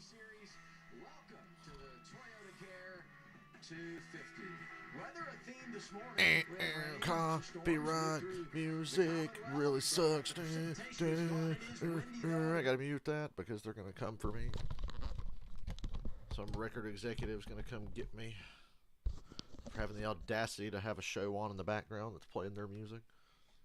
Series. Welcome to the Toyota Care 250. Weather a theme this morning. Copyright music really sucks. I gotta mute that because they're gonna come for me. Some record executive's gonna come get me for having the audacity to have a show on in the background that's playing their music.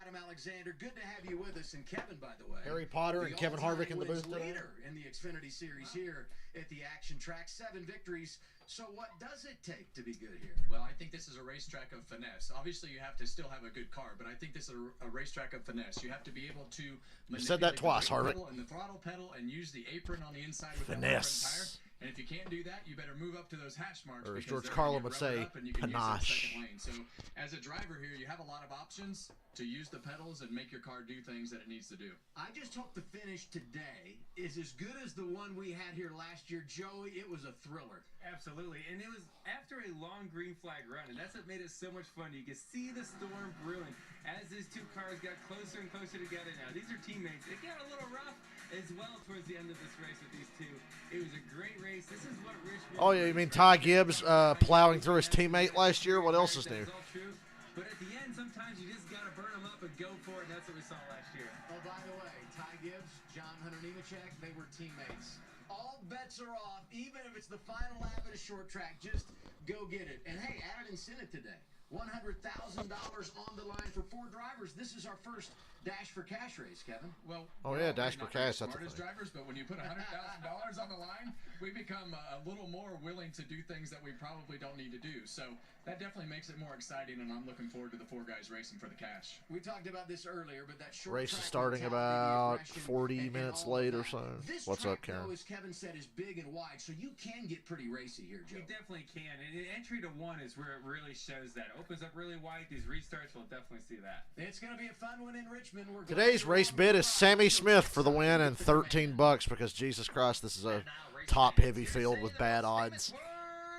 Adam Alexander, good to have you with us, and Kevin, by the way. Harry Potter and Kevin Harvick in the booth today. Leader in the Xfinity Series here at the Action Track, 7 victories. So what does it take to be good here? Well, I think this is a racetrack of finesse. Obviously, you have to still have a good car, but I think this is a racetrack of finesse. You have to be able to manipulate said that twice, the brake Harvick. pedal and the throttle pedal and use the apron on the inside with Finesse. that tire. And if you can't do that, you better move up to those hash marks. Or as because George they're Carlin gonna would get say, rubbered up and you can use panache. the second lane. So as a driver here, you have a lot of options to use the pedals and make your car do things that it needs to do. I just hope the finish today is as good as the one we had here last year. Joey, it was a thriller. Absolutely, and it was after a long green flag run, and that's what made it so much fun. You could see the storm brewing as these two cars got closer and closer together. Now, these are teammates. It got a little rough as well towards the end of this race with these two. It was a great race. This is what Richmond... Oh, yeah, you mean Ty Gibbs plowing through his teammate last year? What else is new? That's all true. But at the end, sometimes you just got to burn them up and go for it, and that's what we saw last year. Oh, by the way, Ty Gibbs, John Hunter Nemechek, they were teammates. All bets are off, even if it's the final lap at a short track. Just go get it. And hey, added incentive today. $100,000 on the line for 4 drivers. This is our first Dash for Cash race, Kevin. Well, Oh, yeah, Dash for Cash. That's smartest drivers, but when you put $100,000 on the line, we become a little more willing to do things that we probably don't need to do. So that definitely makes it more exciting, and I'm looking forward to the 4 guys racing for the cash. We talked about this earlier, but that short Race is track starting mentality, the about aggression, 40 and minutes all of late or that. so. This What's track, up, Karen? though, as Kevin said, is big and wide, so you can get pretty racy here, Joe. You definitely can, and entry to 1 is where it really shows that. It opens up really wide. These restarts will definitely see that. It's going to be a fun one in Richmond. Today's race bid is Sammy Smith for the win and $13 because Jesus Christ, this is a top-heavy field with bad odds.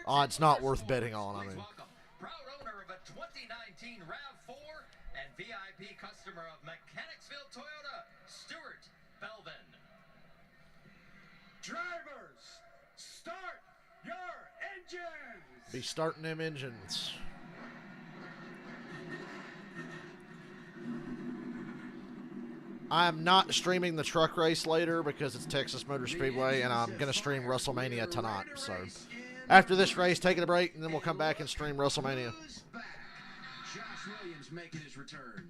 Odds not worth betting on, I mean. Proud owner of a 2019 RAV4 and VIP customer of Mechanicsville Toyota, Stuart Belvin. Drivers, start your engines! Be starting them engines. I am not streaming the truck race later because it's Texas Motor Speedway, and I'm going to stream WrestleMania tonight. So after this race, taking a break, and then we'll come back and stream WrestleMania. Josh Williams making his return.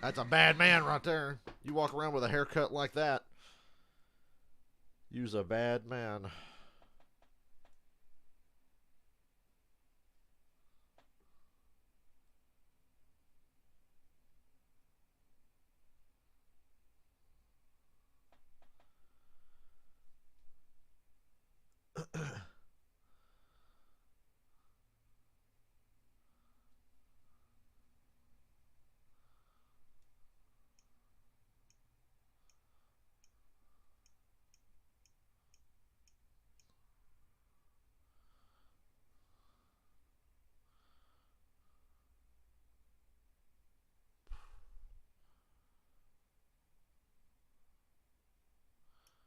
That's a bad man right there. You walk around with a haircut like that, you's a bad man.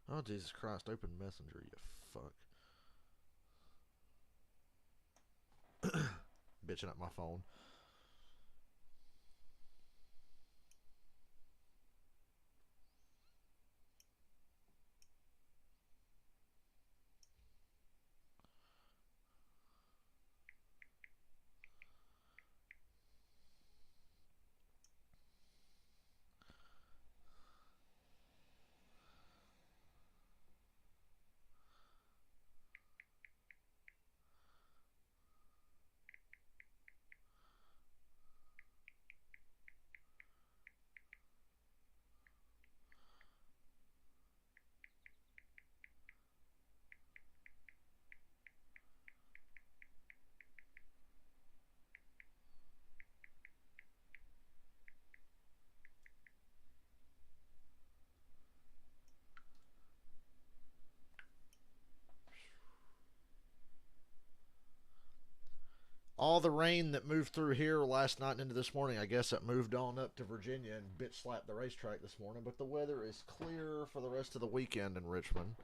Oh, Jesus Christ. Open Messenger, you fuck. Bitching up my phone. All the rain that moved through here last night and into this morning, I guess it moved on up to Virginia and bitch slapped the racetrack this morning. But the weather is clear for the rest of the weekend in Richmond.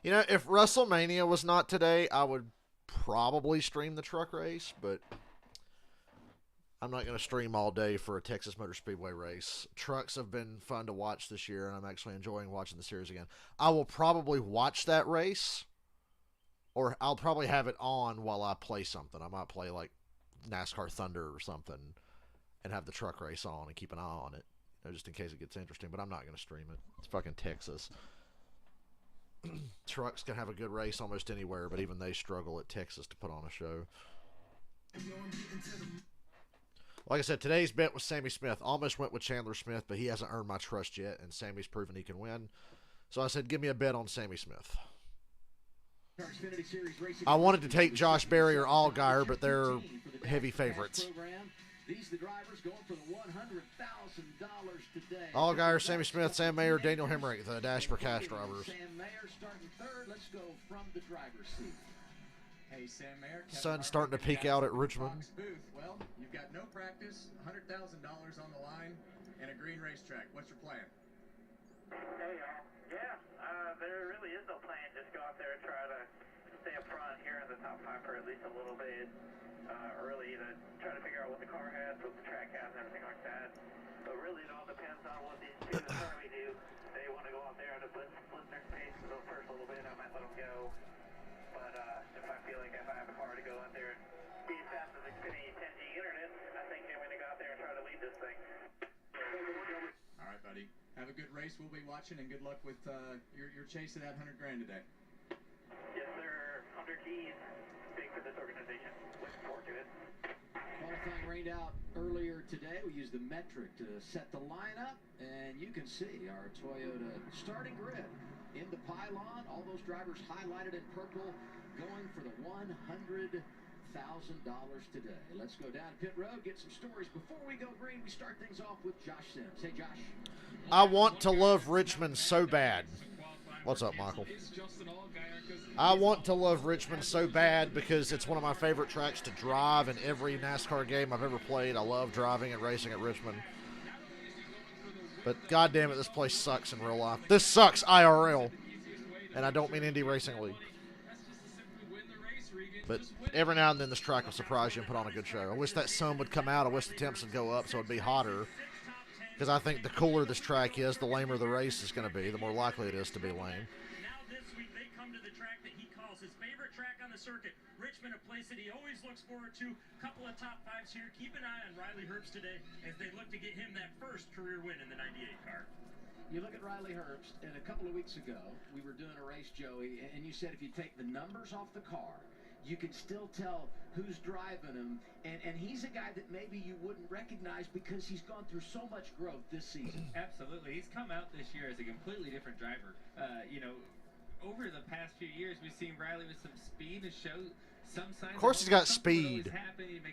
You know, if WrestleMania was not today, I would probably stream the truck race, but I'm not going to stream all day for a Texas Motor Speedway race. Trucks have been fun to watch this year, and I'm actually enjoying watching the series again. I will probably watch that race, or I'll probably have it on while I play something. I might play like NASCAR Thunder or something and have the truck race on and keep an eye on it, you know, just in case it gets interesting, but I'm not going to stream it. It's fucking Texas. Trucks can have a good race almost anywhere, but even they struggle at Texas to put on a show. Like I said, today's bet was Sammy Smith. Almost went with Chandler Smith, but he hasn't earned my trust yet, and Sammy's proven he can win. So I said, give me a bet on Sammy Smith. Xfinity Series racing. I wanted to take Josh Berry or Allgaier, but they're heavy favorites. These are the drivers going for the $100,000 today. Allgaier, Sammy Smith, Sam Mayer, Daniel Hemrick, the Dash for Cash drivers. Sam Mayer starting third. Let's go from the driver's seat. Hey, Sam Mayer. Sun's starting to peek out at Richmond. Well, you've got no practice, $100,000 on the line, and a green racetrack. What's your plan? Hey, y'all. Yeah, there really is no plan. Just go out there and try to stay up front here in the top 5 for at least a little bit early to try to figure out what the car has, what the track has, and everything like that. But really, it all depends on what these two that currently do. They want to go out there at a blizzard pace for the first little bit. I might let them go. But if I feel like if I have a car to go out there and be as fast as Xfinity 10G Internet, I think I'm going to go out there and try to lead this thing. All right, buddy. Have a good race. We'll be watching, and good luck with your chase of that $100,000 today. Yes, sir. 100 G's. Big for this organization. Looking forward to it. Qualifying rained out earlier today. We used the metric to set the lineup, and you can see our Toyota starting grid in the pylon. All those drivers highlighted in purple, going for the $100,000 today. Let's go down pit road, get some stories. Before we go green, we start things off with Josh Sims. Hey, Josh. I want to love Richmond so bad. What's up, Michael? I want to love Richmond so bad because it's one of my favorite tracks to drive in every NASCAR game I've ever played. I love driving and racing at Richmond. But goddamn it, this place sucks in real life. This sucks IRL. And I don't mean Indy Racing League. But every now and then this track will surprise you and put on a good show. I wish that sun would come out. I wish the temps would go up so it'd be hotter. Because I think the cooler this track is, the lamer the race is going to be, the more likely it is to be lame. Now this week they come to the track that he calls his favorite track on the circuit. Richmond, a place that he always looks forward to. Couple of top 5s here. Keep an eye on Riley Herbst today as they look to get him that first career win in the 98 car. You look at Riley Herbst, and a couple of weeks ago, we were doing a race, Joey, and you said if you take the numbers off the car, you can still tell who's driving him, and he's a guy that maybe you wouldn't recognize because he's gone through so much growth this season. Absolutely. He's come out this year as a completely different driver. You know, over the past few years, we've seen Riley with some speed and show some signs. Of course he's got something speed.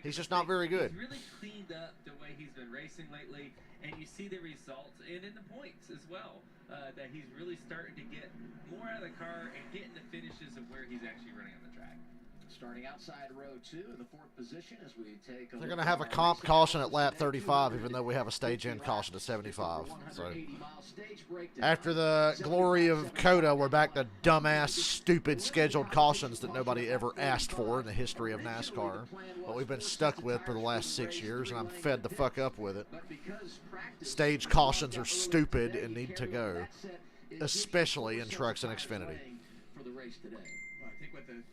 He He's just not very good. He's really cleaned up the way he's been racing lately, and you see the results and in the points as well, that he's really starting to get more out of the car and getting the finishes of where he's actually running on the track. Starting outside row 2 in the 4th position as we take a They're going to have a comp caution at lap 35, even though we have a stage-end caution at 75. So after the glory of COTA, we're back to dumbass, stupid scheduled cautions that nobody ever asked for in the history of NASCAR. But we've been stuck with for the last 6 years, and I'm fed the fuck up with it. Stage cautions are stupid and need to go, especially in trucks and Xfinity. For the race today. Well, I think with the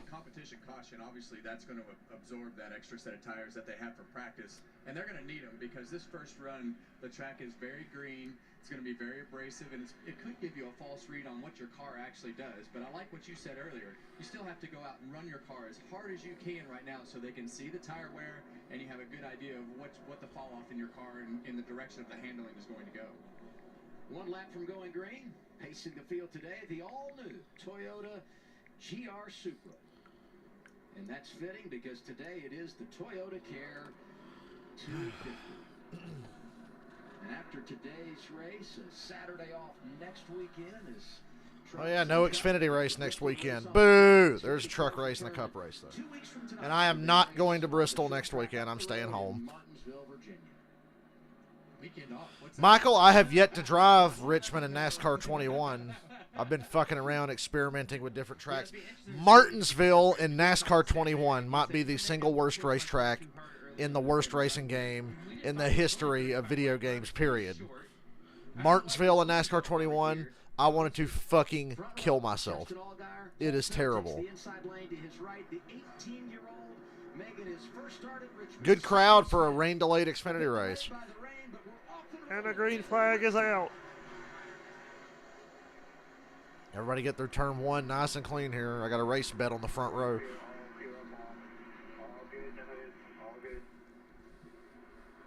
competition caution, obviously that's going to absorb that extra set of tires that they have for practice, and they're going to need them because this first run, the track is very green. It's going to be very abrasive, and it could give you a false read on what your car actually does. But I like what you said earlier. You still have to go out and run your car as hard as you can right now so they can see the tire wear, and you have a good idea of what the fall off in your car and in the direction of the handling is going to go. One lap from going green, pacing the field today, the all-new Toyota GR Supra. And that's fitting because today it is the Toyota Care 250. And after today's race, a Saturday off next weekend is Oh, yeah, no Xfinity race next weekend. Boo! There's a truck race and a cup race, though. And I am not going to Bristol next weekend. I'm staying home. Michael, I have yet to drive Richmond and NASCAR 21. I've been fucking around experimenting with different tracks. Martinsville in NASCAR 21 might be the single worst racetrack in the worst racing game in the history of video games, period. Martinsville in NASCAR 21, I wanted to fucking kill myself. It is terrible. Good crowd for a rain-delayed Xfinity race. And the green flag is out. Everybody get their turn one nice and clean here. I got a race bet on the front row.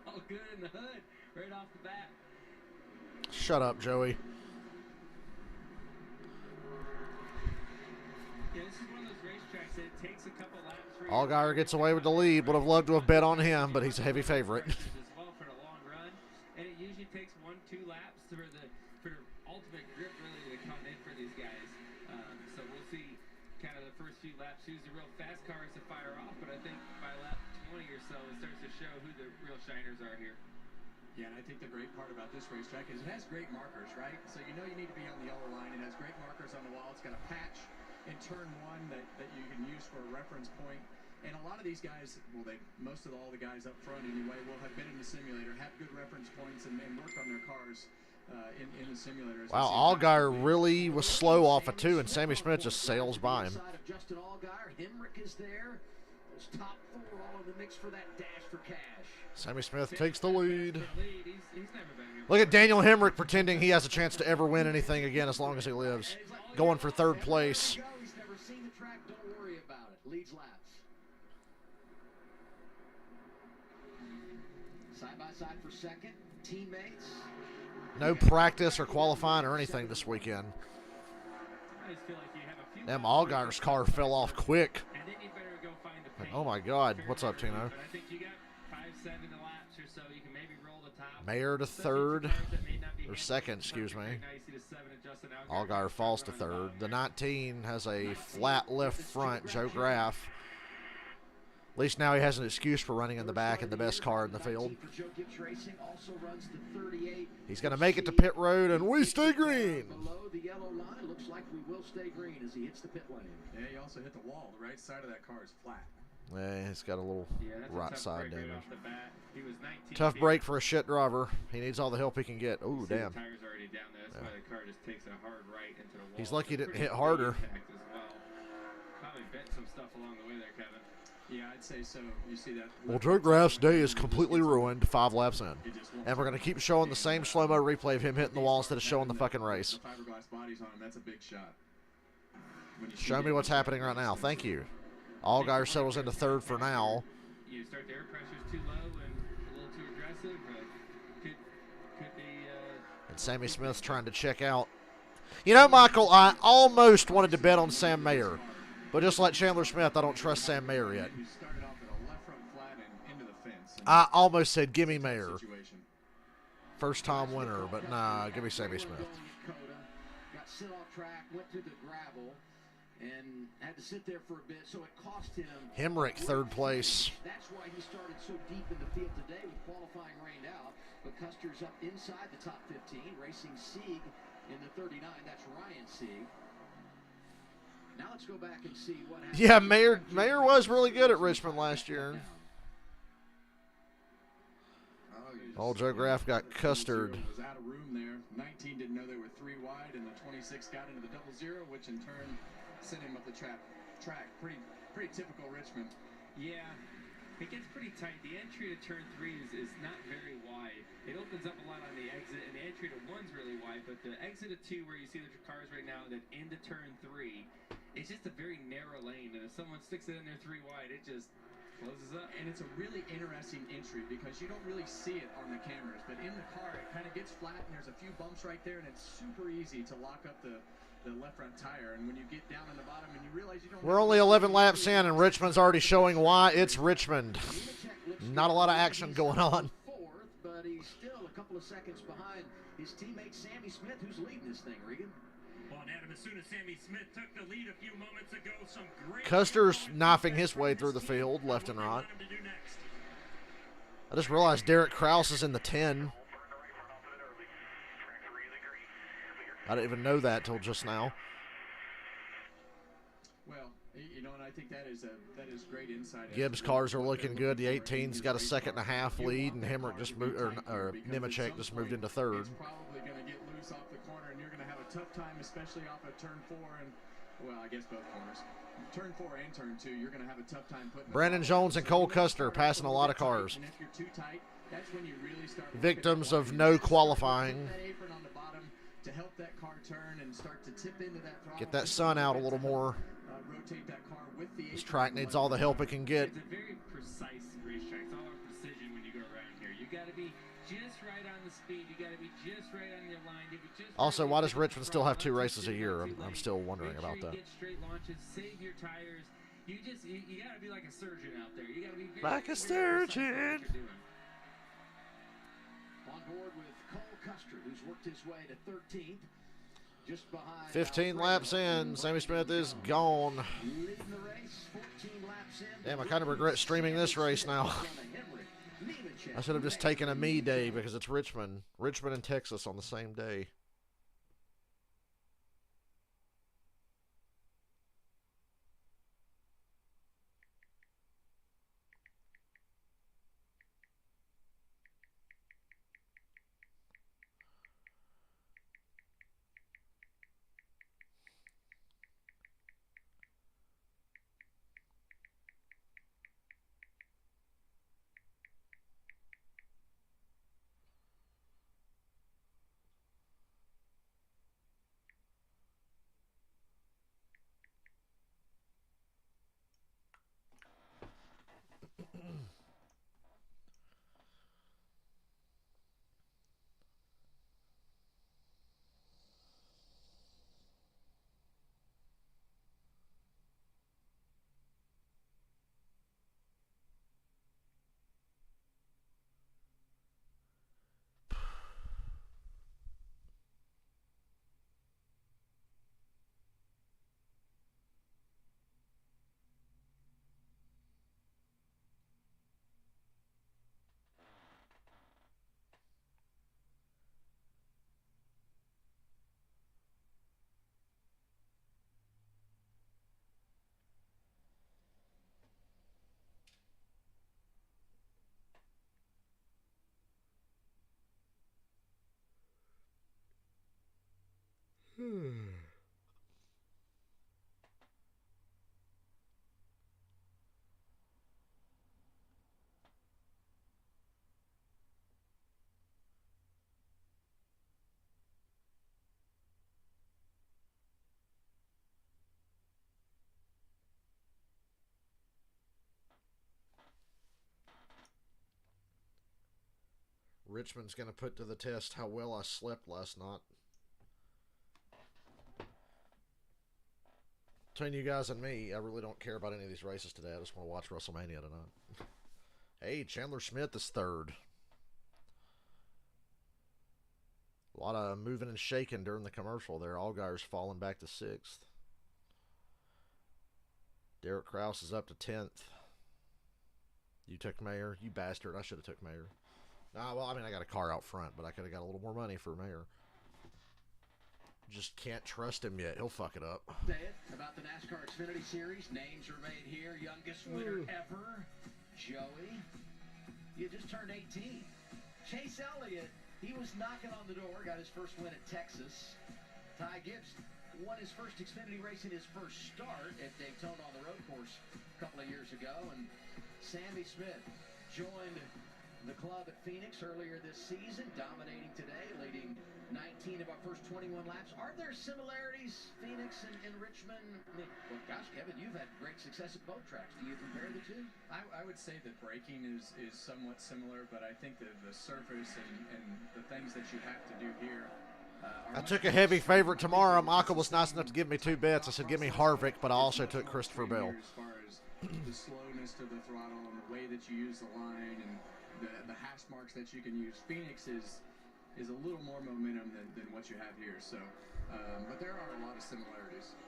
All good in the hood, right off the bat. Shut up, Joey. Yeah, this is one of those racetracks that it takes a couple laps. Allgaier gets away with the lead. Would have loved to have bet on him, but he's a heavy favorite. As well for the long run, and it usually takes 1-2 laps for the ultimate grip really to come in for these guys. So we'll see kind of the first few laps who's the real fast cars to fire off, but I think by lap 20 or so it starts to show who the real shiners are here. Yeah, and I think the great part about this racetrack is it has great markers, right? So you know you need to be on the yellow line. It has great markers on the wall. It's got a patch in turn one that you can use for a reference point. And a lot of these guys, well, most of all the guys up front anyway, will have been in the simulator, have good reference points, and worked on their cars in the simulator. Wow, Allgaier really was slow off of two, and Sammy Smith just sails by him. Justin Allgaier, Hemrick is there. There's top four all in the mix for that dash for cash. Sammy Smith takes the lead. He's never been here. Look at Daniel Hemrick pretending he has a chance to ever win anything again as long as he lives. Going for third place. He's never seen the track. Don't worry about it. Leads laps. Side by side for second. Teammates. No practice or qualifying or anything this weekend. I just feel like you have a few Damn, Allgaier's car fell off quick. and then you better go find the paint. Oh my God. What's up, Tino? But I think you got 5-7 laps or so. You can maybe roll the top. Mayer to third. Cars that may not be Or handled second, as excuse me. perfect. Now you see the 7 and Justin Allgaier. Allgaier falls to third. The 19 has a flat left front, Joe Graff. At least now he has an excuse for running in the back in the best car in the field. He's going to make it to pit road, and we stay green. Below the yellow line, looks like we will stay green as he hits the pit lane. Yeah, he also hit the wall. The right side of that car is flat. Yeah, he's got a little That's a right tough side break right damage. off the bat. He was 19 Tough feet. break for a shit driver. He needs all the help he can get. Ooh, See the damn. tires already down there. That's why the car just takes a hard right into the wall. He's lucky he It's a didn't pretty hit harder. big impact as well. Probably bent some stuff along the way there, Kevin. Yeah, I'd say so. You see that? Well, Joe Graff's day is completely ruined 5 laps in. And we're going to keep showing the same slow-mo replay of him hitting the wall instead of showing the fucking race. The fiberglass bodies on him, that's a big shot. Show me what's happening right now. Thank you. Allgaier settles into third for now. You start the air pressure's too low and a little too aggressive. Could be. And Sammy Smith's trying to check out. You know, Michael, I almost wanted to bet on Sam Mayer. But just like Chandler Smith, I don't trust Sam Mayer yet. He started off at a left front flat and into the fence. I almost said, gimme Mayer. Situation. First time winner, but nah, give me Sammy Smith. Got sit off track, went through the gravel, and had to sit there for a bit, so it cost him. Hemrick, third place. That's why he started so deep in the field today with qualifying rained out. But Custer's up inside the top 15, racing Sieg in the 39. That's Ryan Sieg. Now let's go back and see what happened. Yeah, Mayer was really good at Richmond last year. Old Joe Graff got custard. Was out of room there. 19 didn't know they were 3 wide, and the 26 got into the 0-0, which in turn sent him up the track. Pretty typical Richmond. Yeah, it gets pretty tight. The entry to turn 3 is not very wide. It opens up a lot on the exit, and the entry to 1's really wide, but the exit to 2, where you see the cars right now, that into turn 3, it's just a very narrow lane, and if someone sticks it in there 3 wide, it just closes up. And it's a really interesting entry because you don't really see it on the cameras, but in the car it kind of gets flat and there's a few bumps right there, and it's super easy to lock up the left front tire. And when you get down in the bottom and you realize you don't. We're only 11 laps in, and Richmond's already showing why it's Richmond. Not a lot of action going on. Fourth, but he's still a couple of seconds behind his teammate Sammy Smith, who's leading this thing, Regan. Well, and Adam, as soon as Sammy Smith took the lead a few moments ago, some great Custer's knifing his way through the field, left and right. I just realized Derek Kraus is in the 10. I didn't even know that till just now. Well, you know, and I think that is great insight. Gibbs' cars are looking good. The 18's got a 2.5 lead, and Hemrick just moved, or Nemechek just moved into third. It's probably going to get loose off the corner, and you're going to have a tough time, especially off of turn 4 and, well, I guess both corners. Turn 4 and turn 2, you're going to have a tough time putting. Brandon Jones and Cole Custer passing a lot of cars. And if you're too tight, that's when you really start Victims of no qualifying. To help that car turn and start to tip into that throttle. Get that sun out a little more. Rotate that car with the This track needs all the help it can get. It's a very precise racetrack. It's all about precision when you go around here. You got to be just right on the speed. You got to be just right on your line. Also, why does Richmond still have 2 races a year? I'm still wondering about that. Get straight launches, save your tires. You got to be like a surgeon out there. You got to be like a surgeon. On board with Cole Custer, who's worked his way to 13th. Just behind 15 laps in, Sammy Smith is gone. Leading the race, 14 laps in. Damn, I kind of regret streaming this race now. I should have just taken a me day because it's Richmond. Richmond and Texas on the same day. Richmond's going to put to the test how well I slept last night. Between you guys and me, I really don't care about any of these races today. I just want to watch WrestleMania tonight. Hey, Chandler Smith is third. A lot of moving and shaking during the commercial there. Allgaier's falling back to 6th. Derek Kraus is up to 10th. You took Mayer. You bastard. I should have took Mayer. Nah, well, I mean, I got a car out front, but I could have got a little more money for Mayer. Just can't trust him yet. He'll fuck it up. About the NASCAR Xfinity Series, names are made here. Youngest winner ever, Joey. You just turned 18. Chase Elliott, he was knocking on the door, got his first win at Texas. Ty Gibbs won his first Xfinity race in his first start at Daytona on the road course a couple of years ago. And Sammy Smith joined the club at Phoenix earlier this season, dominating today, leading 19 of our first 21 laps. Are there similarities, Phoenix and Richmond? I mean, well, gosh, Kevin, you've had great success at both tracks. Do you compare the two? I would say that braking is somewhat similar, but I think that the surface and the things that you have to do here. I took a heavy favorite tomorrow. Michael was nice enough to give me 2 bets. I said, give me Harvick, but I also took Christopher Bell. As far as the slowness to the throttle and the way that you use the line and the hash marks that you can use. Phoenix is is a little more momentum than what you have here. So, but there are a lot of similarities.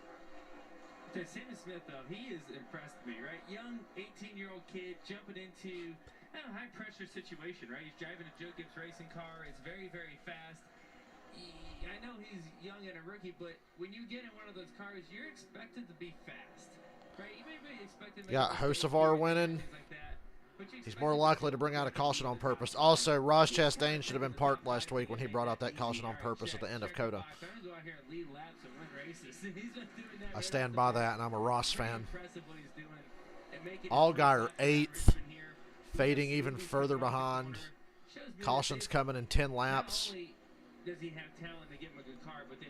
Sammy Smith, though, he has impressed me, right? Young 18-year-old kid jumping into a high-pressure situation, right? He's driving a Joe Gibbs racing car. It's very, very fast. I know he's young and a rookie, but when you get in one of those cars, you're expected to be fast, right? You may be expected to Got Hocevar winning. like that, but He's more likely to bring out a caution on purpose. Also, Ross Chastain should have been parked last week when he brought out that caution on purpose at the end of Coda. I stand by that, and I'm a Ross fan. Allgaier 8th, fading even further behind. Caution's coming in 10 laps.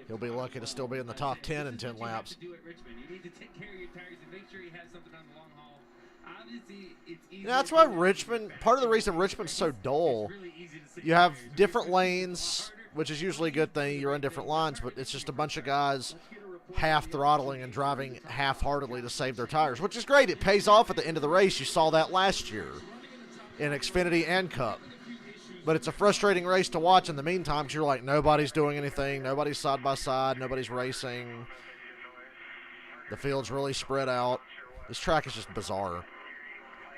He'll be lucky to still be in the top 10 in 10 laps. That's why Richmond, part of the reason Richmond's so dull, you have different lanes, which is usually a good thing. You're on different lines, but it's just a bunch of guys half throttling and driving half-heartedly to save their tires, which is great. It pays off at the end of the race. You saw that last year in Xfinity and Cup. But it's a frustrating race to watch in the meantime because you're like, nobody's doing anything. Nobody's side by side. Nobody's racing. The field's really spread out. This track is just bizarre.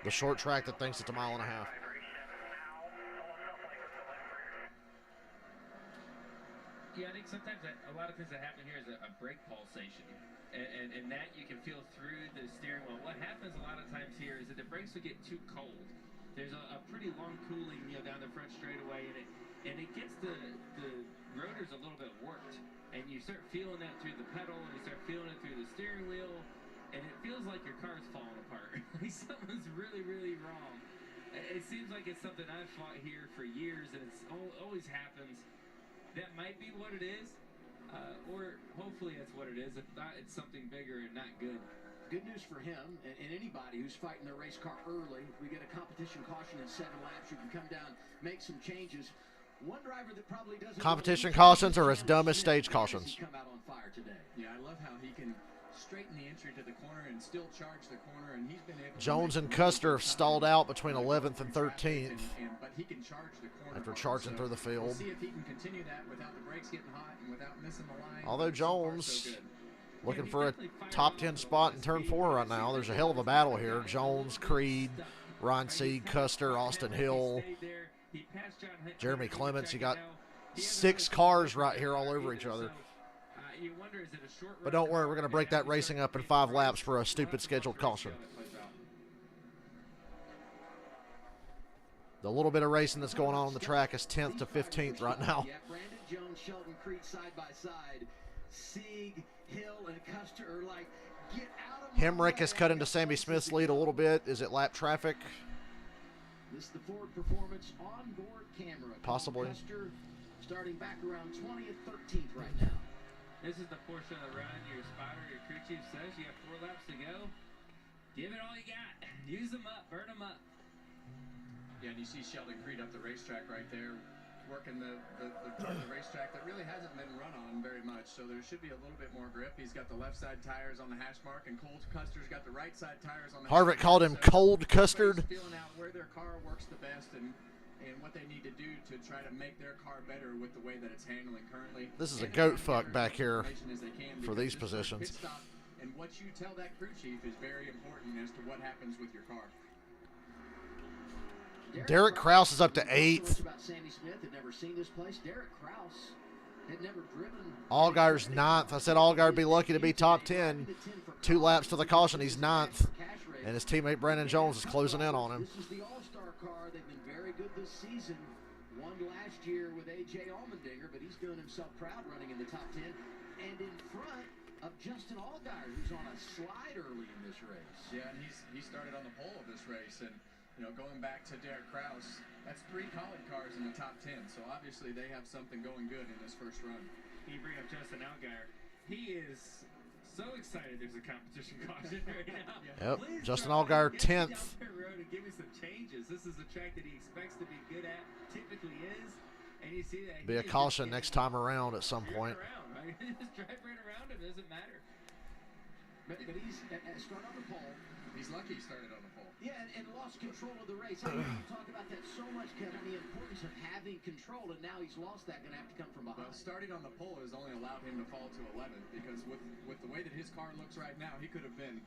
The short track that thinks it's a mile and a half. Yeah, I think sometimes a lot of things that happen here is a brake pulsation. And that you can feel through the steering wheel. What happens a lot of times here is that the brakes will get too cold. There's a pretty long cooling, down the front straightaway, and it gets the rotors a little bit worked. And you start feeling that through the pedal, and you start feeling it through the steering wheel, and it feels like your car's falling apart. Like something's really, really wrong. It seems like it's something I've fought here for years, and it's always happens. That might be what it is, or hopefully that's what it is. If not, it's something bigger and not good. Good news for him and anybody who's fighting their race car early. If we get a competition caution in 7 laps, you can come down, make some changes. One driver that probably doesn't. Competition cautions are as dumb as stage cautions. Come out on fire today. Yeah, I love how he can straighten the entry to the corner and still charge the corner, and he's been able. Jones and Custer have stalled out between 11th and 13th. But he can charge the corner after charging through the field. We'll see if he can continue that without the brakes getting hot and without missing the line. Although Jones so far, so looking for a top 10 spot in turn 4 right now. There's a hell of a battle here. Jones, Creed, Ron Seed, Custer, Austin Hill, Jeremy Clements. You got 6 cars right here all over each other. But don't worry, we're going to break that racing up in 5 laps for a stupid scheduled caution. The little bit of racing that's going on the track is 10th to 15th right now. Yeah, Brandon Jones, Sheldon Creed side by side. Sieg, Hill, and Custer are like, get out of Hemrick has cut into Sammy Smith's lead a little bit. Is it lap traffic? This is the Ford Performance onboard camera. Possibly. Custer starting back around 20th, 13th right now. This is the portion of the run your spotter, your crew chief says you have 4 laps to go. Give it all you got. Use them up. Burn them up. Yeah, and you see Sheldon Creed up the racetrack right there, working the part of the racetrack that really hasn't been run on very much, so there should be a little bit more grip. He's got the left side tires on the hash mark, and Cold Custer's got the right side tires on the Harvick hash called mark, him Cold Custard. Feeling out where their car works the best and what they need to do to try to make their car better with the way that it's handling currently. This is a goat fuck back here for these positions. And what you tell that crew chief is very important as to what happens with your car. Derek Kraus is up to 8th. About Sammy Smith had never seen this place. Derek Kraus had never driven. Allgaier's 9th. I said Allgaier would be lucky to be top 10. 2 laps to the caution, he's 9th. And his teammate Brandon Jones is closing in on him. This is the all-star car. They've been very good this season. Won last year with A.J. Allmendinger, but he's doing himself proud running in the top 10. And in front of Justin Allgaier, who's on a slide early in this race. Yeah, and he started on the pole of this race. And going back to Derek Kraus, that's 3 Collin cars in the top 10. So obviously they have something going good in this first run. You bring up Justin Allgaier. He is so excited there's a competition caution right now. Yep, Please Justin drive Allgaier out there 10th. Road and give me some changes. This is a track that he expects to be good at, typically is. And you see that. Be a caution next time around at some point. Around, right? Just drive right around him. It doesn't matter. But he's start on the pole. He's lucky he started on the pole. Yeah, and lost control of the race. I mean, you talk about that so much, Kevin, the importance of having control, and now he's lost that, going to have to come from behind. Well, starting on the pole has only allowed him to fall to 11th because with the way that his car looks right now, he could have been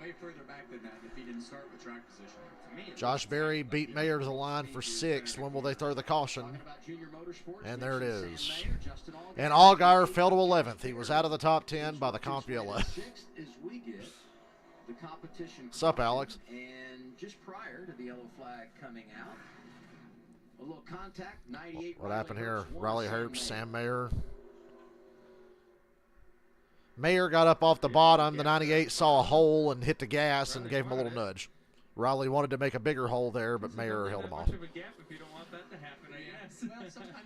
way further back than that if he didn't start with track position. To me, Josh Berry beat Mayer to the line for 6th. When will they throw the caution? And there it is. And Allgaier fell to 11th. He was out of the top 10 by the comp yellow. What's up, Alex? And just prior to the yellow flag coming out, a little contact, 98. What happened here? Riley Herbst, Sam Mayer. Mayer got up off the bottom. The 98 saw a hole and hit the gas and gave him a little nudge. Riley wanted to make a bigger hole there, but Mayer held him off.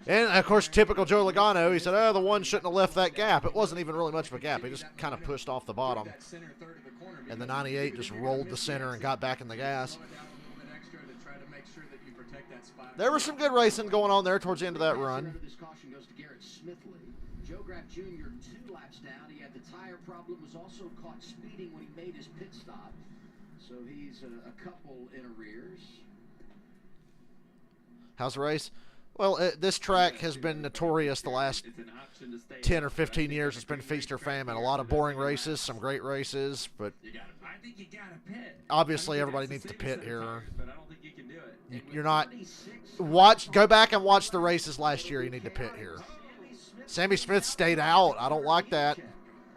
And, of course, typical Joe Logano, he said, oh, the one shouldn't have left that gap. It wasn't even really much of a gap. He just kind of pushed off the bottom. And the 98 just rolled the center and got back in the gas. There was some good racing going on there towards the end of that run. Joe Graff Jr. 2 laps down. He had the tire problem, was also caught speeding when he made his pit stop. So he's a couple in arrears. How's the race? Well, this track has been notorious the last 10 or 15 years. It's been feast or famine. A lot of boring races, some great races, but obviously everybody needs to pit here. You're not go back and watch the races last year. You need to pit here. Sammy Smith stayed out. I don't like that.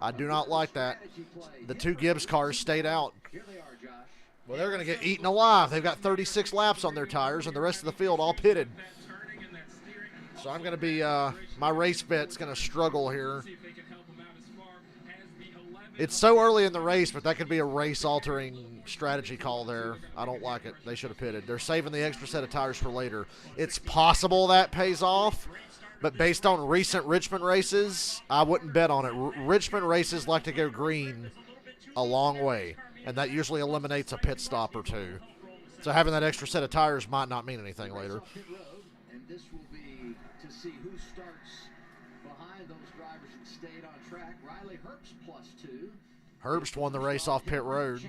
I do not like that. The 2 Gibbs cars stayed out. Well, they're going to get eaten alive. They've got 36 laps on their tires, and the rest of the field all pitted. So I'm going to be, my race bet's going to struggle here. It's so early in the race, but that could be a race-altering strategy call there. I don't like it. They should have pitted. They're saving the extra set of tires for later. It's possible that pays off, but based on recent Richmond races, I wouldn't bet on it. Richmond races like to go green a long way, and that usually eliminates a pit stop or 2. So having that extra set of tires might not mean anything later. And this will be to see who starts behind those drivers that stayed on track. Riley Herbst +2. Herbst won the race off pit road.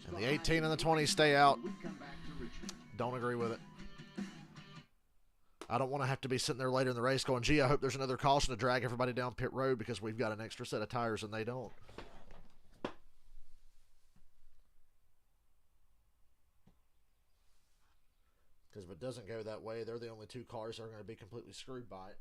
And the 18 and the 20 stay out. Don't agree with it. I don't want to have to be sitting there later in the race going, gee, I hope there's another caution to drag everybody down pit road because we've got an extra set of tires and they don't. Because if it doesn't go that way, they're the only 2 cars that are going to be completely screwed by it.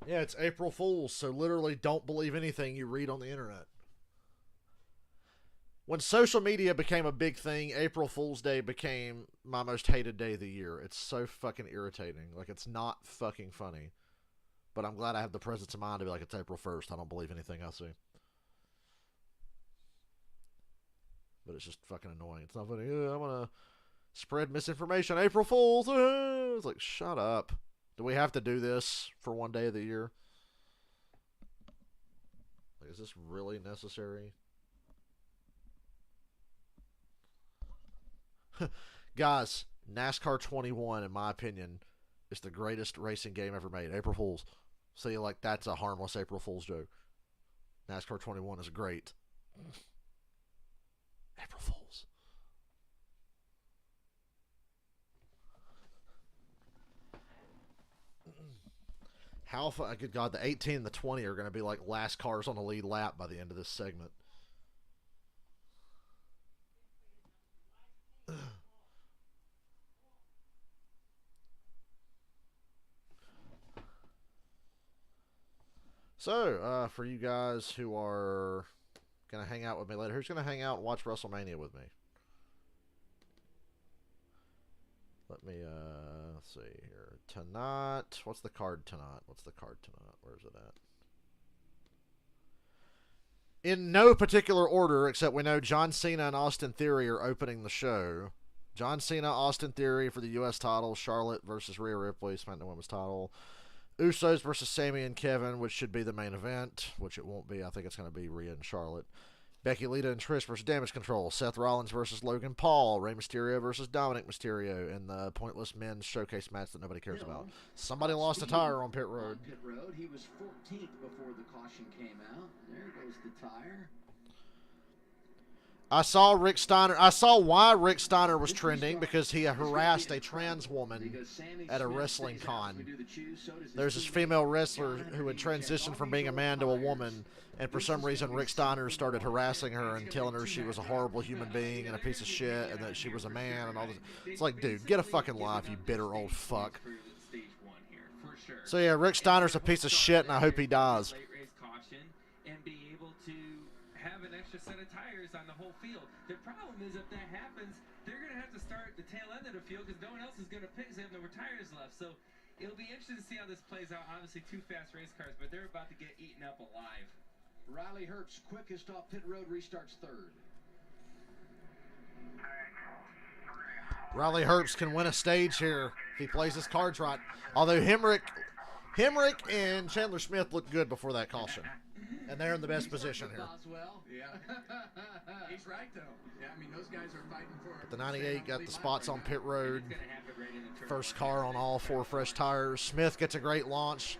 Yeah, it's April Fool's, so literally don't believe anything you read on the internet. When social media became a big thing, April Fool's Day became my most hated day of the year. It's so fucking irritating. Like, it's not fucking funny. But I'm glad I have the presence of mind to be like, it's April 1st. I don't believe anything I see. But it's just fucking annoying. It's not funny. I'm going to spread misinformation. April Fool's. It's like, shut up. Do we have to do this for one day of the year? Like, is this really necessary? Guys, NASCAR 21, in my opinion, is the greatest racing game ever made. April Fool's. See, like, that's a harmless April Fool's joke. NASCAR 21 is great. April Fool's. How fun, good God, the 18 and the 20 are going to be like last cars on the lead lap by the end of this segment. So, for you guys who are going to hang out with me later? Who's going to hang out and watch WrestleMania with me? Let me, let's see here. Tonight, what's the card tonight? Where's it at? In no particular order, except we know John Cena and Austin Theory are opening the show. John Cena, Austin Theory for the U.S. title. Charlotte versus Rhea Ripley, SmackDown Women's title. Usos versus Sami and Kevin, which should be the main event, which it won't be. I think it's going to be Rhea and Charlotte. Becky Lita and Trish versus Damage Control. Seth Rollins versus Logan Paul. Rey Mysterio versus Dominic Mysterio in the pointless men's showcase match that nobody cares about. Somebody lost a tire on pit road. He was 14th before the caution came out. There goes the tire. I saw Rick Steiner. I saw why Rick Steiner was trending, because he harassed a trans woman at a wrestling con. There's this female wrestler who had transitioned from being a man to a woman, and for some reason Rick Steiner started harassing her and telling her she was a horrible human being and a piece of shit and that she was a man and all this. It's like, dude, get a fucking life, you bitter old fuck. So yeah, Rick Steiner's a piece of shit, and I hope he dies. Set of tires on the whole field. The problem is, if that happens, they're going to have to start the tail end of the field because no one else is going to pick, because they have no tires left. So it'll be interesting to see how this plays out. Obviously, two fast race cars, but they're about to get eaten up alive. Riley Herbst, quickest off pit road, restarts third. Riley Herbst can win a stage here if he plays his cards right. Although Hemrick and Chandler Smith looked good before that caution. And they're in the best position here. Yeah. He's right, though. Yeah, I mean, those guys are fighting for... The 98 got the spots on pit road. First car on all 4 fresh tires. Smith gets a great launch.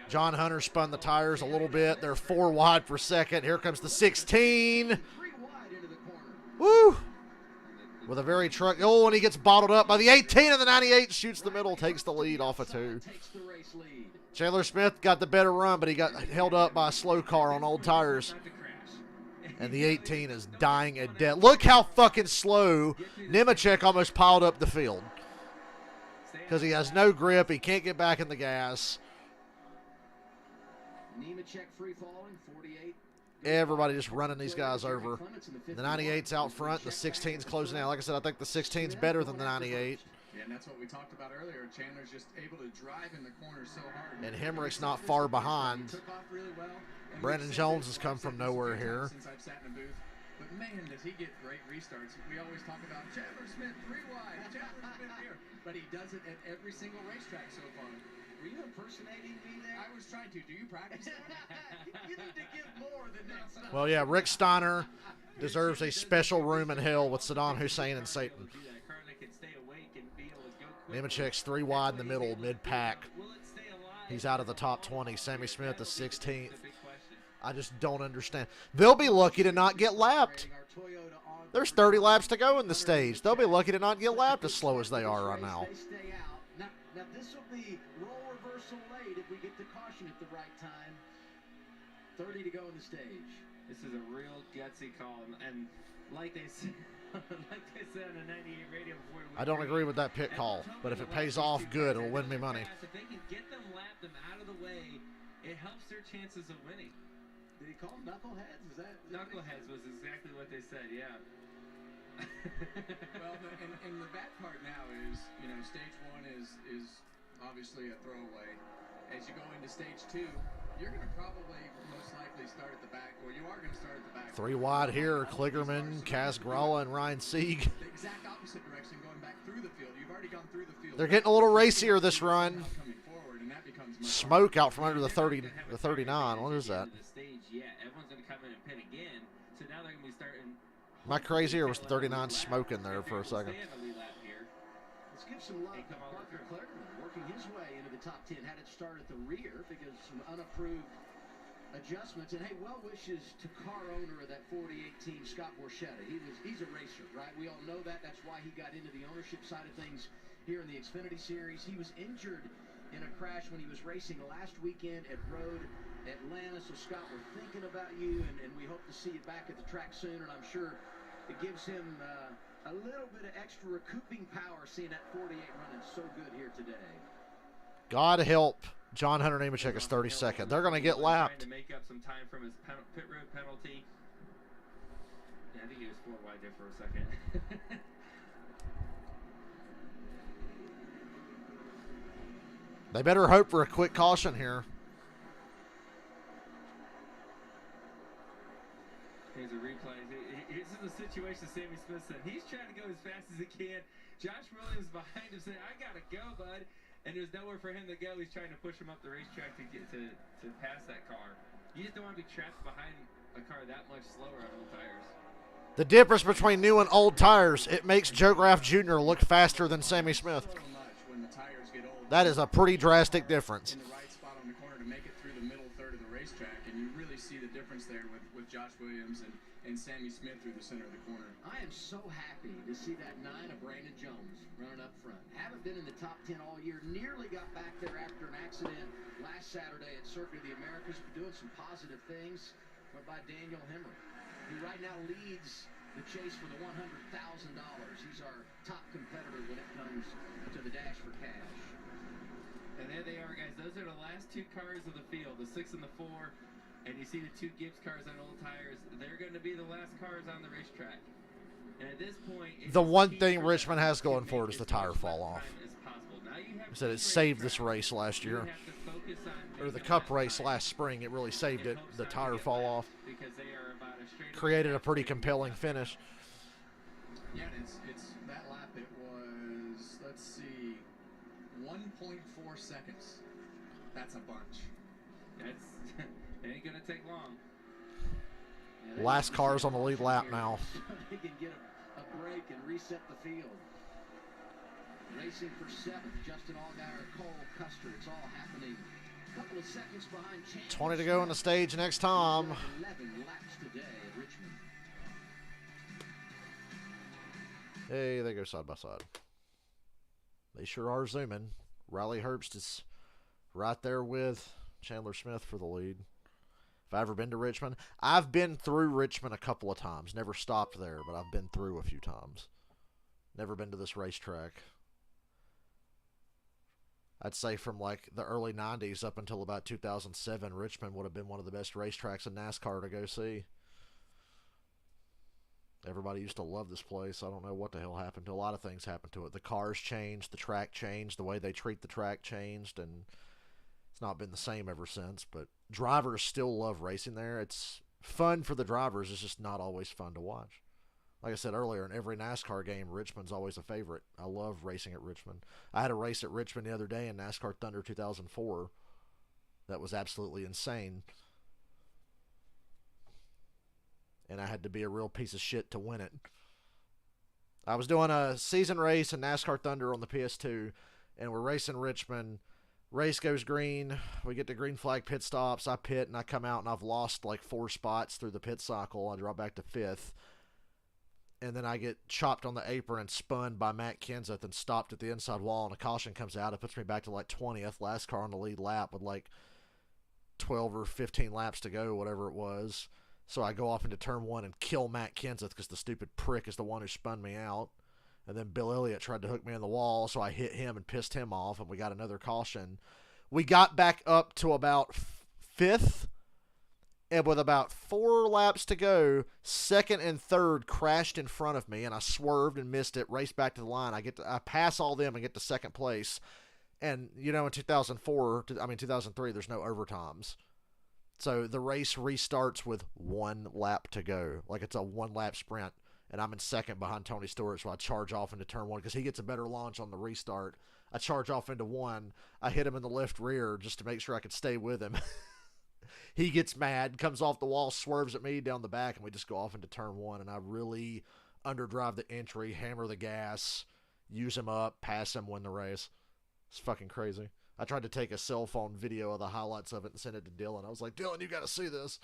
John Hunter spun the tires a little bit. They're 4 wide for second. Here comes the 16. Woo! With a very truck. Oh, and he gets bottled up by the 18, and the 98 shoots the middle, takes the lead off of 2. Chandler Smith got the better run, but he got held up by a slow car on old tires. And the 18 is dying at death. Look how fucking slow Nemechek almost piled up the field. Because he has no grip. He can't get back in the gas. Nemechek free falling, 48. Everybody just running these guys over. The 98's out front. The 16's closing out. Like I said, I think the 16's better than the 98. Yeah, and that's what we talked about earlier. Chandler's just able to drive in the corner so hard. And Hemrick's not far behind. Took off really well. Brandon Jones has come from nowhere here. Since I've sat in a booth. But man, does he get great restarts. We always talk about Chandler Smith 3 wide, Chandler Smith here. But he does it at every single racetrack so far. Were you impersonating me there? I was trying to. Do you practice that? You need to give more the next time. Well, yeah, Rick Steiner deserves a special room in hell with Saddam Hussein and Satan. Nemechek's 3 wide in the middle, mid-pack. He's out of the top 20. Sammy Smith is 16th. I just don't understand. They'll be lucky to not get lapped. There's 30 laps to go in the stage. They'll be lucky to not get lapped as slow as they are right now. Now this will be role reversal late if we get the caution at the right time. 30 to go in the stage. This is a real gutsy call, and like they said, on the 98 radio before. I don't agree with that pit call, but if it pays off, good. It'll win me money. If they can get them, lap them out of the way, it helps their chances of winning. Did he call them knuckleheads? Is that knuckleheads was exactly what they said, yeah. Well, and the bad part now is, you know, stage 1 is obviously a throwaway. As you go into stage 2, you're going to probably most likely start at the back, or you are going to start at the back. 3 wide here, Kligerman, Kaz Gralla, and Ryan Sieg. The exact opposite direction, going back through the field. You've already gone through the field. They're getting a little racier this run. Coming forward, and that becomes Smoke out from under the 39. What is that? Everyone's going to come in and pit again, so now they're going to be starting. Am I crazy, or was the 39 smoking there for a second? Let's give some love to Parker Kligerman, working his way into the top 10. Had it start at the rear because some unapproved adjustments. And hey, well wishes to car owner of that 4018, Scott Borchetta. He's a racer, right? We all know that. That's why he got into the ownership side of things here in the Xfinity Series. He was injured in a crash when he was racing last weekend at Road Atlanta. So Scott, we're thinking about you, and we hope to see you back at the track soon. And I'm sure it gives him a little bit of extra recouping power seeing that 48 running so good here today. God help John Hunter Nemechek is 32nd. They're going to get lapped. Trying to make up some time from his pit road penalty. I think he was 4 wide there for a second. They better hope for a quick caution here. Here's a replay. This is the situation Sammy Smith said. He's trying to go as fast as he can. Josh Williams behind him saying, I got to go, bud. And there's nowhere for him to go. He's trying to push him up the racetrack to get to pass that car. You just don't want to be trapped behind a car that much slower on old tires. The difference between new and old tires, it makes Joe Graff Jr. look faster than Sammy Smith. That is a pretty drastic difference. In the right spot on the corner to make it through the middle third of the racetrack, and you really see the difference there with Josh Williams and Sammy Smith through the center of the corner. I am so happy to see that 9 of Brandon Jones running up front. Haven't been in the top 10 all year. Nearly got back there after an accident last Saturday at Circuit of the Americas, doing some positive things. But by Daniel Hemmer, who right now leads the chase for the $100,000. He's our top competitor when it comes to the Dash for Cash. And there they are, guys. Those are the last 2 cars of the field, the 6 and the 4. And you see the 2 Gibbs cars on old tires. They're going to be the last cars on the racetrack. And at this point, the one thing Richmond has going for it is the tire fall off. I said it saved this race last year. Or the Cup race last spring, it really saved it. The tire fall off. Created a pretty compelling finish. Yeah, it's that lap. It was, let's see, 1.4 seconds. That's a bunch. It ain't gonna take long. Last car's on the lead lap now. They can get a break and reset the field. Racing for 7th, Justin Allgaier, Cole Custer. It's all happening. A couple of seconds behind. 20 to go on the stage next time. 11 laps today at Richmond. Hey, they go side by side. They sure are zooming. Riley Herbst is right there with Chandler Smith for the lead. If I've ever been to Richmond, I've been through Richmond a couple of times. Never stopped there, but I've been through a few times. Never been to this racetrack. I'd say from like the early 90s up until about 2007, Richmond would have been one of the best racetracks in NASCAR to go see. Everybody used to love this place. I don't know what the hell happened to. A lot of things happened to it. The cars changed, the track changed, the way they treat the track changed, and it's not been the same ever since. But drivers still love racing there. It's fun for the drivers. It's just not always fun to watch. Like I said earlier, in every NASCAR game, Richmond's always a favorite. I love racing at Richmond. I had a race at Richmond the other day in NASCAR Thunder 2004 that was absolutely insane. And I had to be a real piece of shit to win it. I was doing a season race in NASCAR Thunder on the PS2, and we're racing Richmond. Race goes green. We get to green flag pit stops. I pit, and I come out, and I've lost like 4 spots through the pit cycle. I drop back to 5th. And then I get chopped on the apron and spun by Matt Kenseth and stopped at the inside wall, and a caution comes out. It puts me back to like 20th, last car on the lead lap with like 12 or 15 laps to go, whatever it was. So I go off into turn 1 and kill Matt Kenseth because the stupid prick is the one who spun me out. And then Bill Elliott tried to hook me in the wall, so I hit him and pissed him off, and we got another caution. We got back up to about 5th. And with about 4 laps to go, 2nd and 3rd crashed in front of me, and I swerved and missed it, raced back to the line. I pass all them and get to 2nd place. And, you know, in 2003, there's no overtimes. So the race restarts with 1 lap to go. Like it's a 1-lap sprint. And I'm in 2nd behind Tony Stewart, so I charge off into turn 1 because he gets a better launch on the restart. I charge off into 1. I hit him in the left rear just to make sure I could stay with him. He gets mad, comes off the wall, swerves at me down the back, and we just go off into turn 1. And I really underdrive the entry, hammer the gas, use him up, pass him, win the race. It's fucking crazy. I tried to take a cell phone video of the highlights of it and send it to Dylan. I was like, Dylan, you got to see this.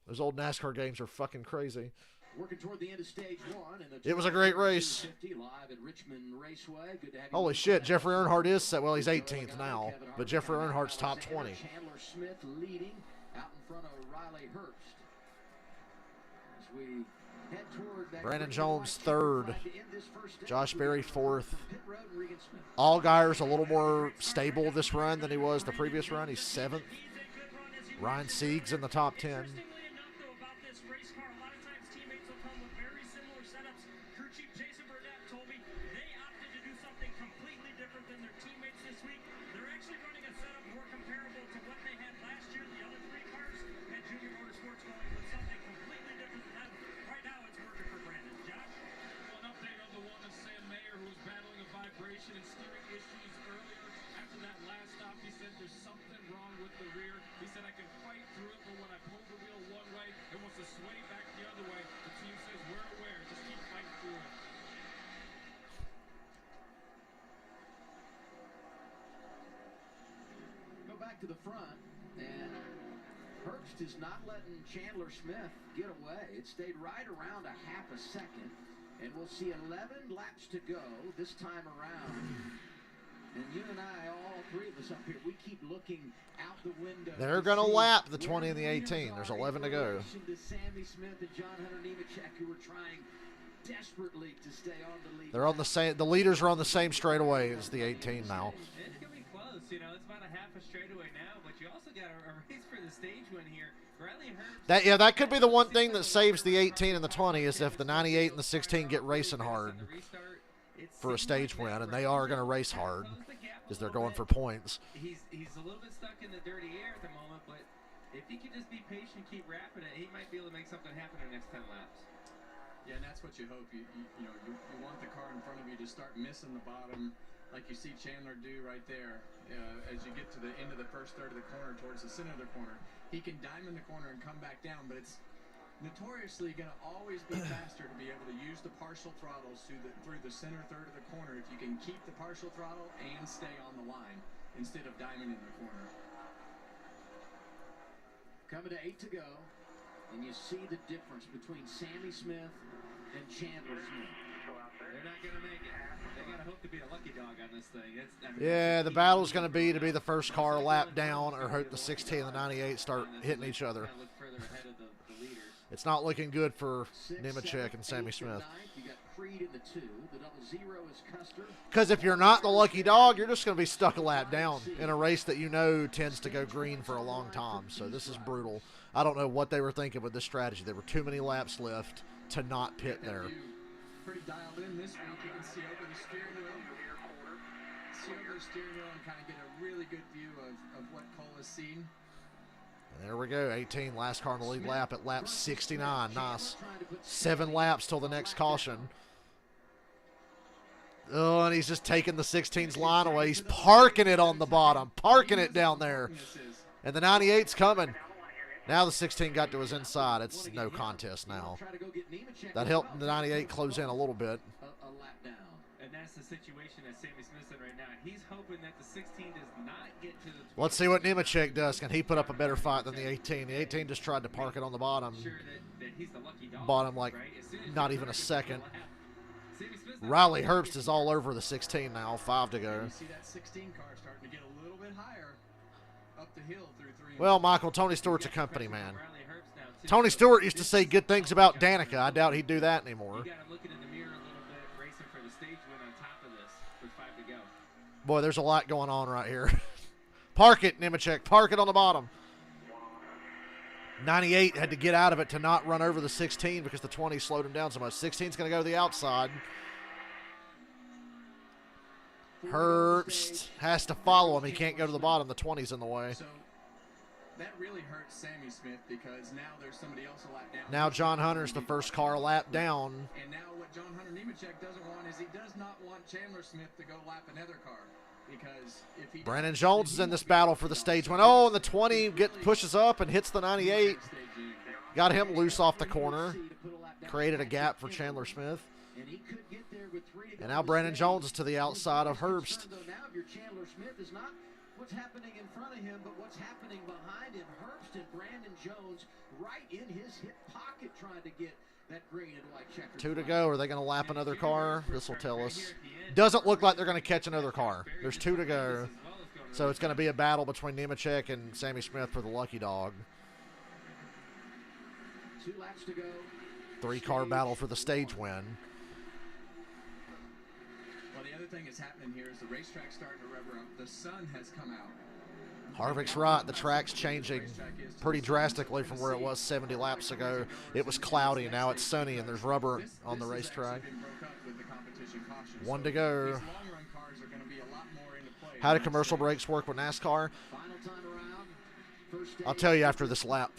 Those old NASCAR games are fucking crazy. Working toward the end of stage 1. And it was a great race. Live at Richmond Raceway. Good to have you. Holy shit, Jeffrey Earnhardt is set. Well, he's 18th now, but Jeffrey Earnhardt's top 20. Chandler Smith leading out in front of Riley Herbst. As we head toward that Brandon Jones 3rd. Josh Berry 4th. Allgaier's a little more stable this run than he was the previous run. He's 7th. Ryan Sieg's in the top 10. it's going for something completely different than that. Right now, it's working for Brandon. Josh? Well, an update on the one of Sam Mayer, who was battling a vibration and steering issues earlier. After that last stop, he said there's something wrong with the rear. He said I can fight through it, but when I pull the wheel one way, it wants to sway back the other way. The team says we're aware. Just keep fighting through it. Go back to the front, and Herbst is not letting Chandler Smith get away. It stayed right around a half a second, and we'll see 11 laps to go this time around. And you and I, all three of us up here, we keep looking out the window. They're going to lap the 20 and the 18. There's 11 to go. To Sammy Smith and John Hunter Nemechek, who were trying desperately to stay on the lead. They're on the same. The leaders are on the same straightaway as the 18 now. It's going to be close. You know, it's about a half a straightaway now, but you also got a race for the stage win here. Riley Herbst. That could be the one thing that saves the 18 and the 20 is if the 98 and the 16 get racing hard for a stage win, and they are going to race hard because they're going for points. He's a little bit stuck in the dirty air at the moment, but if he could just be patient, keep wrapping it, he might be able to make something happen in the next 10 laps. Yeah, and that's what you hope. You want the car in front of you to start missing the bottom, like you see Chandler do right there. As you get to the end of the first third of the corner, towards the center of the corner, he can diamond the corner and come back down, but it's notoriously going to always be faster to be able to use the partial throttles through the center third of the corner if you can keep the partial throttle and stay on the line instead of diamonding the corner. Coming to 8 to go, and you see the difference between Sammy Smith and Chandler Smith. They're not going to make it. They got to hope to be a lucky dog on this thing. Yeah, the battle's going to be the first car lap down or hope the 16 and the 98 start hitting each other. It's not looking good for Nemechek and Sammy Smith. Because if you're not the lucky dog, you're just going to be stuck a lap down in a race that you know tends to go green for a long time. So this is brutal. I don't know what they were thinking with this strategy. There were too many laps left to not pit there. Pretty dialed in this week. You can see over the steering wheel. See over the steering wheel and kind of get a really good view of what Cole has seen. There we go, 18, last car in the lead lap at lap 69. Nice. 7 laps till the next caution. Oh, and he's just taking the 16's line away. He's parking it on the bottom, parking it down there. And the 98's coming. Now the 16 got to his inside. It's no contest now. That helped the 98 close in a little bit. And that's the situation that Sammy Smith's in right now. He's hoping that the 16 does not get to the... Let's see what Nemechek does. Can he put up a better fight than the 18? The 18 just tried to park it on the bottom. Bottom like not even a second. Riley Herbst is all over the 16 now. 5 to go. You see that 16 car starting to get a little bit higher up the hill through 3. Well, Michael, Tony Stewart's a company man. Tony Stewart used to say good things about Danica. I doubt he'd do that anymore. Boy, there's a lot going on right here. Park it, Nemechek. Park it on the bottom. 98 had to get out of it to not run over the 16 because the 20 slowed him down so much. 16's going to go to the outside. Herbst has to follow him. He can't go to the bottom. The 20's in the way. So that really hurts Sammy Smith because now there's somebody else a lap down. Now John Hunter's the first car lap down. And now what John Hunter Nemechek doesn't want is he does not want Chandler Smith to go lap another car. Because if he Brandon Jones is in this battle for the stage win. Oh, and the 20 pushes up and hits the 98. Got him loose off the corner. Created a gap for Chandler Smith. And now Brandon Jones is to the outside of Herbst. Now if you're Chandler Smith is not what's happening in front of him, but what's happening behind him. Herbst and Brandon Jones right in his hip pocket trying to get that green and white checker. 2 to go. Are they going to lap another car? This will tell us. Doesn't look like they're going to catch another car. There's 2 to go. So it's going to be a battle between Nemechek and Sammy Smith for the lucky dog. 2 laps to go. 3-car battle for the stage win. Well, the other thing that's happening here is the racetrack's starting to rubber up. The sun has come out. Harvick's right. The track's changing pretty drastically from where it was 70 laps ago. It was cloudy. Now it's sunny, and there's rubber on the racetrack. 1 to go. How do commercial breaks work with NASCAR? I'll tell you after this lap.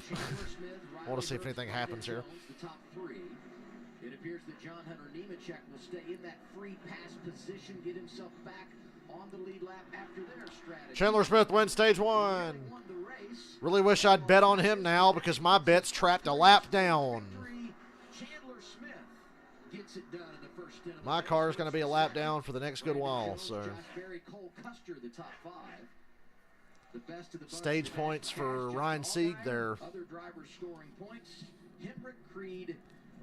I want to see if anything happens here. The top three. It appears that John Hunter Nemechek will stay in that free pass position, get himself back on the lead lap after their strategy. Chandler Smith wins stage 1. Really wish I'd bet on him now because my bet's trapped a lap down. Chandler Smith gets it done in the first stint of the My race. car is going to be a lap down for the next good while. So Josh Berry, Cole Custer, the top 5. The best of the bunch stage with points that for cash, Ryan just Sieg all there. Other drivers scoring points: Henrik Creed,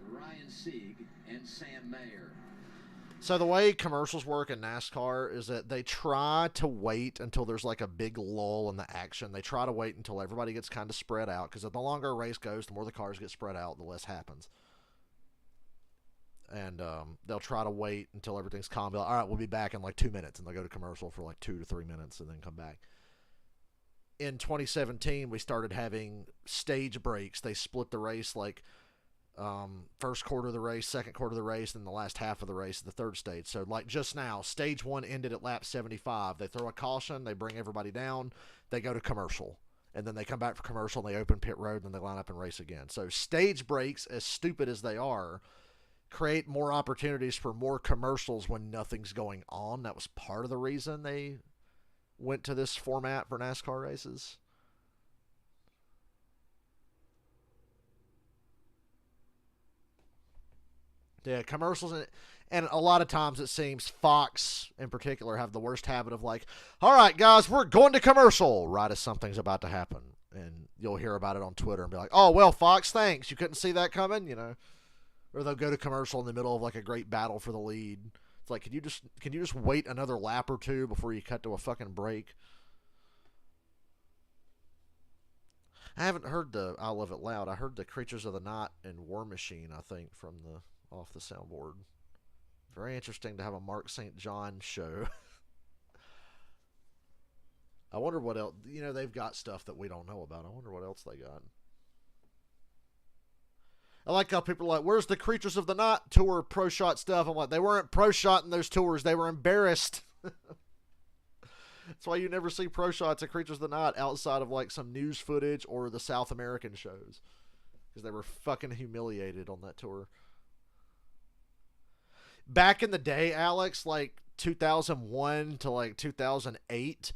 Ryan Sieg, and Sam Mayer. So the way commercials work in NASCAR is that they try to wait until there's like a big lull in the action. They try to wait until everybody gets kind of spread out, because the longer a race goes, the more the cars get spread out, the less happens. And they'll try to wait until everything's calm. Be like, all right, we'll be back in like 2 minutes, and they'll go to commercial for like 2 to 3 minutes and then come back. In 2017, we started having stage breaks. They split the race like first quarter of the race, second quarter of the race, and the last half of the race, the third stage. So like just now, stage 1 ended at lap 75. They throw a caution, they bring everybody down, they go to commercial, and then they come back for commercial, and they open pit road, and then they line up and race again. So stage breaks, as stupid as they are, create more opportunities for more commercials when nothing's going on. That was part of the reason they went to this format for NASCAR races. Yeah, commercials, and a lot of times it seems Fox in particular have the worst habit of like, all right, guys, we're going to commercial right as something's about to happen. And you'll hear about it on Twitter and be like, oh, well, Fox, thanks. You couldn't see that coming, you know. Or they'll go to commercial in the middle of like a great battle for the lead. It's like, can you just wait another lap or two before you cut to a fucking break? I haven't heard the I Love It Loud. I heard the Creatures of the Night and War Machine, I think, from the off the soundboard. Very interesting to have a Mark St. John show. I wonder what else. You know, they've got stuff that we don't know about. I wonder what else they got. I like how people are like, where's the Creatures of the Night tour pro shot stuff? I'm like, they weren't pro shotting those tours. They were embarrassed. That's why you never see pro shots of Creatures of the Night outside of like some news footage or the South American shows, because they were fucking humiliated on that tour. Back in the day, Alex, like 2001 to like 2008,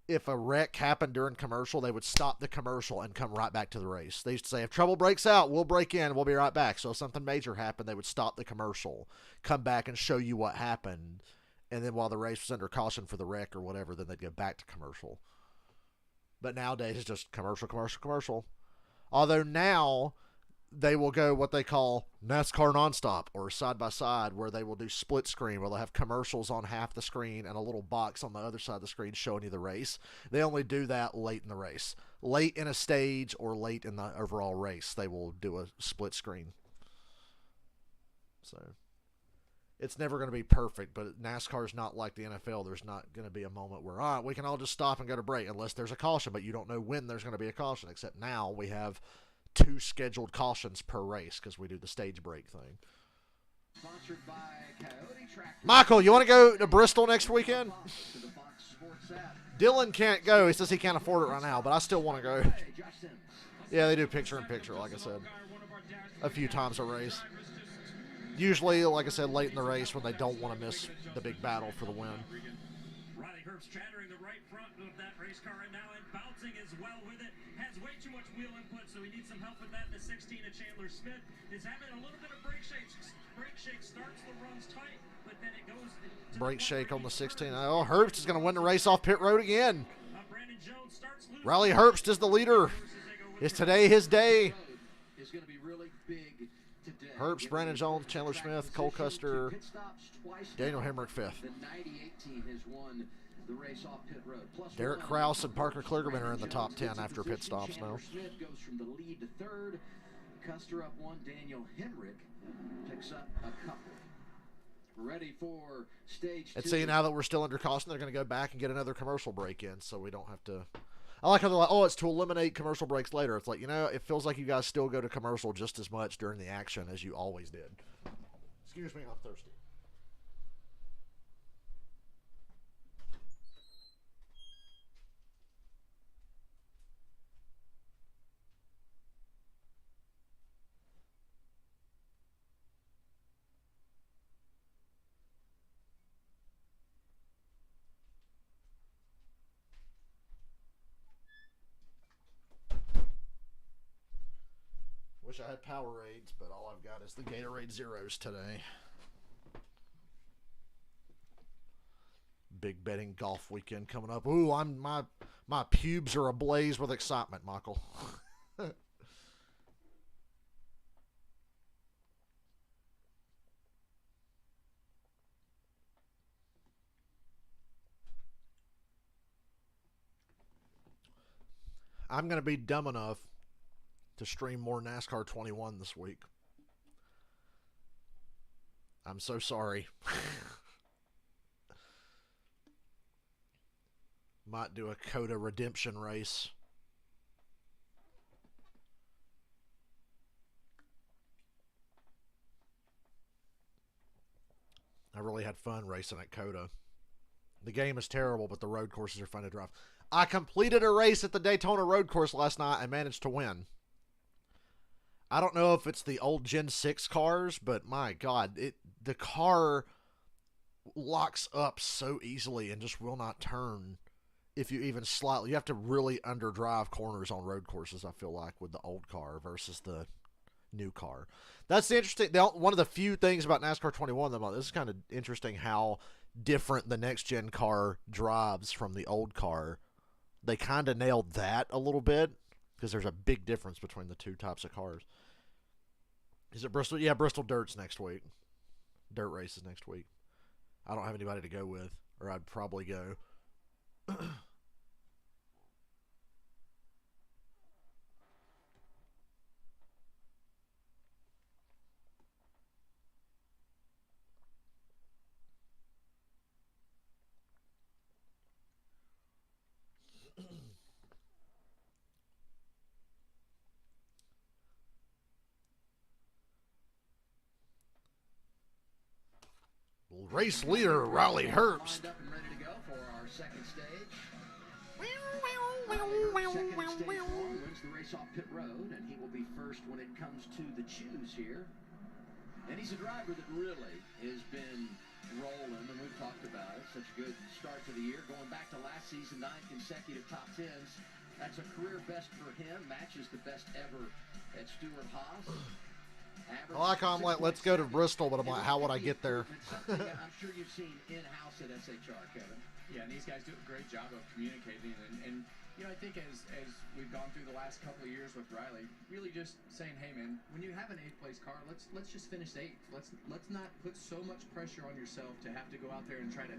if a wreck happened during commercial, they would stop the commercial and come right back to the race. They used to say, if trouble breaks out, we'll break in, we'll be right back. So if something major happened, they would stop the commercial, come back and show you what happened. And then while the race was under caution for the wreck or whatever, then they'd go back to commercial. But nowadays, it's just commercial, commercial, commercial. Although now, they will go what they call NASCAR nonstop or side by side, where they will do split screen, where they'll have commercials on half the screen and a little box on the other side of the screen showing you the race. They only do that late in the race. Late in a stage or late in the overall race, they will do a split screen. So it's never going to be perfect, but NASCAR is not like the NFL. There's not going to be a moment where, all right, we can all just stop and go to break unless there's a caution, but you don't know when there's going to be a caution, except now we have 2 scheduled cautions per race because we do the stage break thing. Sponsored by Coyote Tractor. Michael, you want to go to Bristol next weekend? Dylan can't go. He says he can't afford it right now, but I still want to go. Yeah, they do picture-in-picture, like I said, a few times a race. Usually, like I said, late in the race when they don't want to miss the big battle for the win. Riley Herbst chattering the right front of that race car right now and bouncing as well with it. Has way too much wheel input, so he needs some help with that. The 16 of Chandler Smith is having a little bit of brake shake. Brake shake starts the runs tight, but then it goes to Brake shake on the 16. Oh, Herbst is going to win the race off pit road again. Brandon Jones starts losing. Riley Herbst is the leader. Is today his day? Is going to be really big today. Herbst, Brandon Jones, Chandler Smith, Cole Custer, Daniel Hemrick fifth. The 98 team has won the race off pit road. Plus Derek Krause and Parker Kligerman are in the top 10 after pit stops now. Smith goes from the lead to third. Custer up 1. Daniel Hemrick picks up a couple. Ready for stage 2. And see, now that we're still under caution, they're going to go back and get another commercial break in, so we don't have to. I like how they're like, oh, it's to eliminate commercial breaks later. It's like, you know, it feels like you guys still go to commercial just as much during the action as you always did. Excuse me, I'm thirsty. Wish I had Powerades, but all I've got is the Gatorade Zeros today. Big betting golf weekend coming up. Ooh, my pubes are ablaze with excitement, Michael. I'm going to be dumb enough to stream more NASCAR 21 this week. I'm so sorry. Might do a Coda redemption race. I really had fun racing at Coda. The game is terrible, but the road courses are fun to drive. I completed a race at the Daytona road course last night and managed to win. I don't know if it's the old Gen 6 cars, but my God, the car locks up so easily and just will not turn if you even slightly. You have to really underdrive corners on road courses, I feel like, with the old car versus the new car. That's the interesting. One of the few things about NASCAR 21 that this is kind of interesting how different the next gen car drives from the old car. They kind of nailed that a little bit because there's a big difference between the two types of cars. Is it Bristol? Yeah, Bristol Dirt's next week. Dirt races next week. I don't have anybody to go with, or I'd probably go. Race leader Riley Herbst. Lined up and ready to go for our second stage. Second stage one wins the race off pit road, and he will be first when it comes to the choose here. And he's a driver that really has been rolling, and we've talked about it. Such a good start to the year, going back to last season, 9 consecutive top 10s. That's a career best for him. Matches the best ever at Stewart-Haas. I like how I'm like, let's go to Bristol, but I'm like, how would I get there? I'm sure you've seen in-house at SHR, Kevin. Yeah, and these guys do a great job of communicating, and you know, I think as we've gone through the last couple of years with Riley, really just saying, hey man, when you have an 8th place car, let's just finish 8th. Let's not put so much pressure on yourself to have to go out there and try to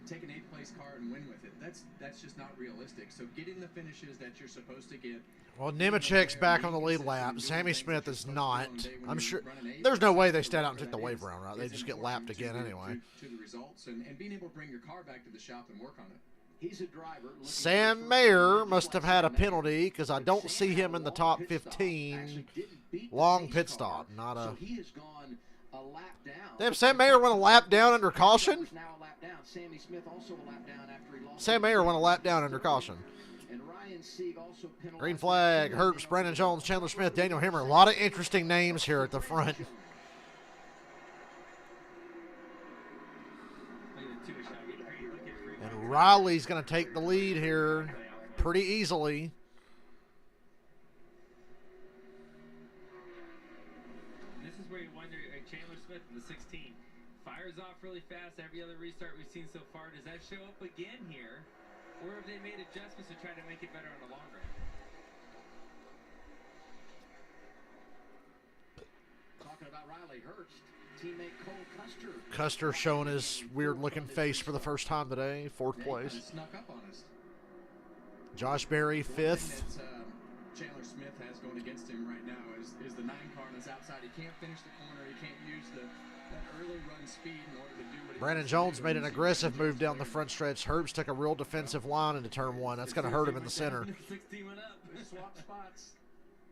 take an 8th place car and win with it. That's just not realistic. So getting the finishes that you're supposed to get. Well, Nemechek's back on the lead lap. Sammy Smith is not. I'm sure there's no way they stand out and take the wave around, right? They just get lapped again anyway. To the results and being able to bring your car back to the shop and work on it. He's a driver. Sam Mayer must have had a penalty because I don't see him in the top 15. Long pit stop, not a. He has gone a lap down. Damn, Sam Mayer went a lap down under caution. Now a lap down. Sammy Smith also a lap down after he lost. Sam Mayer went a lap down under caution. And Ryan Sieg also penalized. Green flag, Herbst, Brandon Jones, Chandler Smith, Daniel Hemmer. A lot of interesting names here at the front. And Riley's going to take the lead here pretty easily. This is where you wonder, Chandler Smith in the 16 fires off really fast. Every other restart we've seen so far, does that show up again here? Or have they made adjustments to try to make it better in the long run? Talking about Riley Herbst, teammate Cole Custer. Custer showing his weird-looking face for the first time today, 4th place. Snuck up on us. Josh Berry, 5th. Chandler Smith has going against him right now is the 9 car on his outside. He can't finish the corner. He can't use that early run speed in order to do what he Brandon Jones made an aggressive move down the front stretch. Herbst took a real defensive line into turn 1. That's going to hurt him in the center. 16 went up. swap spots.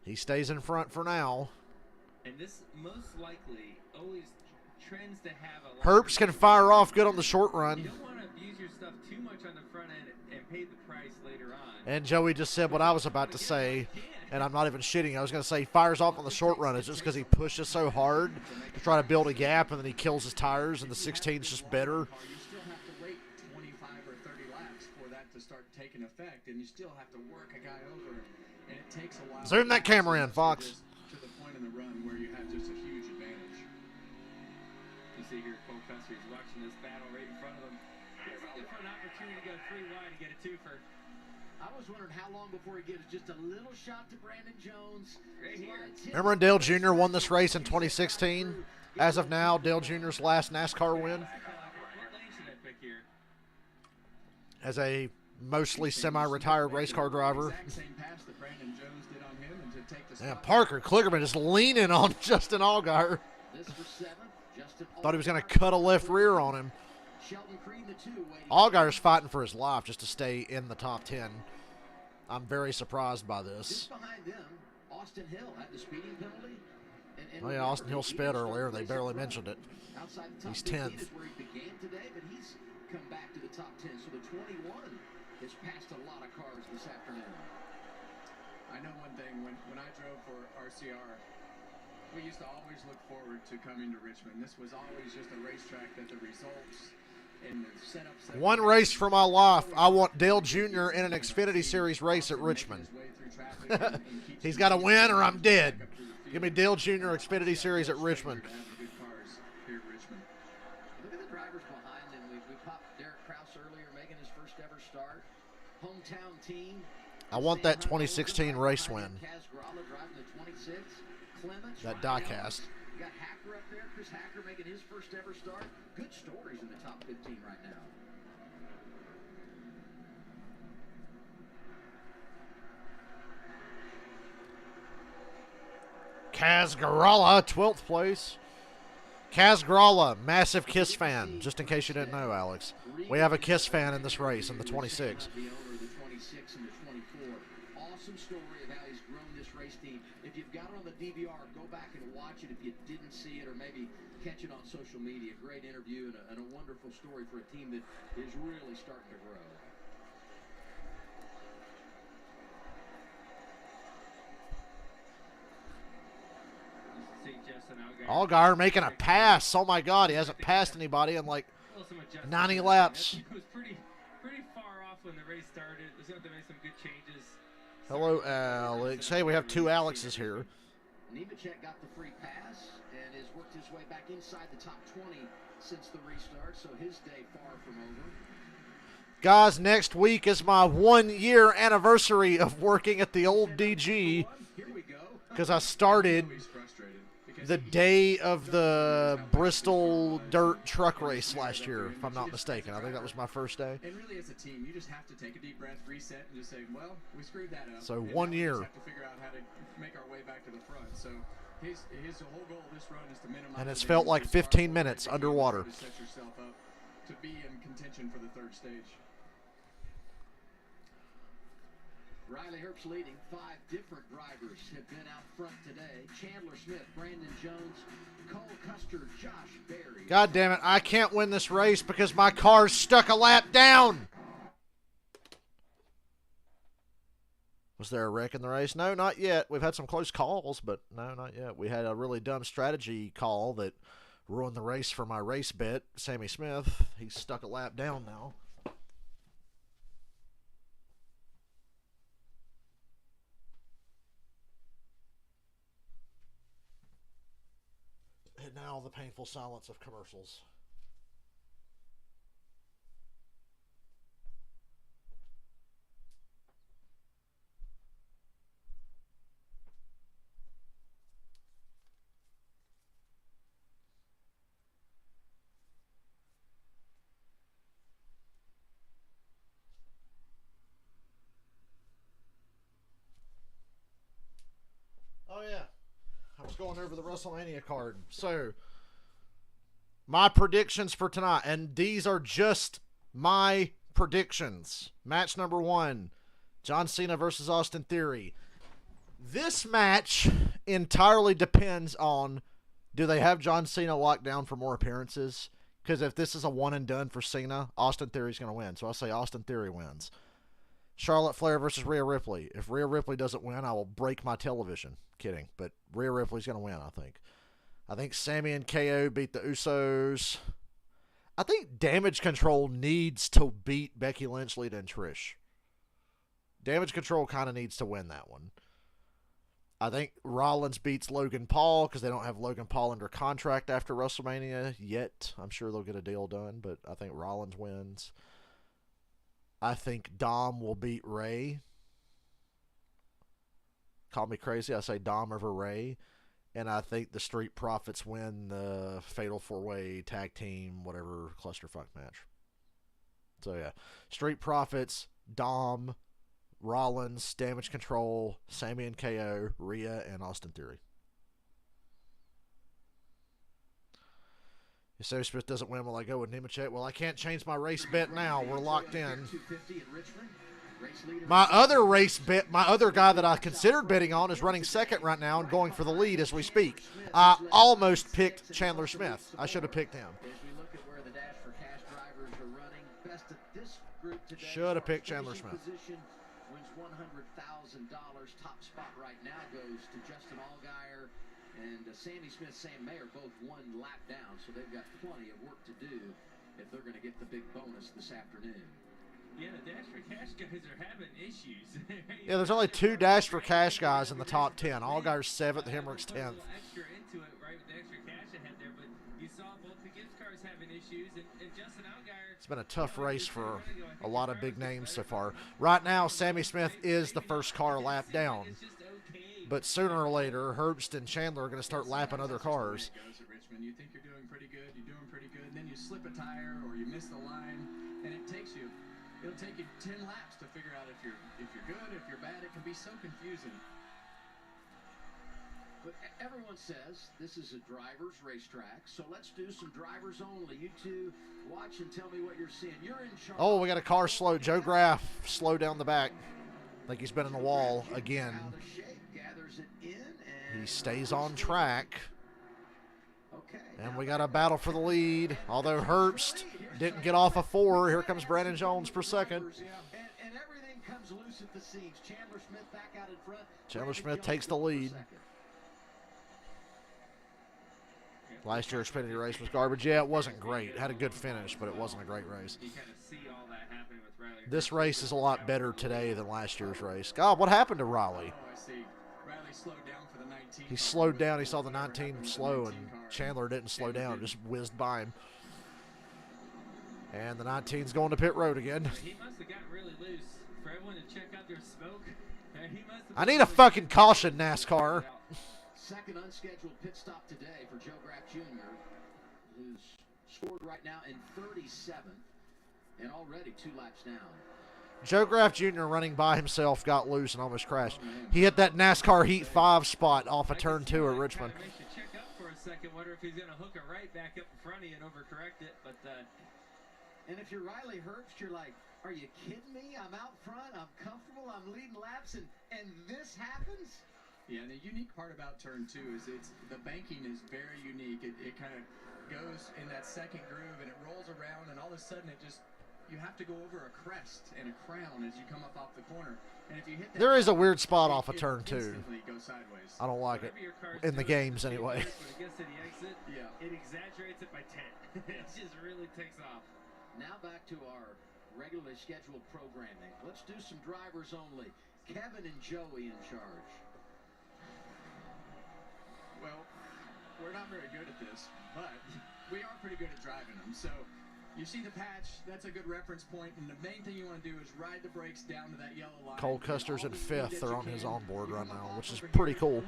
He stays in front for now. And this most likely always trends to have a. Herbst can fire off good on the short run. You don't want to abuse your stuff too much on the front end and pay the price later on. And Joey just said what I was about to say, and I'm not even shitting. I was going to say he fires off on the short run. It's just because he pushes so hard to try to build a gap, and then he kills his tires, and the 16 is just better. You still have to wait 25 or 30 laps for that to start taking effect, and you still have to work a guy over, and it takes a while. Zoom that camera in, Fox. to the point in the run where you have just a huge advantage. You see here, Cole Custer is watching this battle right in front of him. He's looking for an opportunity to go 3 wide and get a twofer. I was wondering how long before he gives just a little shot to Brandon Jones. Right here. Remember when Dale Jr. won this race in 2016? As of now, Dale Jr.'s last NASCAR win. What lane should I pick here? As a mostly semi-retired race car driver. Exact same pass that Brandon Jones did on him, and to take the Man, spot. Parker Kligerman is leaning on Justin Allgaier. This for 7th. Justin Thought he was going to cut a left rear on him. Sheldon Creed, the 2, waiting. Allgaier's fighting for his life just to stay in the top 10. I'm very surprised by this. Just behind them, Austin Hill had the speeding penalty. And Oh yeah, Austin Hill sped earlier. They barely mentioned it. Outside the top He's 15 10th. is where he began today, but he's come back to the top 10. So the 21 has passed a lot of cars this afternoon. I know one thing, when I drove for RCR, we used to always look forward to coming to Richmond. This was always just a racetrack that the results and the setups. that One we- race for my life. I want Dale Jr. in an Xfinity Series race at Richmond. He's got to win or I'm dead. Give me Dale Jr. Xfinity Series at Richmond. Look at the drivers behind them. We popped Derek Krause earlier, making his first ever start. Hometown team. I want that 2016 race win. Kaz Gralla driving the 26. Clements. That Ryan diecast. Ellis. You got Hacker up there. Chris Hacker making his first ever start. Good stories in the top 15 right now. Kaz Gralla, 12th place. Kaz Gralla, massive Kiss fan. Just in case you didn't know, Alex. We have a Kiss fan in this race in the 26. The owner of the 26 and the 24. Awesome story of how he's grown this race team. If you've got it on the DVR, go back and watch it if you didn't see it, or maybe catch it on social media. Great interview and a wonderful story for a team that is really starting to grow. See Justin Allgaier making a pass. Oh my God, he hasn't passed anybody in like 90 laps. He was pretty far off when the race started. There's going to make some good changes. Hello, Alex. Hey, we have two Alexes here. Nemechek got the free pass and has worked his way back inside the top 20 since the restart, so his day far from over. Guys, next week is my 1-year anniversary of working at the old DG Here we go. because I started He's frustrated because the day of the Bristol dirt truck race last year, if I'm not mistaken. I think that was my first day. And really, as a team, you just have to take a deep breath, reset, and just say, well, we screwed that up. So and 1 now we year. just have to figure out how to make our way back to the front. So his whole goal of this run is to minimize. And it's the felt damage like to his 15 car, minutes to underwater. set yourself up to be in contention for the third stage. Riley Herbst leading. 5 different drivers have been out front today. Chandler Smith, Brandon Jones, Cole Custer, Josh Berry. God damn it, I can't win this race because my car's stuck a lap down. Was there a wreck in the race? No, not yet. We've had some close calls, but no, not yet. We had a really dumb strategy call that ruined the race for my race bet, Sammy Smith. He's stuck a lap down now. And now the painful silence of commercials. Oh yeah. I was going over the WrestleMania card. So, my predictions for tonight, and these are just my predictions. Match number 1, John Cena versus Austin Theory. This match entirely depends on, do they have John Cena locked down for more appearances? Because if this is a one and done for Cena, Austin Theory's going to win. So I'll say Austin Theory wins. Charlotte Flair versus Rhea Ripley. If Rhea Ripley doesn't win, I will break my television. Kidding. But Rhea Ripley's going to win, I think. I think Sammy and KO beat the Usos. I think Damage Control needs to beat Becky Lynch, Lita, and Trish. Damage Control kind of needs to win that one. I think Rollins beats Logan Paul because they don't have Logan Paul under contract after WrestleMania yet. I'm sure they'll get a deal done, but I think Rollins wins. I think Dom will beat Ray. Call me crazy. I say Dom over Ray. And I think the Street Profits win the Fatal 4-Way Tag Team, whatever, clusterfuck match. So, yeah. Street Profits, Dom, Rollins, Damage Control, Sammy and KO, Rhea, and Austin Theory. If Sammy Smith doesn't win, will I go with Nemechek? Well, I can't change my race bet now. We're locked in. My other race bet, my other guy that I considered betting on is running second right now and going for the lead as we speak. I almost picked Chandler Smith. I should have picked him. Should have picked Chandler Smith. Wins $100,000. Top spot right now goes to Justin Allgaier and Sammy Smith, Sam Mayer, both one lap down, so they've got plenty of work to do if they're going to get the big bonus this afternoon. Yeah, the Dash for Cash guys are having issues. Yeah, there's only 2 Dash for Cash guys in the top 10. Allgaier's 7th, Hemrick's 10th. Extra into it, right, with the extra cash ahead there, but you saw both the gift cars having issues, and Justin Allgaier. It's been a tough race for a lot of big names so far. Right now, Sammy Smith is the first car lap down. But sooner or later, Herbst and Chandler are going to start lapping other cars. Richmond, you think you're doing pretty good, and then you slip a tire or you miss the line, and it'll take you 10 laps to figure out if you're good, if you're bad. It can be so confusing. But everyone says this is a driver's racetrack, so let's do some drivers only. You two watch and tell me what you're seeing. You're in charge. Oh, we got a car slow. Joe Graff slow down the back. I think he's been in the wall again. He stays on track. And we got a battle for the lead. Although Herbst didn't get off a 4, here comes Brandon Jones per second. And everything comes loose at the seams. Chandler Smith back out in front. Chandler Smith takes the lead. Last year's Xfinity race was garbage. Yeah, it wasn't great. It had a good finish, but it wasn't a great race. This race is a lot better today than last year's race. God, what happened to Riley? Oh, I see. Riley slowed down for the 19. He slowed down. He saw the 19 slow, and Chandler didn't slow down. Just whizzed by him. And the 19's going to pit road again. He must have gotten really loose for everyone to check out their smoke. I need a fucking caution, NASCAR. Second unscheduled pit stop today for Joe Graff Jr., who's scored right now in 37th and already 2 laps down. Joe Graff Jr. running by himself got loose and almost crashed. He hit that NASCAR Heat 5 spot off of turn 2 at Richmond. Check up for a second, wonder if he's going to hook it right back up in front of you and overcorrect it. But and if you're Riley Herbst, you're like, are you kidding me? I'm out front, I'm comfortable, I'm leading laps, and this happens? Yeah, and the unique part about turn 2 is the banking is very unique. It kind of goes in that second groove and it rolls around, and all of a sudden you have to go over a crest and a crown as you come up off the corner. And if you hit that, there is a weird spot off of turn 2. Goes sideways. I don't like it in the games anyway. When it gets to the exit, it exaggerates it by 10. It just really takes off. Now back to our regularly scheduled programming. Let's do some drivers only. Kevin and Joey in charge. Well, we're not very good at this, but we are pretty good at driving them. So you see the patch, that's a good reference point, and the main thing you want to do is ride the brakes down to that yellow line. Cole Custer's in 5th. They're on his onboard right now, which is pretty cool.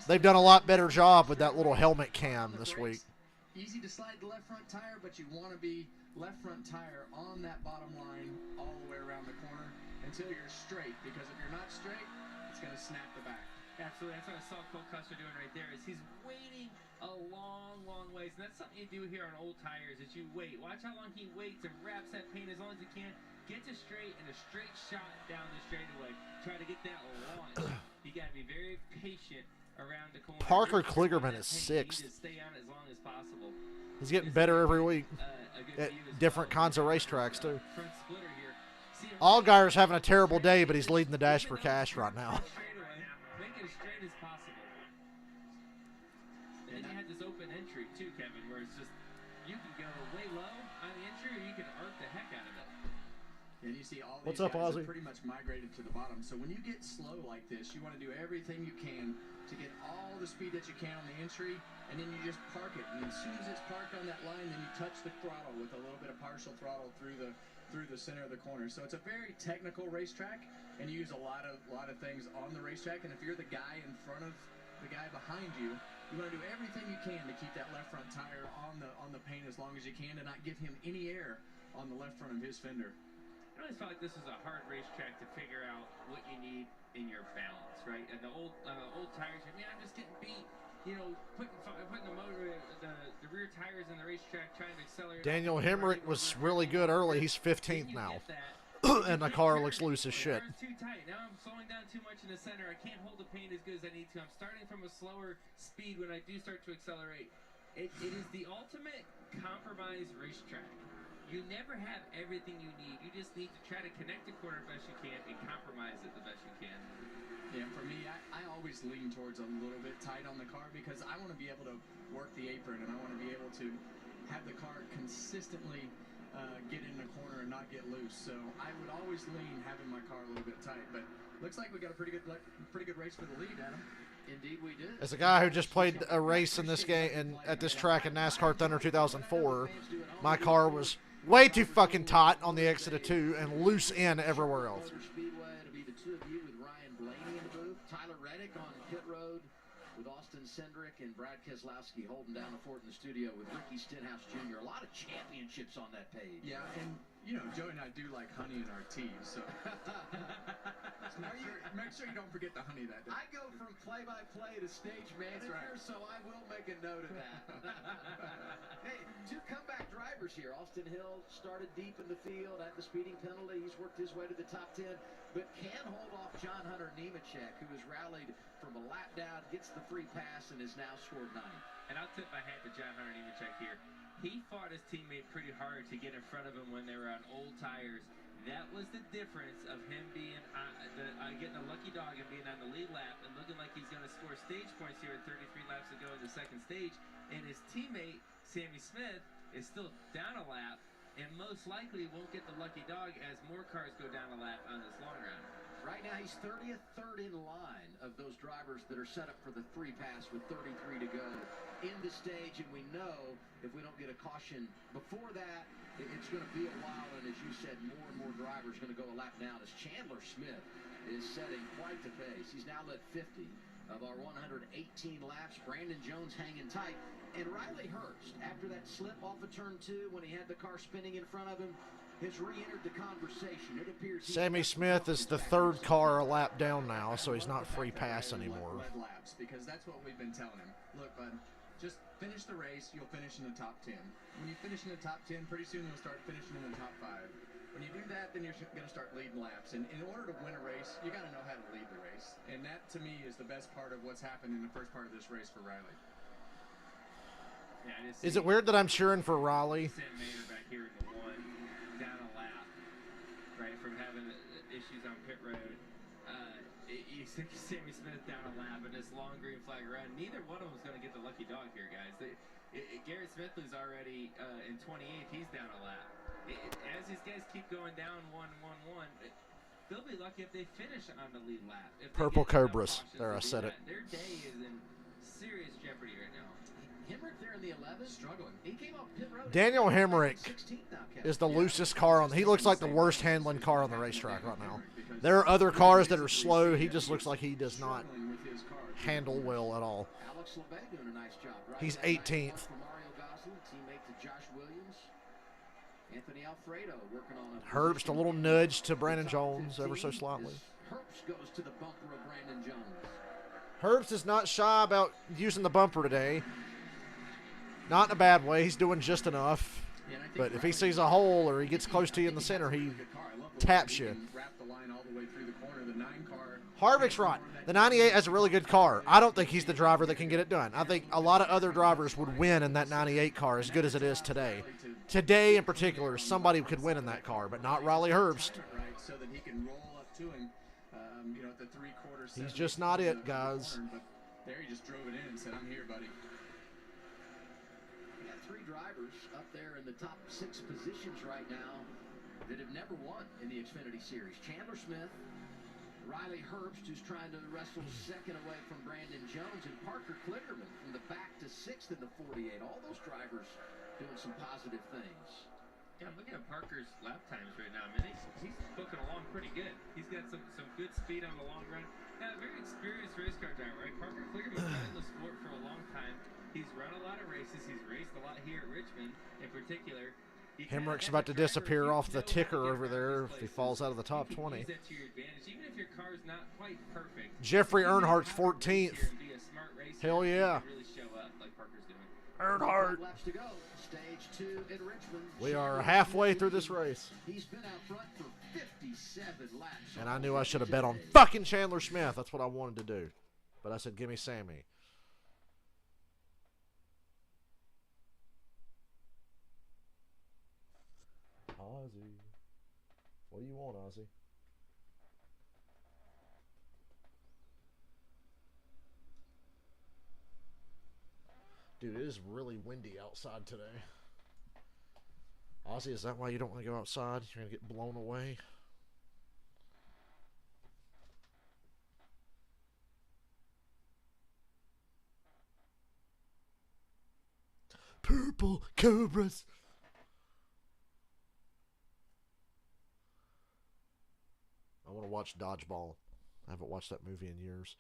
They've done a lot better job with that little helmet cam this week. Easy to slide the left front tire, but you want to be left front tire on that bottom line all the way around the corner until you're straight, because if you're not straight, it's going to snap the back. Absolutely, that's what I saw Cole Custer doing right there. Is he's waiting a long, long ways, and that's something you do here on old tires. Is you wait, watch how long he waits and wraps that paint as long as he can. Get to straight and a straight shot down the straightaway. Try to get that launch. You got to be very patient around the corner. Parker Kligerman is 6th. Stay on as long as possible. He's getting better every week at different kinds of racetracks too. Front splitter here. Allgaier's having a terrible day, but he's leading the Dash for Cash right now. Make it as straight as possible. And then you have this open entry too, Kevin, where it's just you can go way low on the entry, or you can arc the heck out of it. And you see all What's these up, guys Ozzy? are pretty much migrated to the bottom. So when you get slow like this, you want to do everything you can to get all the speed that you can on the entry, and then you just park it. And as soon as it's parked on that line, then you touch the throttle with a little bit of partial throttle through the center of the corner. So it's a very technical racetrack, and you use a lot of things on the racetrack. And if you're the guy in front of the guy behind you, you want to do everything you can to keep that left front tire on the paint as long as you can, to not give him any air on the left front of his fender. I always felt like this was a hard racetrack to figure out what you need in your balance, right? And the old tires, man, I'm just getting beat. You know, putting the motor, the rear tires in the racetrack, trying to accelerate. Daniel Hemrick was really good early. He's 15th now. And the car looks loose as shit. The car's too tight. Now I'm slowing down too much in the center. I can't hold the paint as good as I need to. I'm starting from a slower speed when I do start to accelerate. It is the ultimate compromise racetrack. You never have everything you need. You just need to try to connect the corner best you can and compromise it the best you can. Yeah, for me, I always lean towards a little bit tight on the car because I want to be able to work the apron, and I want to be able to have the car consistently get in the corner and not get loose. So I would always lean having my car a little bit tight. But looks like we got a pretty good race for the lead, Adam. Indeed, we did. As a guy who just played a race in this game and at this track in NASCAR Thunder 2004, my car was way too fucking tight on the exit of 2 and loose in everywhere else. Speedway to be the two of you with Ryan Blaney in the booth. Tyler Reddick on pit road with Austin Cindric and Brad Keselowski holding down the fort in the studio with Ricky Stenhouse Jr. A lot of championships on that page. Yeah, and you know, Joey and I do like honey in our tea, so make sure you don't forget the honey that day. I go from play-by-play to stage manager, right. So I will make a note of that. Hey, two comeback drivers here. Austin Hill started deep in the field at the speeding penalty. He's worked his way to the top 10, but can hold off John Hunter Nemechek, who has rallied from a lap down, gets the free pass, and has now scored 9. And I'll tip my hat to John Hunter Nemechek here. He fought his teammate pretty hard to get in front of him when they were on old tires. That was the difference of him being getting a lucky dog and being on the lead lap and looking like he's going to score stage points here at 33 laps to go in the second stage. And his teammate, Sammy Smith, is still down a lap and most likely won't get the lucky dog as more cars go down a lap on this long run. Right now, he's 30th, third in line of those drivers that are set up for the free pass with 33 to go in the stage. And we know if we don't get a caution before that, it's going to be a while. And as you said, more and more drivers are going to go a lap down as Chandler Smith is setting quite the pace. He's now led 50 of our 118 laps. Brandon Jones hanging tight. And Riley Hurst, after that slip off of turn 2 when he had the car spinning in front of him, has re-entered the conversation. It appears Sammy Smith is the third car a lap down now, so he's not free pass anymore. Red laps, because that's what we've been telling him. Look, bud, just finish the race. You'll finish in the top 10. When you finish in the top 10, pretty soon you'll start finishing in the top 5. When you do that, then you're going to start leading laps. And in order to win a race, you got to know how to lead the race. And that, to me, is the best part of what's happened in the first part of this race for Riley. Yeah, Is it weird that I'm cheering for Raleigh? Sam Mayer back here in the 1, down a lap, right, from having issues on pit road. You see Sammy Smith down a lap in this long green flag run. Neither one of them is going to get the lucky dog here, guys. Garrett Smith is already in 28th. He's down a lap. As these guys keep going down 1-1-1, they'll be lucky if they finish on the lead lap. Purple Cobras. There, I said it. Their day is in serious jeopardy right now. Hemrick there in the 11th, struggling. He came off pit road. Daniel Hemrick is the loosest car on. He looks like the worst handling car on the racetrack right now. There are other cars that are slow. He just looks like he does not handle well at all. Alex LeBay doing a nice job. Right? He's 18th. Mario Gosling, teammate to Josh Williams. Anthony Alfredo working on a Herbst, a little nudge to Brandon Jones ever so slightly. Herbst goes to the bumper of Brandon Jones. Herbst is not shy about using the bumper today. Not in a bad way. He's doing just enough. But if he sees a hole or he gets close to you in the center, he taps you. Harvick's right. The 98 has a really good car. I don't think he's the driver that can get it done. I think a lot of other drivers would win in that 98 car as good as it is today. Today in particular, somebody could win in that car, but not Riley Herbst. He's just not it, guys. There he just drove it in and said, "I'm here, buddy." We got 3 drivers up there in the top 6 positions right now that have never won in the Xfinity Series. Chandler Smith, Riley Herbst, who's trying to wrestle second away from Brandon Jones, and Parker Kligerman from the back to sixth in the 48. All those drivers doing some positive things. Yeah, I'm looking at Parker's lap times right now. I mean, he's booking along pretty good. He's got some good speed on the long run. Yeah, very experienced race car driver, right? Parker Kligerman's been in the sport for a long time. He's run a lot of races. He's raced a lot here at Richmond, in particular. Hemrick's about to disappear off the ticker over there if he falls out of the top 20. Use that to your advantage, even if your car's not quite perfect. Jeffrey Earnhardt's 14th. Hell yeah. Really show up like Parker's doing. Earnhardt. Laps to go. Stage 2 in Richmond. We are halfway through this race. He's been out front for 57 laps. And I knew I should have bet on fucking Chandler Smith. That's what I wanted to do. But I said, give me Sammy. Ozzy. What do you want, Ozzy? Dude, it is really windy outside today. Ozzy, is that why you don't want to go outside? You're going to get blown away? Purple Cobras. I want to watch Dodgeball. I haven't watched that movie in years.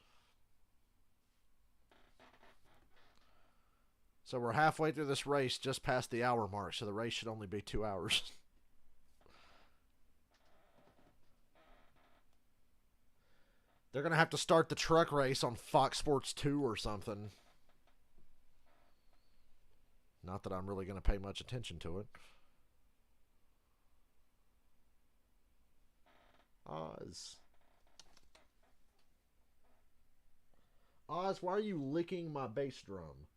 So we're halfway through this race, just past the hour mark, so the race should only be 2 hours. They're going to have to start the truck race on Fox Sports 2 or something. Not that I'm really going to pay much attention to it. Oz. Oz, why are you licking my bass drum?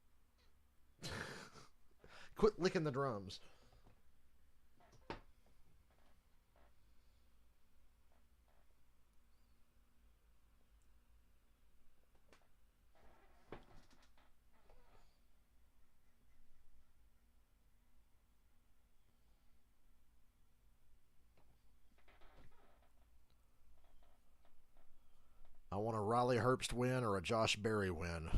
Quit licking the drums. I want a Riley Herbst win or a Josh Berry win.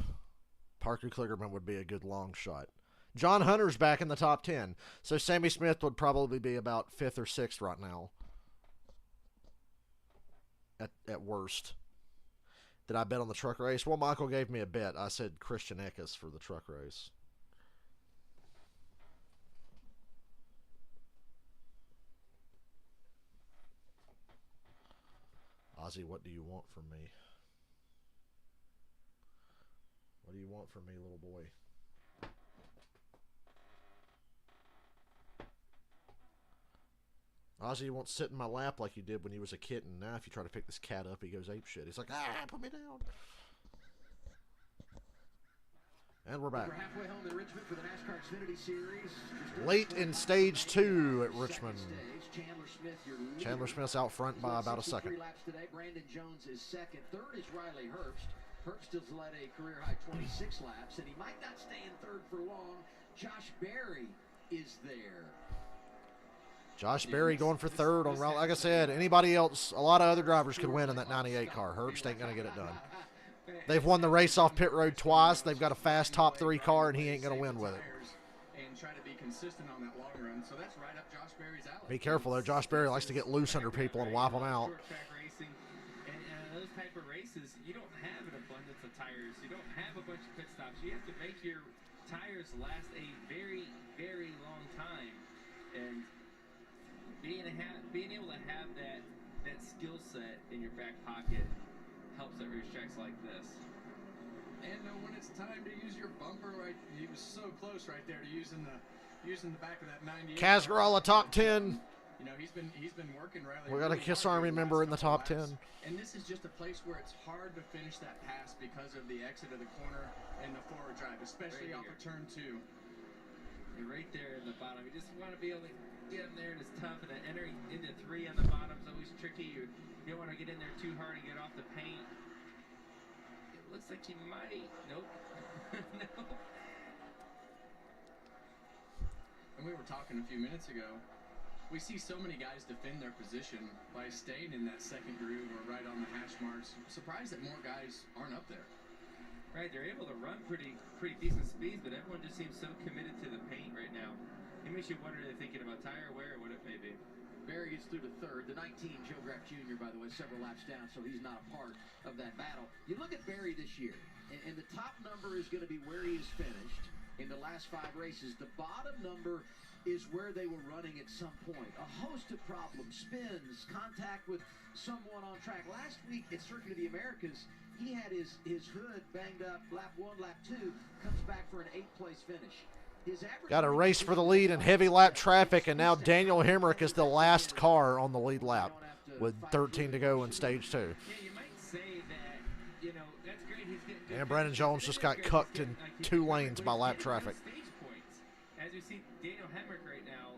Parker Kligerman would be a good long shot. John Hunter's back in the top 10. So Sammy Smith would probably be about 5th or 6th right now. At worst. Did I bet on the truck race? Well, Michael gave me a bet. I said Christian Eckes for the truck race. Ozzy, what do you want from me? What do you want from me, little boy? Ozzy, you won't sit in my lap like you did when he was a kitten. Now if you try to pick this cat up, he goes apeshit. He's like, put me down. And we're back. We're halfway home in Richmond for the NASCAR Xfinity Series. Late in stage 2 at Richmond. Stage, Chandler Smith's out front by about a second. Laps today. Brandon Jones is second. Third is Riley Herbst. Herbst has led a career-high 26 laps, and he might not stay in third for long. Josh Berry is there. Josh Berry going for third on route. Like I said, anybody else, a lot of other drivers could win in that 98 car. Herbst ain't going to get it done. They've won the race off pit road twice. They've got a fast top 3 car, and he ain't going to win with it. And try to be consistent on that long run. So that's right up Josh Berry's alley. Be careful, though. Josh Berry likes to get loose under people and wipe them out. Short track racing, and those type of races, you don't have an abundance of tires. You don't have a bunch of pit stops. You have to make your tires last a very, very long time. And being able to have that skill set in your back pocket helps at racetracks like this. And when it's time to use your bumper, right? He was so close right there to using the back of that 98. Casgarala top 10. You know, he's been working Riley. We got a Kiss Army member in the top 10. And this is just a place where it's hard to finish that pass because of the exit of the corner and the forward drive, especially Right off here. of turn 2. You're right there in the bottom. You just want to be able to get in there, and it's tough. And then entering into 3 on the bottom is always tricky. You don't want to get in there too hard and get off the paint. It looks like you might. Nope. No. And we were talking a few minutes ago. we see so many guys defend their position by staying in that second groove or right on the hash marks. Surprised that more guys aren't up there. Right, they're able to run pretty decent speeds, but everyone just seems so committed to the paint right now. It makes you wonder if they're thinking about tire wear or what it may be. Barry gets through to third. The 19, Joe Graff Jr., by the way, several laps down, so he's not a part of that battle. You look at Barry this year, and the top number is going to be where he is finished in the last 5 races. The bottom number is where they were running at some point. A host of problems, spins, contact with someone on track. Last week at Circuit of the Americas, he had his hood banged up lap 1, lap 2, comes back for an 8th place finish. Got a race for the lead in heavy lap traffic, and now Daniel Hemrick is the last car on the lead lap with 13 to go in stage 2. Yeah, you might say that, you know, that's great. He's getting good And Brandon Jones just got cucked in 2 lanes by lap traffic. As we see Daniel Hemrick right now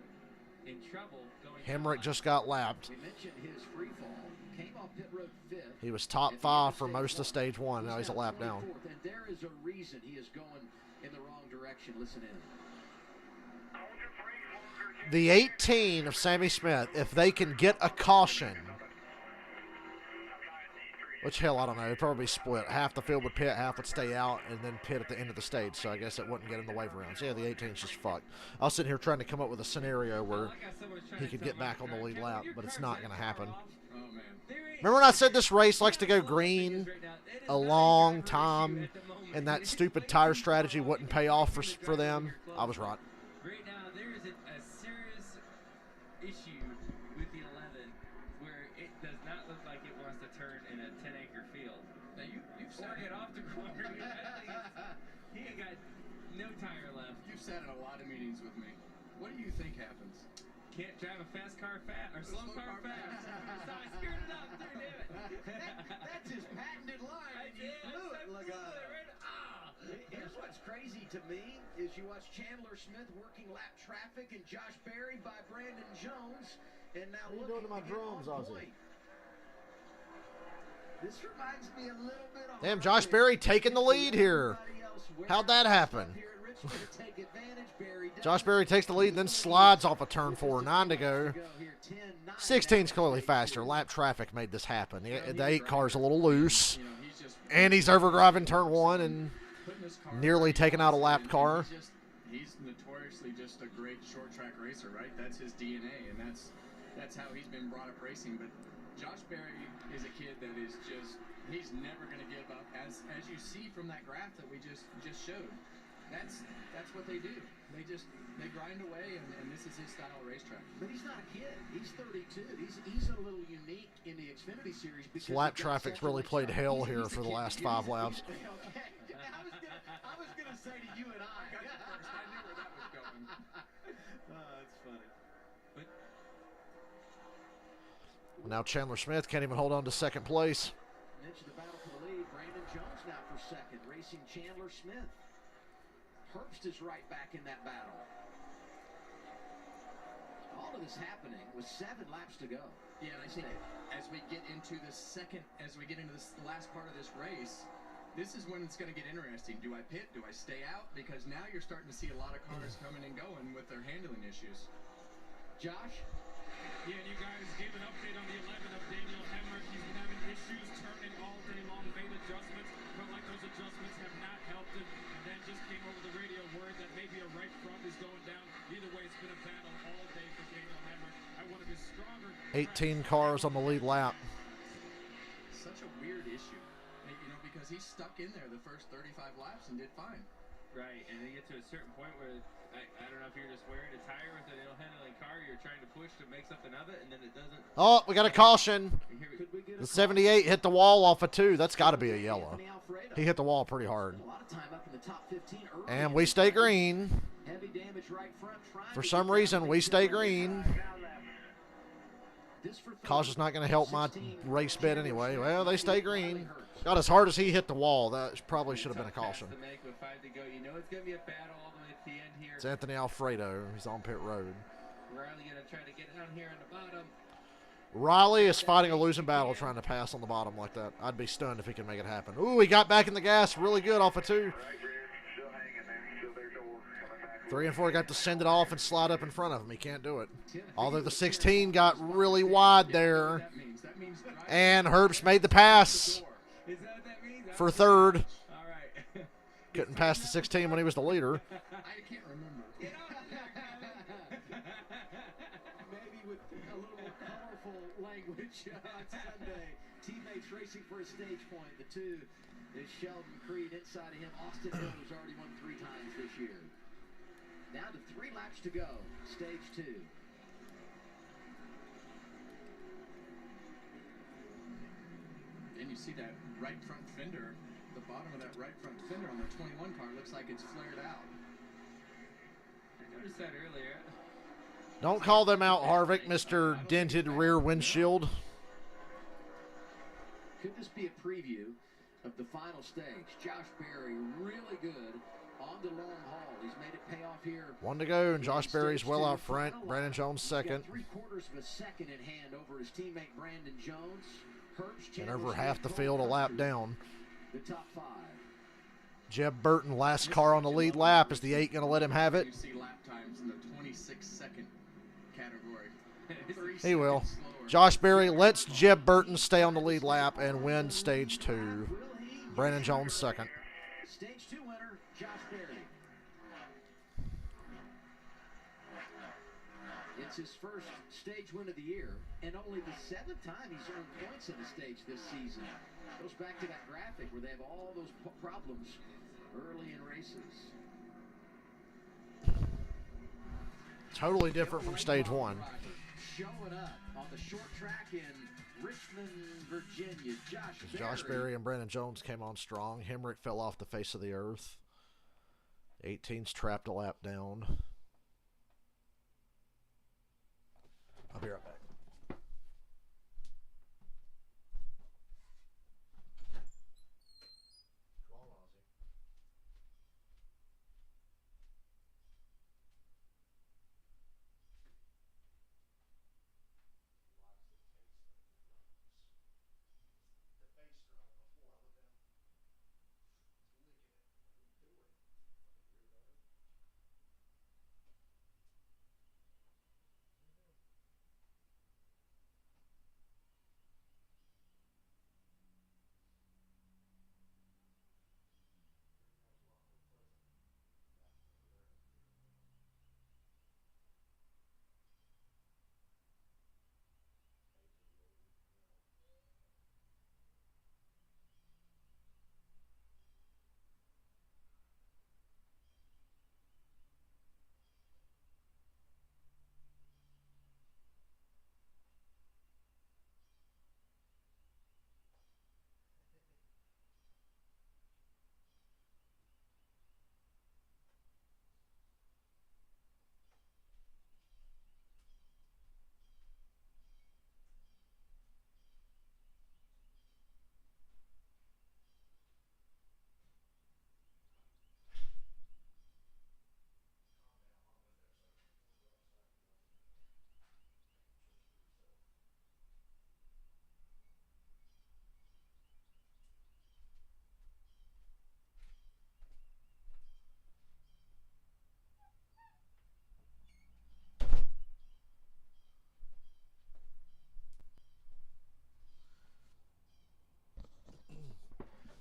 in trouble going. Hemrick just got lapped. We mentioned his free fall. Came off pit road 5th. He was top 5 for most of stage 1. Now he's a lap down. And there is a reason he is going in the wrong direction. Listen in. The 18 of Sammy Smith, if they can get a caution, which, hell, I don't know. It'd probably be split. Half the field would pit, half would stay out, and then pit at the end of the stage. So I guess it wouldn't get in the waiver rounds. Yeah, the 18's just fucked. I was sitting here trying to come up with a scenario where he could get back on the lead lap, but it's not going to happen. Remember when I said this race likes to go green a long time, and that stupid tire strategy wouldn't pay off for them? I was right. Right now, there is a serious issue with the 11 where it does not look like it wants to turn in a 10-acre field. Now, you've sat it off the corner. He ain't got no tire left. You've sat in a lot of meetings with me. What do you think happens? Can't drive a fast car fast, or slow car fast. So I screwed it up, damn it. That's his patented line. I did. Here's what's crazy to me is you watch Chandler Smith working lap traffic and Josh Berry by Brandon Jones, and now What are you doing to my drums, Ozzy? This reminds me a little bit of Damn, Josh Berry taking the lead here. How'd that happen? Josh Berry takes the lead and then slides off a turn 4. 9 to go. 16's clearly faster. Lap traffic made this happen. The 8 car's a little loose. And he's overdriving turn 1 and nearly taking out a lapped car. He's notoriously just a great short track racer, right? That's his DNA, and that's how he's been brought up racing. But Josh Berry is a kid that is he's never going to give up. As you see from that graph that we just showed, that's what they do. They grind away, and this is his style of racetrack. But he's not a kid. He's 32. He's a little unique in the Xfinity Series. This lap traffic's really played hell here for the last 5 laps. I was gonna say to you and I. I knew where that was going. That's funny. Well, now Chandler Smith can't even hold on to second place. Mention the battle for the lead. Brandon Jones now for second, racing Chandler Smith. Herbst is right back in that battle. All of this happening with 7 laps to go. Yeah, and I think as we get into this last part of this race, this is when it's going to get interesting. Do I pit? Do I stay out? Because now you're starting to see a lot of cars coming and going with their handling issues. Josh? Yeah, and you guys gave an update on the 11 of Daniel Hemrick. He's been having issues turning all day long, made adjustments, but like those adjustments have not helped him. And then just came over the radio word that maybe a right front is going down. Either way, it's been a battle all day for Daniel Hemrick. I want to be stronger. 18 cars on the lead lap. Such a weird issue, because he stuck in there the first 35 laps and did fine. Right, and then you get to a certain point where I don't know if you're just wearing a tire with an ill-handling car, you're trying to push to make something of it, and then it doesn't. Oh, we got a caution. The 78 hit the wall off of 2. That's got to be a yellow. He hit the wall pretty hard. And we stay green. For some reason, we stay green. Caution's not going to help my race bet anyway. Well, they stay green. Got as hard as he hit the wall. That probably should have been a caution. It's Anthony Alfredo. He's on pit road. Riley going to try to get down here on the bottom. Riley is fighting a losing battle trying to pass on the bottom like that. I'd be stunned if he can make it happen. Ooh, he got back in the gas really good off of 2. 3 and 4 got to send it off and slide up in front of him. He can't do it. Although the 16 got really wide there. And Herbst made the pass for third. All right. Couldn't pass the 16 when he was the leader. I can't remember. Maybe with a little more colorful language on Sunday. Teammates racing for a stage point. The two is Sheldon Creed inside of him. Austin Hill has already won 3 times this year. Down to 3 laps to go. Stage 2. And you see that right front fender, the bottom of that right front fender on the 21 car looks like it's flared out. I noticed that earlier. Don't call them out, Harvick, Mr. Dented Rear Windshield. Could this be a preview of the final stage? Josh Berry really good on the long haul. He's made it pay off here. 1 to go, and Josh Berry's well out front. Brandon Jones second. 3/4 of a second in hand over his teammate Brandon Jones. Herbst And over half the field a lap down. The top 5. Jeb Burton, last car on the lead lap. Is the 8 going to let him have it? You see lap times in the 26-second category. He will. Josh Berry lets Jeb Burton stay on the lead lap and win stage 2. Brandon Jones second. Stage 2 winner, Josh Berry. It's his first stage win of the year, and only the 7th time he's earned points in the stage this season. Goes back to that graphic where they have all those problems early in races. Totally different from stage 1. Showing up on the short track in Richmond, Virginia. Josh Berry and Brandon Jones came on strong. Hemrick fell off the face of the earth. 18's trapped a lap down. I'll be right back.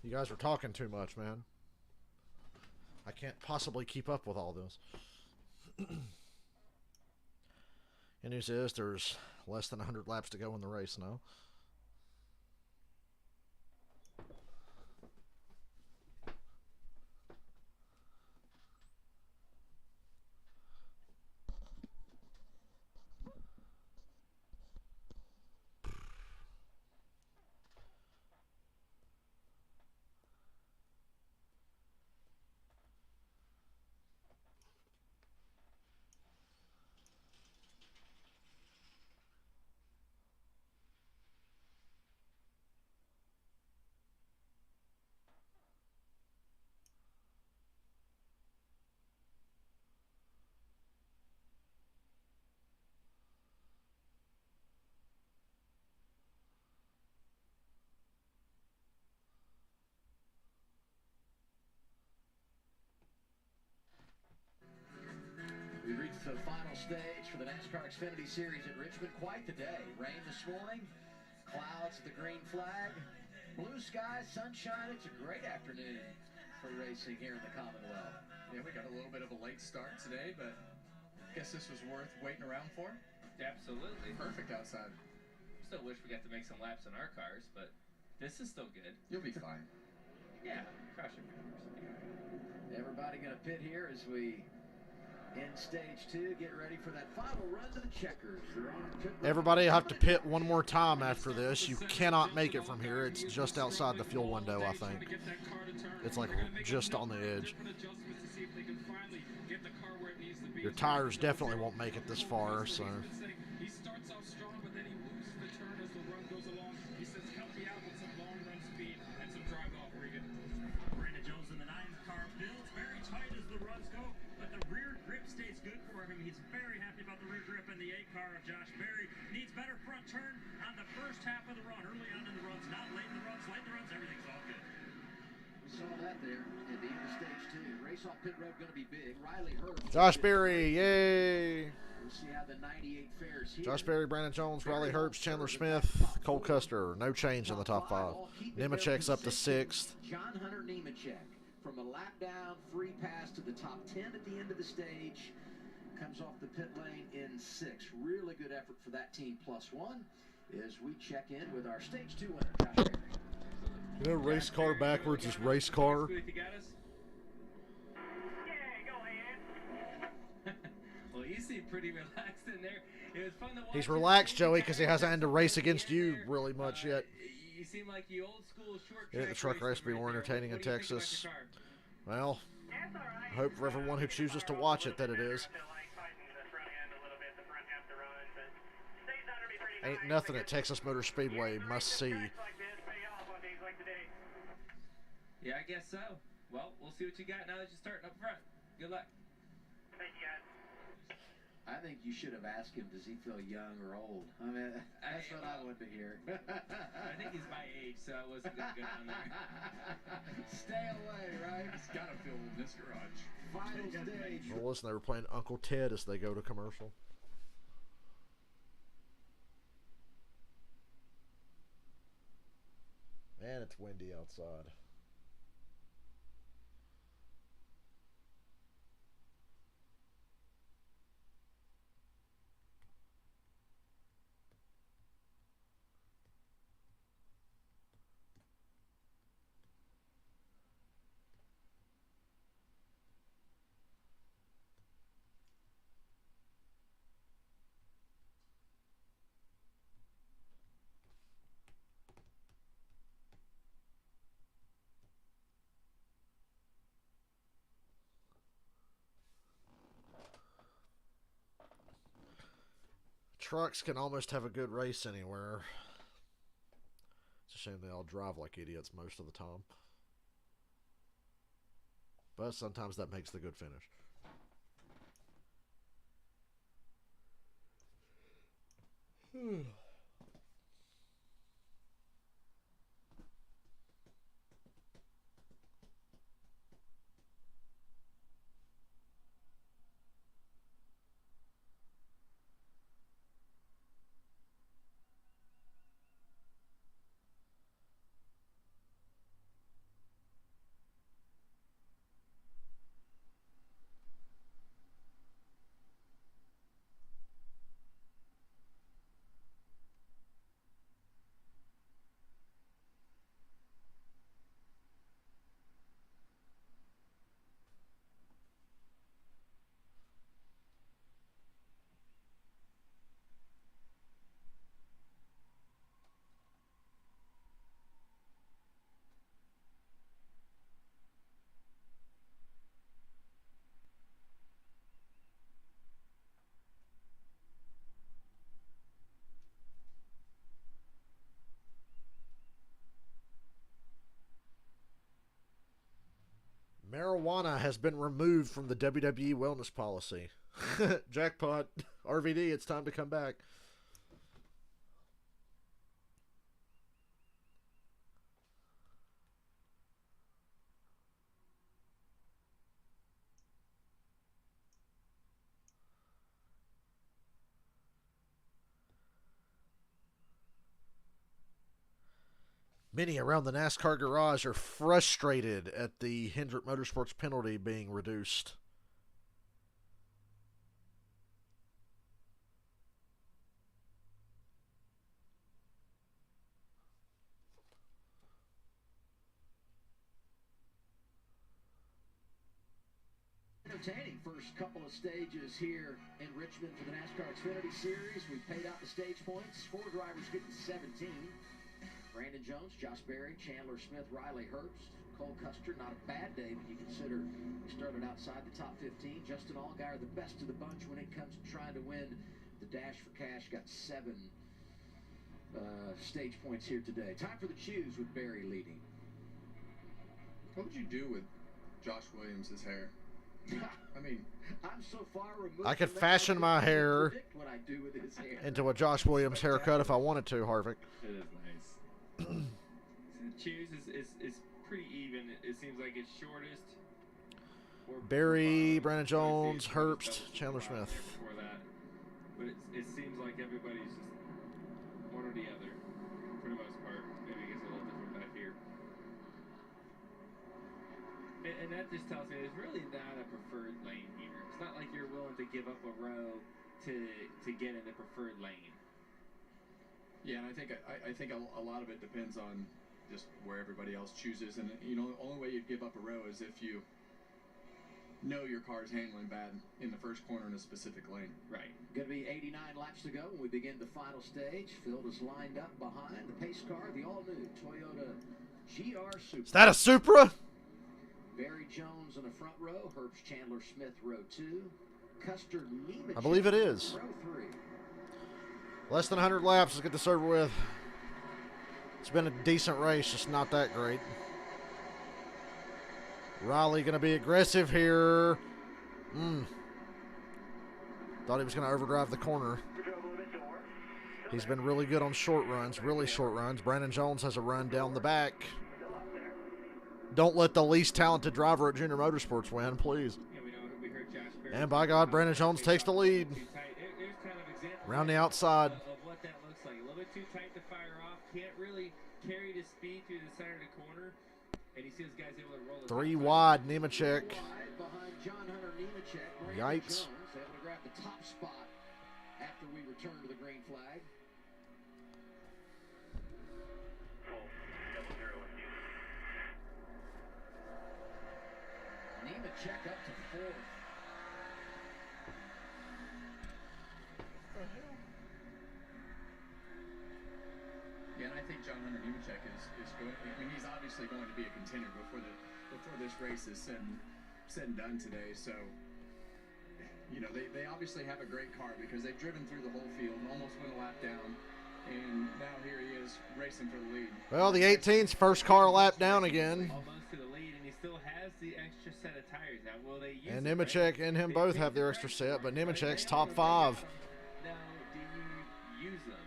You guys are talking too much, man. I can't possibly keep up with all this. The news is there's less than 100 laps to go in the race now. Final stage for the NASCAR Xfinity Series at Richmond. Quite the day. Rain this morning, clouds at the green flag, blue skies, sunshine. It's a great afternoon for racing here in the Commonwealth. Yeah, we got a little bit of a late start today, but I guess this was worth waiting around for. Absolutely. Perfect outside. Still wish we got to make some laps in our cars, but this is still good. You'll be fine. Yeah, cross your fingers. Everybody going to pit here as we in stage 2 get ready for that final run to the checkers. They're on pit road. Everybody have to pit one more time after this. You cannot make it from here. It's just outside the fuel window, I think. It's like just on the edge. Your tires definitely won't make it this far, so. He starts off strong, but then he loses the turn as the run goes along. He says, help me out with some long run speed and some drive off, Regan. Brandon Jones in the 9th car builds very tight as the runs go, but the rear grip stays good for him. He's very happy about the rear grip in the 8 car of Josh Berry. Needs better front turn on the first half of the run, early on in the runs, not late in the runs. Late in the runs, everything's all good. We saw that there at the end of stage 2. Race off pit road going to be big. Riley Herbst. Josh Berry, yay! We'll see how the 98 fares here. Josh Berry, Brandon Jones, Riley Herbst, Chandler Smith, Cole Custer. No change in the top 5. Nemechek's up to 6th. John Hunter Nemechek from a lap down, free pass to the top 10 at the end of the stage. Comes off the pit lane in 6th. Really good effort for that team +1 as we check in with our stage 2 winner, Josh Berry. You know, race car backwards is race car. Well, you seem pretty relaxed in there. It was fun to watch. He's relaxed, Joey, because he hasn't had to race against you really much yet. You seem like you old school short Yeah, the truck race will be more entertaining in Texas. Well, I hope for everyone who chooses to watch it that it is. Ain't nothing at Texas Motor Speedway must see. Yeah, I guess so. Well, we'll see what you got now that you're starting up front. Good luck. Thank you, guys. I think you should have asked him, does he feel young or old? I mean, that's what I wanted to hear. I think he's my age, so I wasn't going to go down there. Stay away, right? It's got to feel in this garage. Final stage. Well, listen, they were playing Uncle Ted as they go to commercial. Man, it's windy outside. Trucks can almost have a good race anywhere. It's a shame they all drive like idiots most of the time. But sometimes that makes the good finish. Marijuana has been removed from the WWE wellness policy. Jackpot. RVD, it's time to come back. Many around the NASCAR garage are frustrated at the Hendrick Motorsports penalty being reduced. Entertaining first couple of stages here in Richmond for the NASCAR Xfinity Series. We paid out the stage points. 4 drivers getting 17. Brandon Jones, Josh Berry, Chandler Smith, Riley Herbst, Cole Custer. Not a bad day when you consider he started outside the top 15. Justin Allgaier, the best of the bunch when it comes to trying to win the Dash for Cash. Got 7 stage points here today. Time for the choose with Berry leading. What would you do with Josh Williams' hair? I mean, I'm so far removed. I could fashion my hair what I do with his hair into a Josh Williams haircut if I wanted to, Harvick. It is nice. So the choose is pretty even. It seems like it's shortest. Barry, Brandon Jones, Herbst, Chandler Smith. Before that. But it seems like everybody's just one or the other for the most part. Maybe it gets a little different back here. And that just tells me there's really not a preferred lane here. It's not like you're willing to give up a row to get in the preferred lane. yeah, and I think a lot of it depends on just where everybody else chooses, and you know, the only way you'd give up a row is if you know your car's handling bad in the first corner in a specific lane. Right. Going to be 89 laps to go when we begin the final stage. Field is lined up behind the pace car, the all-new Toyota GR Supra. Is that a Supra? Barry Jones in the front row, Herbst Chandler Smith row 2, Custer Nemechek I believe it is. row 3. Less than 100 laps. Let's get this over with. It's been a decent race, just not that great. Riley going to be aggressive here. Thought he was going to overdrive the corner. He's been really good on short runs, really short runs. Brandon Jones has a run down the back. Don't let the least talented driver at Junior Motorsports win, please. Yeah, we heard Josh Berry. And by God, Brandon Jones takes the lead. There's kind of examples Around the outside. of what that looks like. A little bit too tight to fire off. Can't really carry the speed through the center of the corner. And he sees guys able to roll it. 3 wide, Nemechek. Behind John Hunter Nemechek, Brandon Yikes. Jones able to grab the top spot after we return to the green flag. Nemechek up to 4th. Yeah, and I think John Hunter Nemechek is going. I mean, he's obviously going to be a contender before this race is said and done today. So, you know, they obviously have a great car because they've driven through the whole field, almost went a lap down, and now here he is racing for the lead. Well, the 18's first car lap down again. Almost to the lead, and he still has the extra set of tires. Now, will they use And it, Nemechek right? and him both have their extra set, but Nemechek's top 5. Now, do you use them?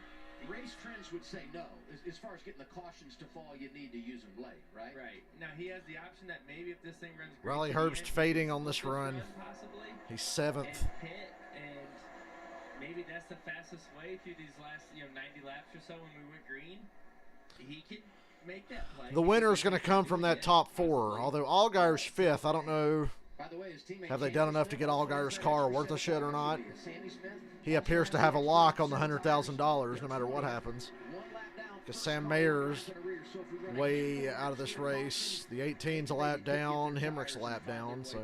Race trends would say no. As far as getting the cautions to fall, you need to use them late, right? Right. Now, he has the option that maybe if this thing runs great Riley to the Herbst end, fading on this run. possibly, He's 7th. and pit, and maybe that's the fastest way through these last 90 laps or so when we went green. He could make that play. The winner's going to come from that top 4. Although Allgaier's 5th, I don't know. By the way, his teammate Have they done enough to get Allgaier's car worth a shit or not? Sandy Smith, He appears to have a lock on the $100,000 no matter what happens. 1 lap down. Because Sam Mayer's way out of this race. The 18's a lap down. Hemrick's a lap down. So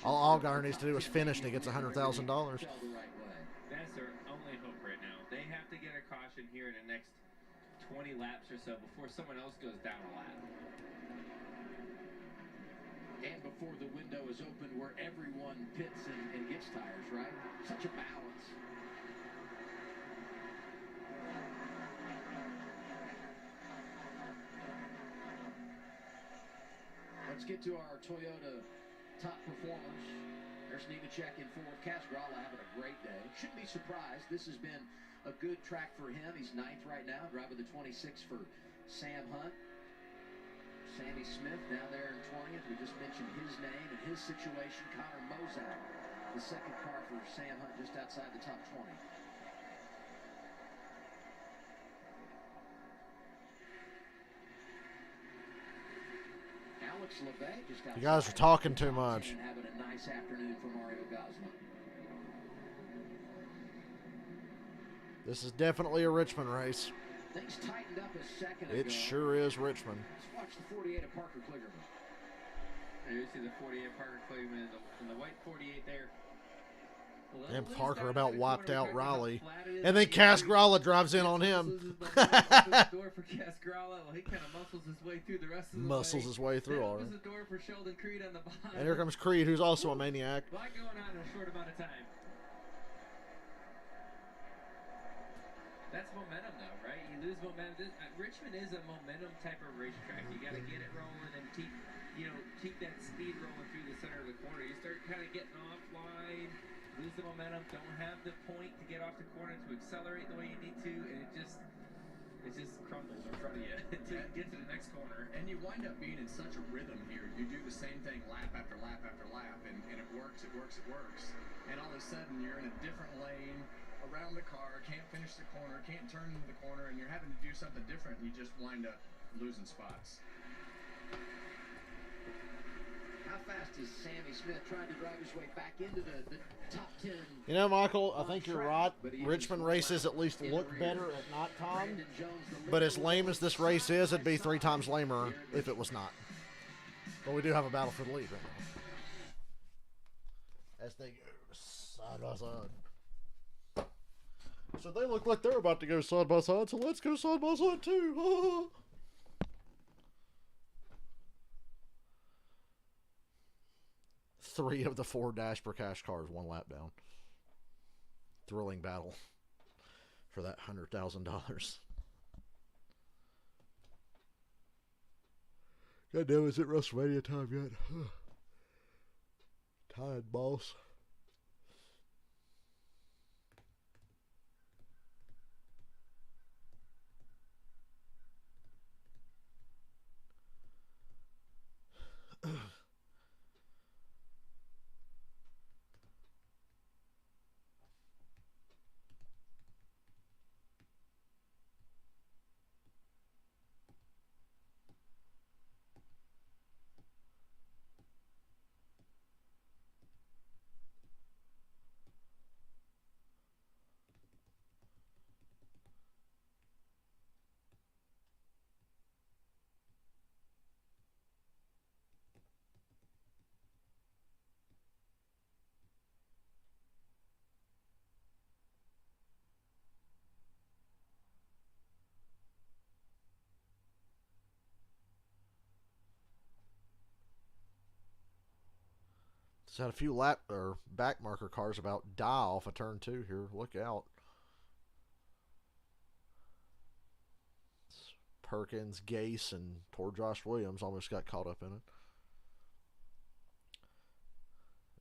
all Allgaier needs to do is finish and he gets $100,000. That's their only hope right now. They have to get a caution here in the next 20 laps or so before someone else goes down a lap. And before the window is open where everyone pits and gets tires, right? Such a balance. Let's get to our Toyota top performers. There's Nemechek in 4th. Casgrala having a great day. Shouldn't be surprised. This has been a good track for him. He's 9th right now, driving the 26 for Sam Hunt. Sammy Smith down there in 20th. We just mentioned his name and his situation. Connor Mozak, the 2nd car for Sam Hunt, just outside the top 20. You guys are talking too much. Having a nice afternoon for Mario Gosling. This is definitely a Richmond race. Things tightened up a second ago. It sure is Richmond. Let's watch the 48 of Parker Kligerman. There you see the 48 Parker Kligerman and the white 48 there. And Parker about wiped out Riley. And then Casgrala drives in on him. Door for Casgrala. Well, he kind of muscles his way through the rest of the Muscles his way through all Opens right. the door for Sheldon Creed on the bottom. And here comes Creed, who's also a maniac. A lot going on in a short amount of time. That's momentum, though, right? You lose momentum. Richmond is a momentum type of racetrack. You got to get it rolling and keep that speed rolling through the center of the corner. You start kind of getting offline, lose the momentum, don't have the point to get off the corner to accelerate the way you need to, and it just crumbles in front of you to get to the next corner. And you wind up being in such a rhythm here. You do the same thing lap after lap after lap, and it works. And all of a sudden, you're in a different lane around the car, can't finish the corner, can't turn into the corner, and you're having to do something different, and you just wind up losing spots. How fast is Sammy Smith trying to drive his way back into the top 10? You know, Michael, I think you're right. Richmond races at least look better at nighttime. But as lame as this race is, it'd be 3 times lamer if it was not. But we do have a battle for the lead right now. As they go side by side. So they look like they're about to go side by side, so let's go side by side too. 3 of the 4 Dash for Cash cars 1 lap down. Thrilling battle for that $100,000. God damn, is it WrestleMania time yet? Tired, boss. Just had a few lap or back marker cars about die off a turn 2 here. Look out. Perkins, Gase, and poor Josh Williams almost got caught up in it.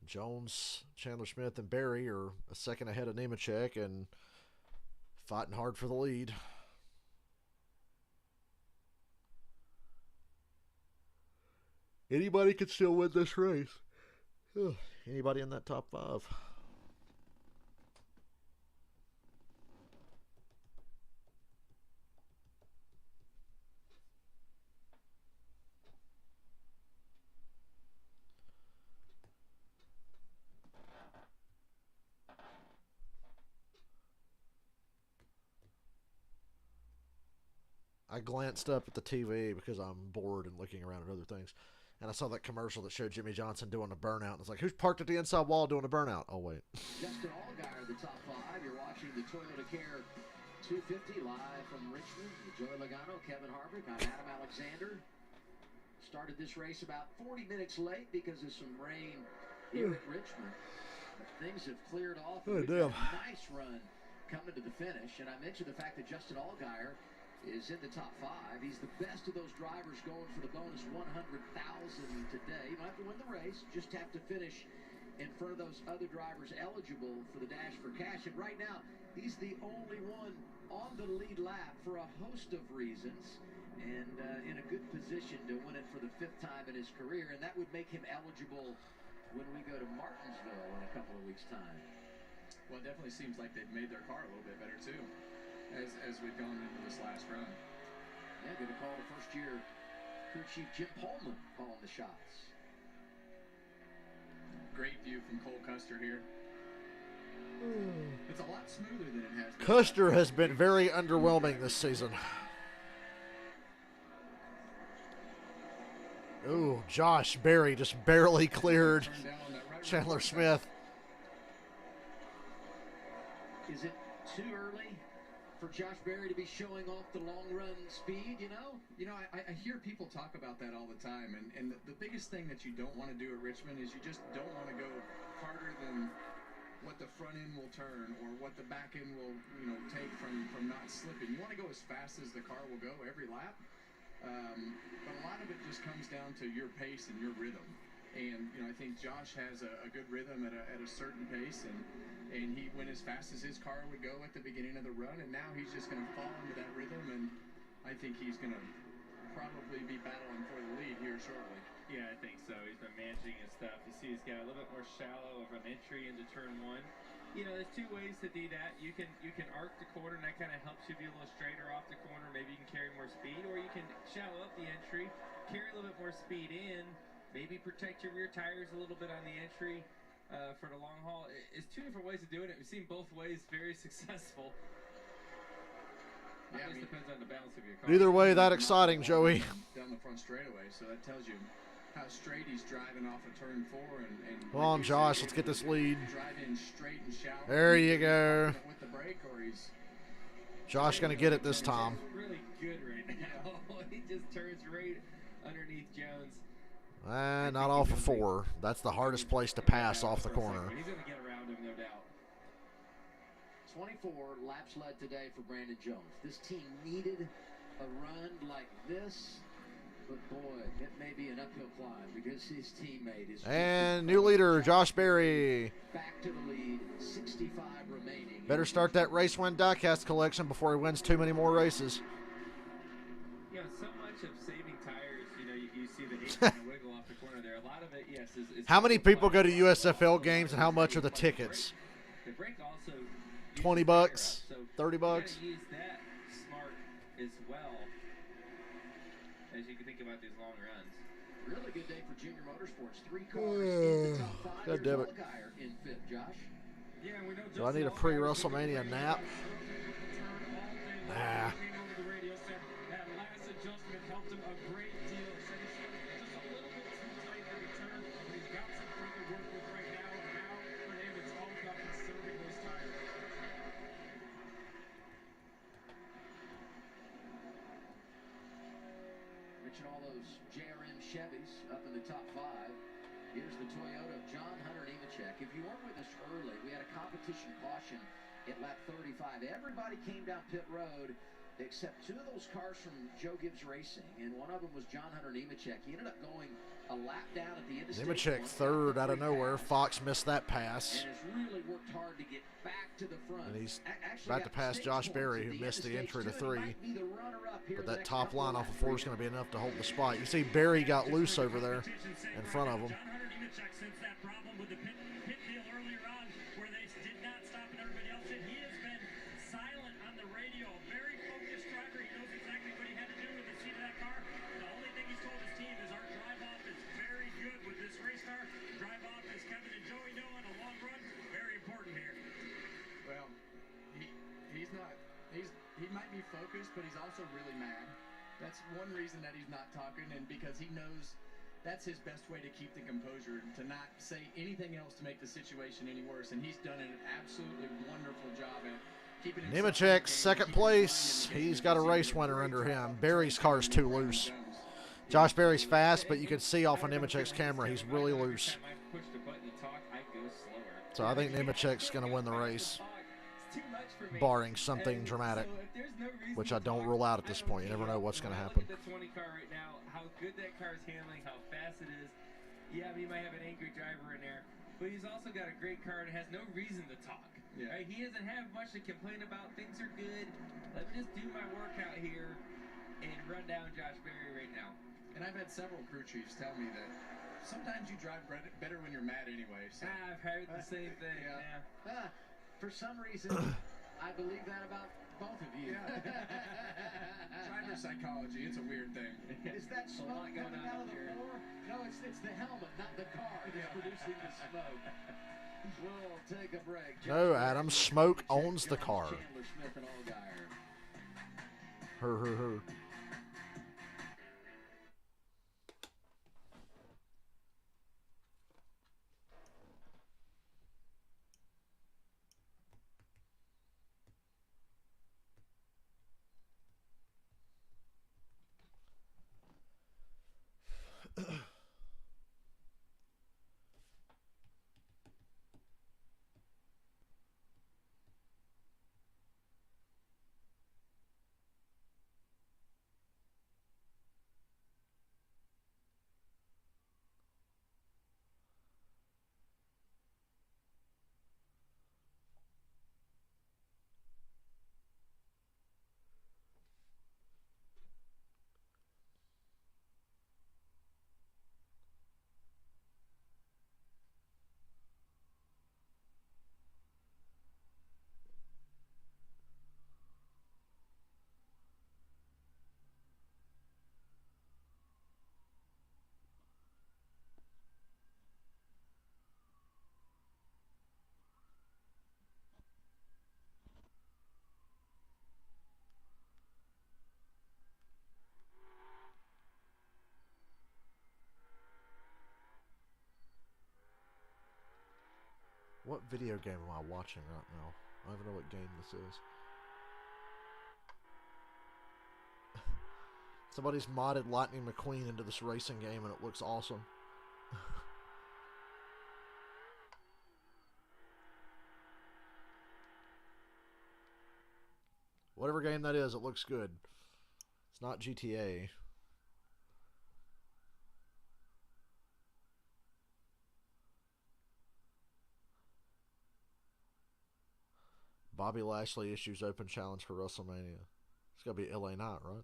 Jones, Chandler Smith, and Barry are a second ahead of Nemechek and fighting hard for the lead. Anybody could still win this race. Anybody in that top 5? I glanced up at the TV because I'm bored and looking around at other things. And I saw that commercial that showed Jimmy Johnson doing a burnout. And it's like, who's parked at the inside wall doing a burnout? Oh, wait. Justin Allgaier, the top 5. You're watching the Toyota Care 250 live from Richmond. Joey Logano, Kevin Harvick. I'm Adam Alexander. Started this race about 40 minutes late because of some rain here at Richmond. But things have cleared off. Oh, We've damn. got a nice run coming to the finish. And I mentioned the fact that Justin Allgaier is in the top 5. He's the best of those drivers going for the bonus $100,000 today. You don't have to win the race, just have to finish in front of those other drivers eligible for the Dash for Cash. And right now, he's the only one on the lead lap for a host of reasons, and in a good position to win it for the 5th time in his career. And that would make him eligible when we go to Martinsville in a couple of weeks' time. Well, it definitely seems like they've made their car a little bit better too, as we've gone into this last run. Yeah, going to call the first-year crew chief Jim Pullman calling the shots. Great view from Cole Custer here. It's a lot smoother than it has been. Custer has been very underwhelming this season. Ooh, Josh Berry just barely cleared Chandler Smith. Is it too early for Josh Berry to be showing off the long run speed, you know? You know, I hear people talk about that all the time, and the biggest thing that you don't want to do at Richmond is you just don't want to go harder than what the front end will turn or what the back end will, you know, take from not slipping. You want to go as fast as the car will go every lap, but a lot of it just comes down to your pace and your rhythm. And, you know, I think Josh has a good rhythm at a certain pace, and he went as fast as his car would go at the beginning of the run, and now he's just going to fall into that rhythm, and I think he's going to probably be battling for the lead here shortly. Yeah, I think so. He's been managing his stuff. You see he's got a little bit more shallow of an entry into turn one. You know, there's two ways to do that. You can arc the corner, and that kind of helps you be a little straighter off the corner. Maybe you can carry more speed, or you can shallow up the entry, carry a little bit more speed in, maybe protect your rear tires a little bit on the entry for the long haul. It's two different ways of doing it. We've seen both ways very successful. Yeah, it depends on the balance of your car. Either way, that exciting, Joey. Down the front straightaway, so that tells you how straight he's driving off of turn 4. And Come on, Josh, let's get this lead. Drive in straight and shallow. There you go. With the brake, or he's Josh going to get it this time. Really good right now. He just turns right underneath Jones. Not off of 4. That's the hardest place to pass off the corner. He's going to get around him, no doubt. 24 laps led today for Brandon Jones. This team needed a run like this, but boy, it may be an uphill climb because his teammate is... And new leader, Josh Berry. Back to the lead, 65 remaining. Better start that race win diecast collection before he wins too many more races. Yeah, so much of saving tires, you know, you see the 8 kind of wiggle off the corner there. A lot of it, yes, is how many people go to USFL games, and how much are the tickets? The brake also... $20, so $30 bucks. Use that smart as well as you can think about these long runs. Really good day for Junior Motorsports. 3 cars in the top 5. God damn it. In 5th, Josh. Yeah, we know Do I need a pre-WrestleMania nap? Nah. That last adjustment helped him a great deal. Said he's just a little bit too tight for the turn, but he's got something to work with right now. And now for him, it's all about conserving those tires. Mention all those JRM Chevys up in the top 5. Here's the Toyota of John Hunter Nemechek. If you weren't with us early, we had a competition caution at lap 35. Everybody came down pit road except 2 of those cars from Joe Gibbs Racing, and one of them was John Hunter Nemechek. He ended up going a lap down at the end of Nemechek third out of nowhere. Fox missed that pass. And has really worked hard to get back to the front. And he's about to pass Josh Berry, who missed the entry to 3. But that top line off of 4 is going to be enough to hold the spot. You see Berry got loose over there in front of him. John Hunter Nemechek, since that problem with the pit deal earlier on, where they did not stop and everybody else did, he has been silent on the radio. Very focused driver. He knows exactly what he had to do with the seat of that car. The only thing he's told his team is our drive-off is very good with this race car. Drive-off, as Kevin and Joey know, on a long run, very important here. Well, he's not. He might be focused, but he's also really mad. That's one reason that he's not talking, and because he knows that's his best way to keep the composure, to not say anything else to make the situation any worse. And he's done an absolutely wonderful job at keeping it. Nemechek, second place. He's got a race winner under him. Berry's car's too loose. Josh Berry's fast, but you can see off of Nemechek's camera he's really loose. So I think Nemechek's going to win the race, barring something dramatic, which I don't rule out at this point. You never know what's going to happen. Look at the 20 car right now, how good that car is handling, how fast it is. Yeah, he might have an angry driver in there, but he's also got a great car and has no reason to talk. Yeah. Right? He doesn't have much to complain about. Things are good. Let me just do my workout here and run down Josh Berry right now. And I've had several crew chiefs tell me that sometimes you drive better when you're mad anyway. So. I've heard the same thing. Yeah. For some reason, I believe that about both of you. Trying to reverse psychology. It's a weird thing. Is that smoke coming out of the floor? No, it's the helmet, not the car that's producing the smoke. We'll take a break. No, Adam, smoke owns the car. Chandler Smith and Allgaier. Her. What video game am I watching right now? I don't even know what game this is. Somebody's modded Lightning McQueen into this racing game and it looks awesome. Whatever game that is, it looks good. It's not GTA. Bobby Lashley issues open challenge for WrestleMania. It's got to be LA Knight, right?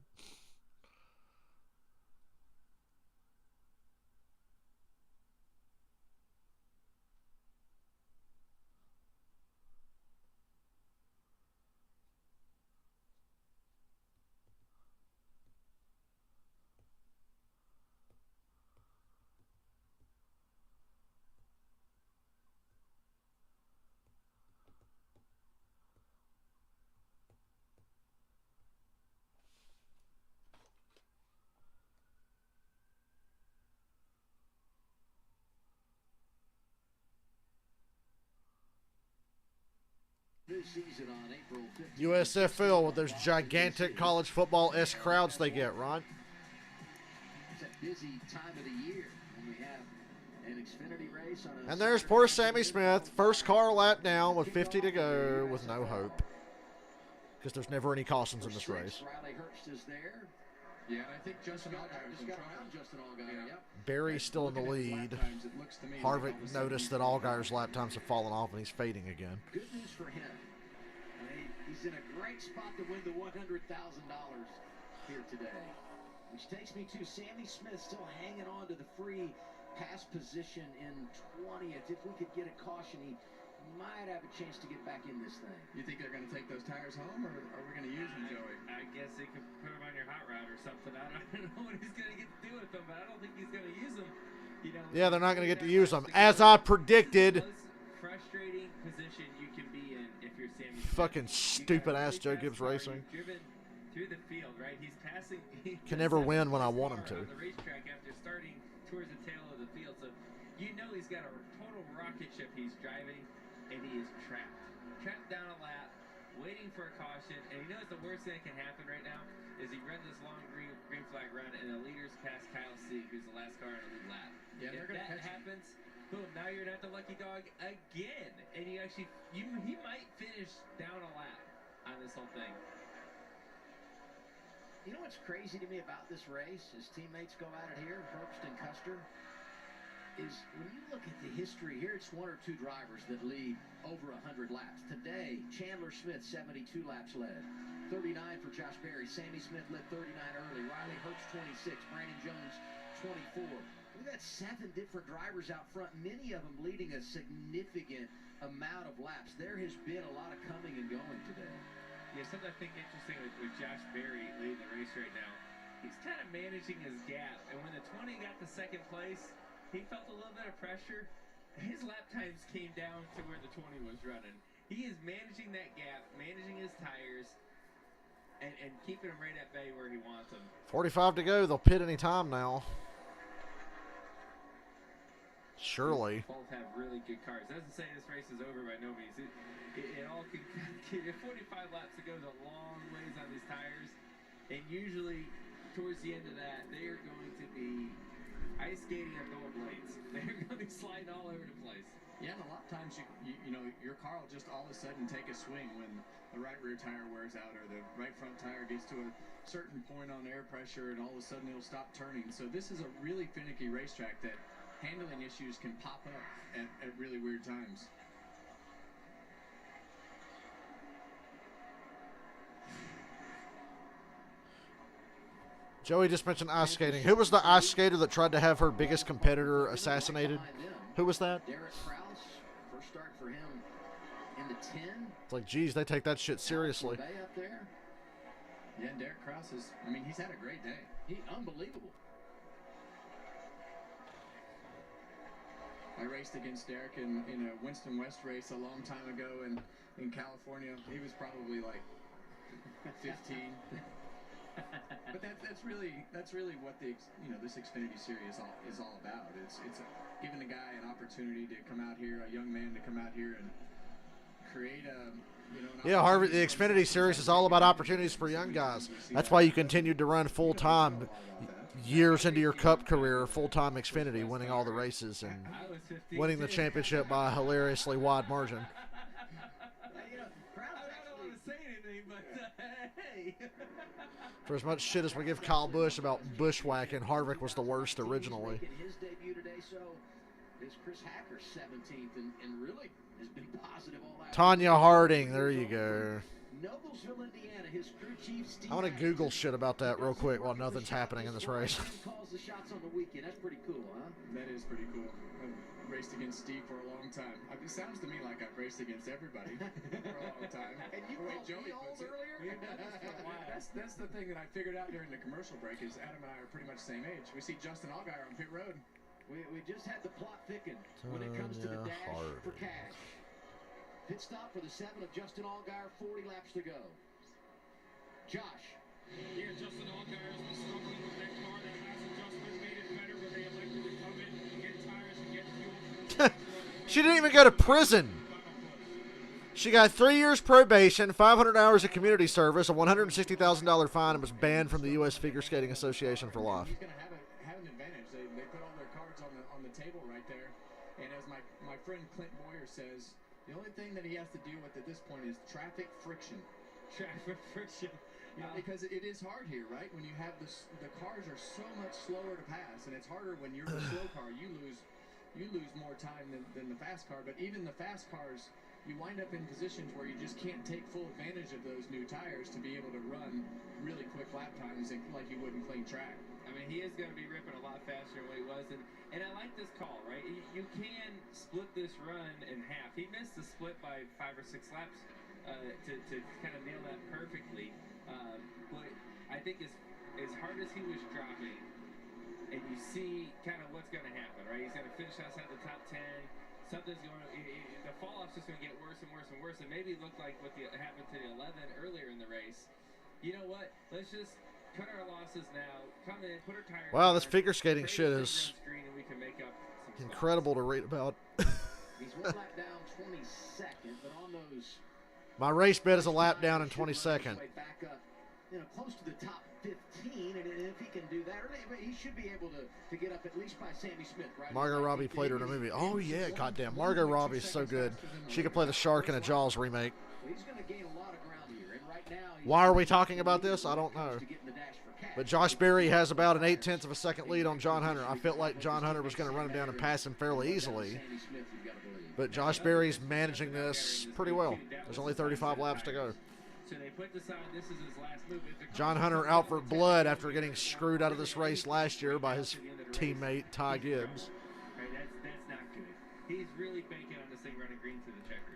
USFL with those gigantic college football-esque crowds they get, Ron. It's a busy time of the year when we have an Xfinity race on a... And there's poor Sammy Smith, first car lap down with 50 to go with no hope. Because there's never any cautions in this race. Riley Herbst is there. Yeah, and I think Justin Allgaier just got around Justin Allgaier, yep. Barry's still in the lead. Harvick noticed that Allgaier's lap times have fallen off and he's fading again. Good news for him. He's in a great spot to win the $100,000 here today. Which takes me to Sammy Smith still hanging on to the free pass position in 20th. If we could get a caution, he might have a chance to get back in this thing. You think they're going to take those tires home, or are we going to use them, Joey? I guess they could put them on your hot rod or something. I don't know what he's going to get to do with them, but I don't think he's going to use them. You know, yeah, they're not going to get to use them. As I predicted. Frustrating position you can be in if you're Sammy. Fucking stupid-ass Joe Gibbs Racing. Driven through the field, right? He's passing. Can never win when I want him to. On the racetrack after starting towards the tail of the field, so you know he's got a total rocket ship he's driving, and he is trapped down a lap, waiting for a caution. And you know what's the worst thing that can happen right now is he runs this long green flag run, and the leaders pass Kyle Sieg, who's the last car in the lead lap. Yeah, if that happens, boom, now you're not the lucky dog again, and he might finish down a lap on this whole thing. You know what's crazy to me about this race? His teammates go at it here, Herbst and Custer, is when you look at the history here, it's one or two drivers that lead over 100 laps. Today, Chandler Smith, 72 laps led. 39 for Josh Berry. Sammy Smith led 39 early. Riley Herbst, 26. Brandon Jones, 24. We've got 7 different drivers out front, many of them leading a significant amount of laps. There has been a lot of coming and going today. Yeah, something I think interesting with Josh Berry leading the race race right now. He's kind of managing his gap, and when the 20 got to second place, he felt a little bit of pressure. His lap times came down to where the 20 was running. He is managing that gap, managing his tires, and keeping them right at bay where he wants them. 45 to go. They'll pit any time now. Surely. Both have really good cars. Doesn't say this race is over by no means. It all can 45 laps to go is a long ways on these tires, and usually towards the end of that, they are going to be ice skating at gold blades. They're going to be sliding all over the place. Yeah, and a lot of times you know your car will just all of a sudden take a swing when the right rear tire wears out or the right front tire gets to a certain point on air pressure, and all of a sudden it'll stop turning. So this is a really finicky racetrack that handling issues can pop up at really weird times. Joey just mentioned ice skating. Who was the ice skater that tried to have her biggest competitor assassinated? Who was that? Derek Kraus, first start for him in the 10. It's like, geez, they take that shit seriously. Bay up there. Yeah, and Derek Kraus he's had a great day. Unbelievable. I raced against Derek in a Winston West race a long time ago in California. He was probably like 15. But that's really what this Xfinity Series is all about. It's giving the guy an opportunity to come out here, a young man to come out here and create Yeah, Harvard, the Xfinity Series is all about opportunities for young guys. That's why you continued to run full-time years into your Cup career, full-time Xfinity, winning all the races and winning the championship by a hilariously wide margin. For as much shit as we give Kyle Busch about bushwhacking, Harvick was the worst originally. His debut today, so is Chris Hacker 17th and really has been positive all that. Tanya Harding, there you go. Noblesville, Indiana, his crew chief Steve. I want to Google shit about that real quick while nothing's happening in this race. Calls the shots on the weekend. That's pretty cool, huh? That is pretty cool. I've raced against Steve for a long time. It sounds to me like I've raced against everybody for a long time. And you called me old earlier? That's the thing that I figured out during the commercial break is Adam and I are pretty much the same age. We see Justin Allgaier on pit road. We just had the plot thicken when it comes to the dash for cash. Pit stop for the 7 of Justin Allgaier, 40 laps to go. Josh. Yeah, Justin Allgaier has been struggling with that car. That last adjustment made it better when they elected to come in and get tires and get fuel. She didn't even go to prison. She got 3 years probation, 500 hours of community service, a $160,000 fine, and was banned from the U.S. Figure Skating Association for life. He's going to have an advantage. They put all their cards on the table right there. And as my friend Clint Boyer says, the only thing that he has to deal with at this point is traffic friction. Traffic friction. Because it is hard here, right? When you have the cars are so much slower to pass, and it's harder when you're the slow car. You lose more time than the fast car. But even the fast cars, you wind up in positions where you just can't take full advantage of those new tires to be able to run really quick lap times like you would in clean track. I mean, he is going to be ripping a lot faster than what he was, and I like this call, right? You can split this run in half. He missed the split by 5 or 6 laps to kind of nail that perfectly. But I think as hard as he was dropping, and you see kind of what's going to happen, right? He's going to finish outside the top 10. Something's going to, the fall-off's just going to get worse and worse and worse, and maybe look like what happened to the 11 earlier in the race. You know what? Let's just cut our losses now. Come in, put our tires. Wow, this figure skating shit is incredible to read about. He's 1 lap down, 22nd, but on those. My race bet is a lap down in 22nd. Back up, close to the top 15, and if he can do that, he should be able to get up at least by Sammy Smith, right? Margot Robbie played her in a movie. Oh, yeah, goddamn. Margot Robbie is so good. She could play the shark in a Jaws remake. He's going to gain a lot of ground here, and right now. Why are we talking about this? I don't know. But Josh Berry has about an 0.8 of a second lead on John Hunter. I felt like John Hunter was going to run him down and pass him fairly easily. But Josh Berry's managing this pretty well. There's only 35 laps to go. So they put this on, this is his last move. John Hunter out for blood after getting screwed out of this race last year by his teammate Ty Gibbs. Right, that's not good. He's really banking on this thing running green to the checker.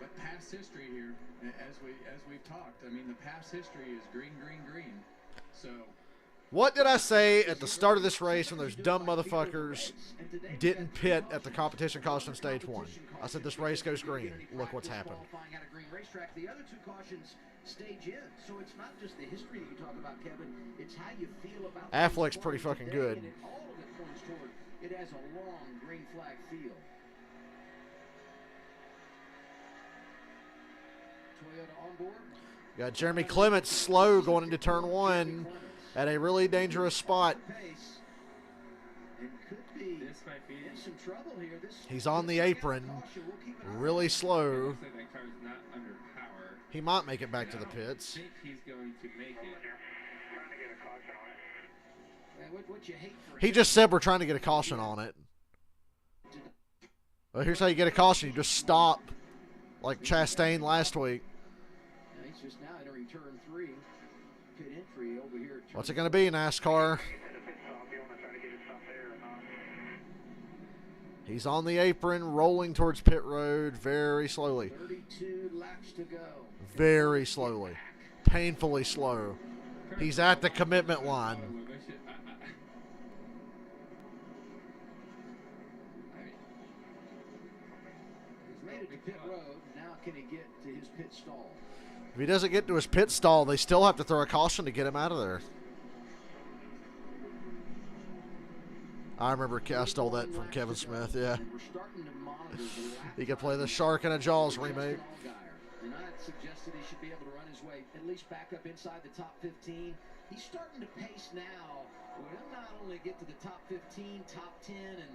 But past history here, as we've talked. I mean, the past history is green, green, green. So. What did I say at the start of this race when those dumb motherfuckers didn't pit at the competition caution stage 1? I said this race goes green. Look what's happened. The other two cautions stage in, so it's not just the history that you talk about, Kevin. It's how you feel about. Affleck's pretty fucking good. And all of it points toward it has a long green flag feel. Toyota on board. Got Jeremy Clements slow going into turn 1 at a really dangerous spot. He's on the apron, really slow. He might make it back to the pits. I think he's going to make it. He just said we're trying to get a caution on it. Well, here's how you get a caution. You just stop, like Chastain last week. He's just now entering turn 3. Pit entry over here. What's it going to be, NASCAR? He's on the apron, rolling towards pit road very slowly. 32 laps to go. Very slowly. Painfully slow. He's at the commitment line. He's made it to pit road. Now can he get to his pit stall? If he doesn't get to his pit stall, they still have to throw a caution to get him out of there. I remember I stole that from Kevin Smith, yeah. He could play the Shark in a Jaws remake. And I suggested he should be able to run his way at least back up inside the top 15. He's starting to pace now. Will not only get to the top 15, top 10, and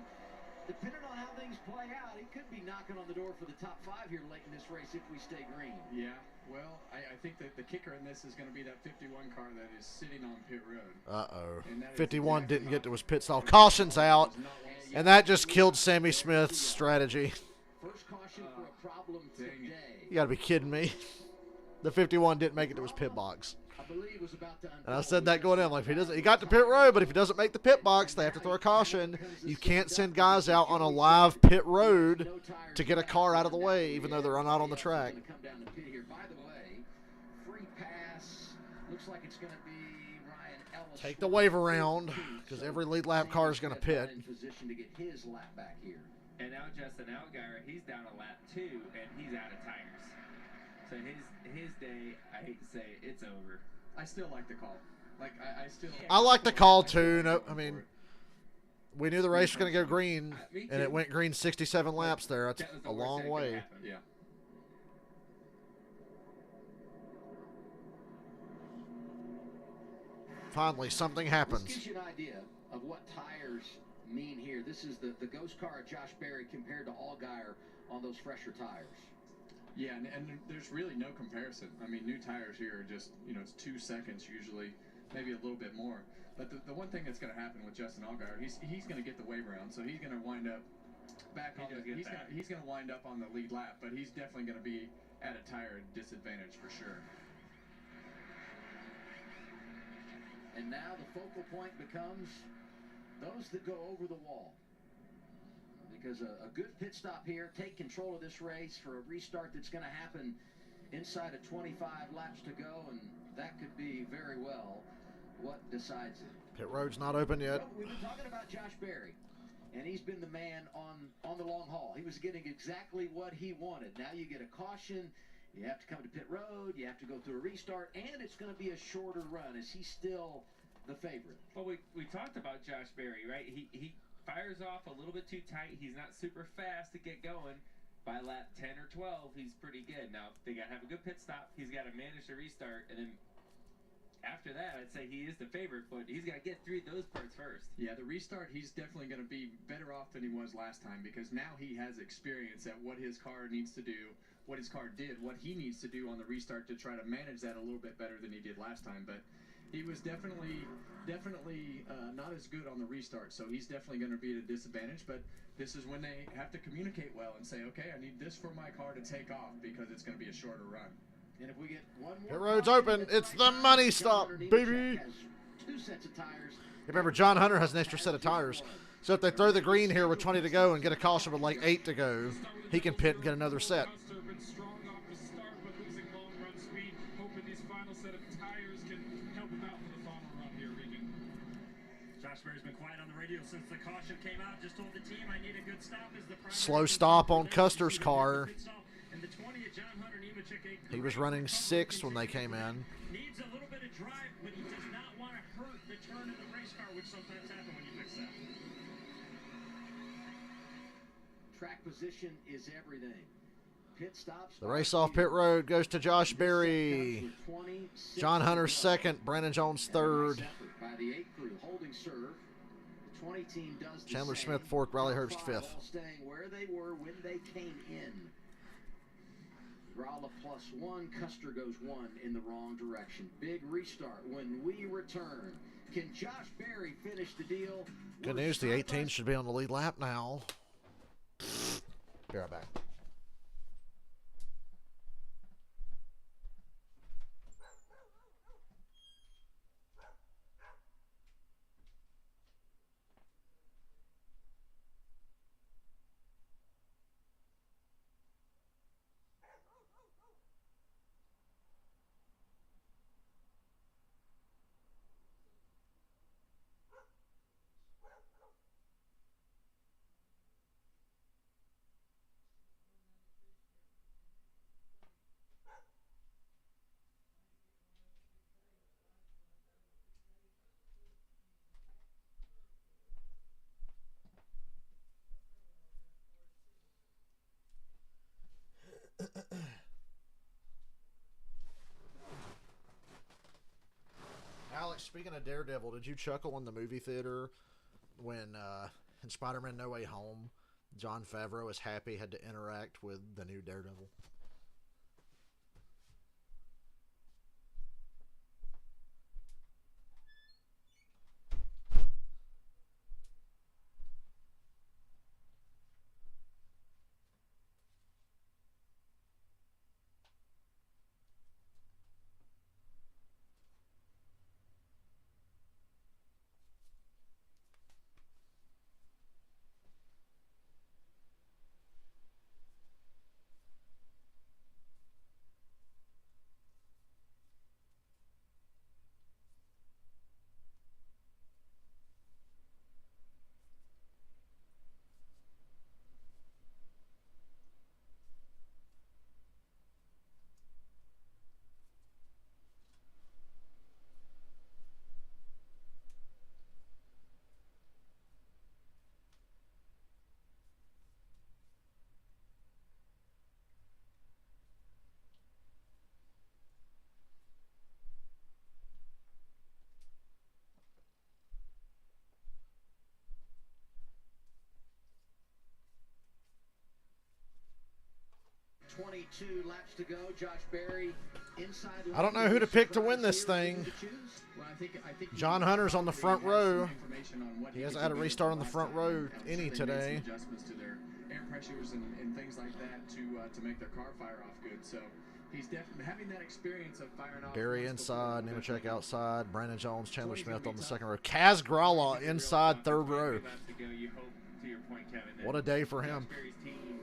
depending on how things play out, he could be knocking on the door for the top 5 here late in this race if we stay green. Yeah, well, I think that the kicker in this is going to be that 51 car that is sitting on pit road. Uh-oh. 51 didn't get to his pit stall. Caution's out, and that just killed Sammy Smith's strategy. First caution for a problem today. You got to be kidding me. The 51 didn't make it to his pit box. And I said that going in, like, if he got to pit road, but if he doesn't make the pit box, they have to throw a caution. You can't send guys out on a live pit road to get a car out of the way, even though they're not on the track. Take the wave around, because every lead lap car is going to pit. And now Justin Allgaier, he's down a lap 2, and he's out of tires. So his day, I hate to say it, it's over. I still like the call. I like the call too. No, I mean, we knew the race was going to go green, and it went green 67 laps there. That's a long way. Yeah. Finally, something happens. This gives you an idea of what tires mean here. This is the ghost car of Josh Berry compared to Allgaier on those fresher tires. Yeah, and there's really no comparison. I mean, new tires here are just, it's 2 seconds usually, maybe a little bit more. But the one thing that's going to happen with Justin Allgaier, he's going to get the wave around, so he's going to wind up back on he's going to wind up on the lead lap, but he's definitely going to be at a tire disadvantage for sure. And now the focal point becomes those that go over the wall. Because a good pit stop here, take control of this race for a restart that's going to happen inside of 25 laps to go, and that could be very well what decides it. Pit road's not open yet. Well, we've been talking about Josh Berry, and he's been the man on the long haul. He was getting exactly what he wanted. Now you get a caution, you have to come to pit road, you have to go through a restart, and it's going to be a shorter run. Is he still the favorite? Well, we talked about Josh Berry, right? He fires off a little bit too tight. He's not super fast to get going. By lap 10 or 12, he's pretty good. Now, they got to have a good pit stop. He's got to manage the restart. And then after that, I'd say he is the favorite, but he's got to get through those parts first. Yeah, the restart, he's definitely going to be better off than he was last time because now he has experience at what his car needs to do, what his car did, what he needs to do on the restart to try to manage that a little bit better than he did last time. But he was definitely not as good on the restart, so he's definitely going to be at a disadvantage. But this is when they have to communicate well and say, okay, I need this for my car to take off because it's going to be a shorter run. And if we get one more pit road's open. It's the money stop, baby. 2 sets of tires. Remember, John Hunter has an extra set of tires. So if they throw the green here with 20 to go and get a caution with like 8 to go, he can pit and get another set. radio since the caution came out. Just told the team I need a good stop as the Slow stop on Custer's car. And the 20 of John Hunter Nemechek, He was running 6th when they came in. needs a little bit of drive, but he does not want to hurt the turn in the race car, which sometimes happens when you fix that. Track position is everything. Pit stops. The race off pit road goes to Josh Berry. John Hunter second. Brandon Jones third. By the 8 crew holding serve. The 20 team does the Chandler same. Smith fourth. Riley Herbst fifth. All staying where they were when they came in. Gralla +1. Custer goes 1 in the wrong direction. Big restart when we return. Can Josh Berry finish the deal? Good news. The 18 should be on the lead lap now. Be right back. Alex, speaking of Daredevil, did you chuckle in the movie theater when in Spider-Man No Way Home, Jon Favreau is happy he had to interact with the new Daredevil? .22 laps to go. Josh Berry inside. I don't know who to pick to win this thing. Well, I think John Hunter's on the front row. information on what He hasn't could had a do restart on the last front time. row Obviously, any they made today. some adjustments to their air pressures and things like that to make their car fire off good. So he's definitely having that experience of firing off. Berry once before, inside, but Nemechek outside, Brandon Jones, Chandler 20's gonna Smith be on the tough. second row. Kaz Gralla inside third row. You hope, to your point, Kevin, that What a day for him. Josh Berry's team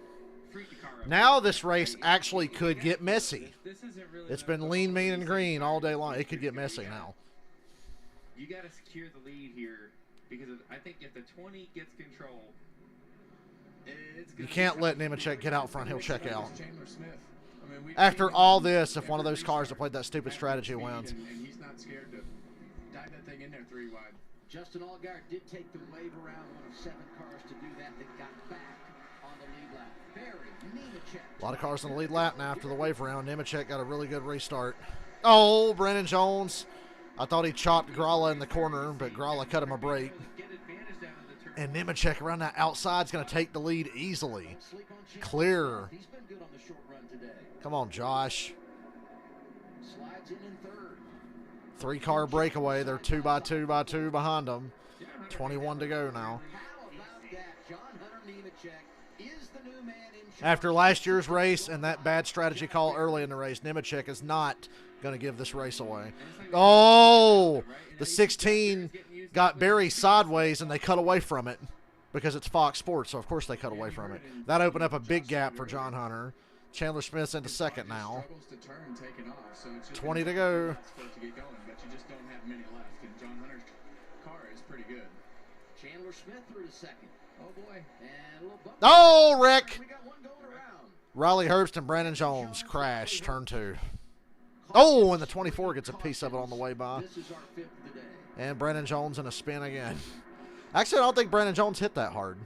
freaked the car up. Now this race actually could get messy. This isn't really It's about been the lean, whole mean, and race. green all day long. It could get messy now. You got to secure the lead here because I think if the 20 gets control, it's You gonna can't be let tough. Nemechek get out front. He'll check out. Chandler Smith. I mean, we've After seen all him this, if one of every those cars that restart played that stupid at strategy speed, wins. and he's not scared to dive that thing in there 3 wide. Justin Allgaier did take the wave around, one of 7 cars to do that got back on the lead lap. Berry, Nemechek. A lot of cars in the lead lap now after the wave round. Nemechek got a really good restart. Oh, Brandon Jones. I thought he chopped Gralla in the corner, but Gralla cut him a break. Get advantage down in the turn. And Nemechek around that outside is going to take the lead easily. Don't sleep on Chandler Clear. Smith. He's been good on the short run today. Come on, Josh. Slides in third. 3-car breakaway. They're 2 by 2 by 2 behind them. 21 to go now. How about that? John Hunter Nemechek is the new man in charge. After last year's race and that bad strategy call early in the race, Nemechek is not going to give this race away. Oh, the 16 got Berry sideways and they cut away from it because it's Fox Sports, so of course they cut away from it. That opened up a big gap for John Hunter. Chandler Smith's into second now. Struggles to turn taking off, so it's just 20 to gonna go. take for it to get going, but you just don't have many left, and John Hunter's car is pretty good. Chandler Smith through to second. Oh, boy. And a little bump. Oh, Rick! We got one going around. Riley Herbst and Brandon Jones crash, turn 2. Oh, and the 24 gets a piece of it on the way by. This is our 5th of the day. And Brandon Jones in a spin again. Actually, I don't think Brandon Jones hit that hard.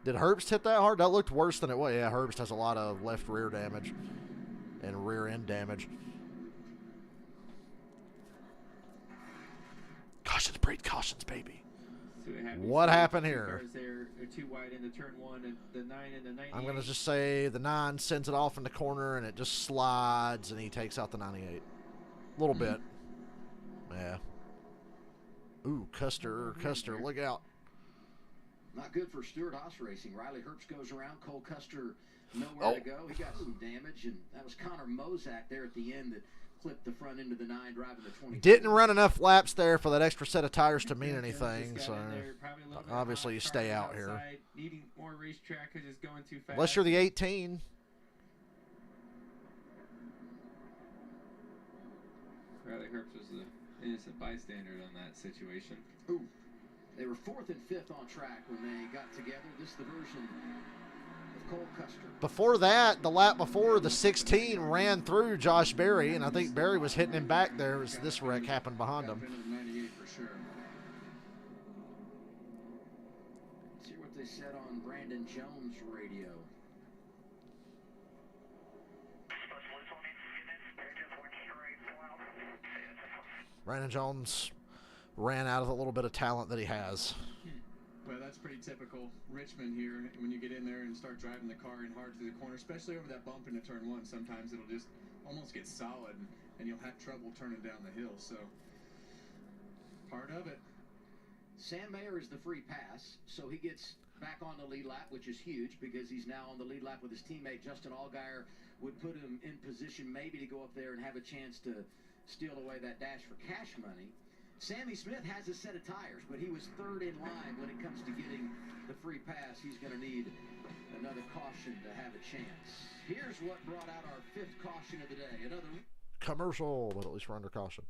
Did Herbst hit that hard? That looked worse than it was. Yeah, Herbst has a lot of left rear damage and rear end damage. Cautions, breed cautions, baby. What happened here? They're too wide into turn 1 and the 9 and the 98. I'm going to just say the 9 sends it off in the corner and it just slides and he takes out the 98. A little bit. Yeah. Ooh, Custer, look out. Not good for Stewart Haas Racing. Riley Herbst goes around. Cole Custer nowhere to go. He got some damage, and that was Connor Mozak there at the end that clipped the front end of the 9, driving the 20. Didn't run enough laps there for that extra set of tires to mean anything, so obviously you stay out here. Needing more racetrack because it's going too fast. Unless you're the 18. Riley Herbst was the innocent bystander on that situation. Ooh. They were 4th and 5th on track when they got together. This is the version of Cole Custer. Before that, the lap before, the 16 ran through Josh Berry, and I think Berry was hitting him back there as this wreck happened behind him. Let's see what they said on Brandon Jones' radio. Brandon Jones ran out of the little bit of talent that he has. Well, that's pretty typical Richmond here. When you get in there and start driving the car in hard through the corner, especially over that bump into turn 1, sometimes it'll just almost get solid, and you'll have trouble turning down the hill. So, part of it. Sam Mayer is the free pass, so he gets back on the lead lap, which is huge because he's now on the lead lap with his teammate Justin Allgaier. Would put him in position maybe to go up there and have a chance to steal away that dash for cash money. Sammy Smith has a set of tires, but he was 3rd in line when it comes to getting the free pass. He's going to need another caution to have a chance. Here's what brought out our 5th caution of the day. Another commercial, but at least we're under caution.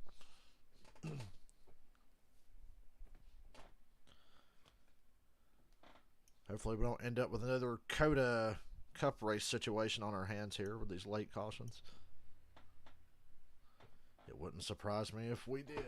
Hopefully we don't end up with another COTA Cup race situation on our hands here with these late cautions. It wouldn't surprise me if we did.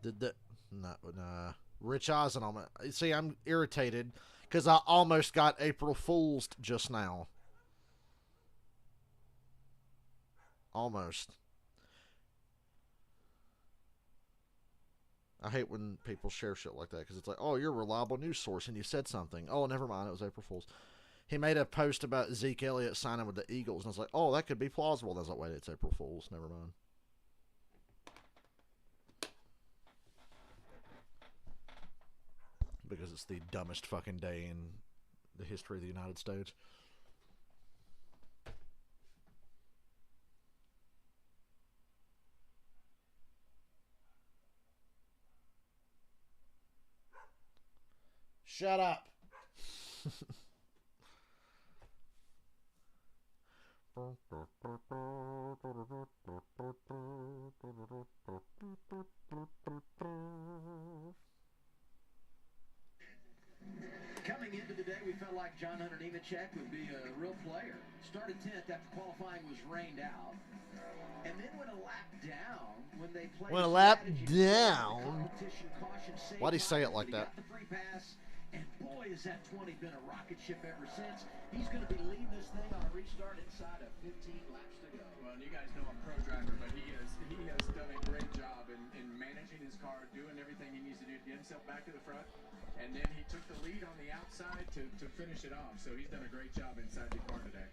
Did that? Nah. Rich Eisen on it. See, I'm irritated because I almost got April Fool's just now. Almost. I hate when people share shit like that because it's like, oh, you're a reliable news source and you said something. Oh, never mind. It was April Fool's. He made a post about Zeke Elliott signing with the Eagles, and I was like, oh, that could be plausible. And I was like, wait, it's April Fool's. Never mind. Because it's the dumbest fucking day in the history of the United States. Shut up. Coming into the day, we felt like John Hunter Nemechek would be a real player. Started 10th after qualifying was rained out. And then went a lap down when they played. Went a lap down. Why'd he say it like that? Got the free pass, and boy, has that 20 been a rocket ship ever since. He's going to be leading this thing on a restart inside of 15 laps to go. Well, you guys know I'm pro driver, but he has done a great job in managing his car, doing everything he needs to do to get himself back to the front. And then he took the lead on the outside to finish it off. So he's done a great job inside the car today.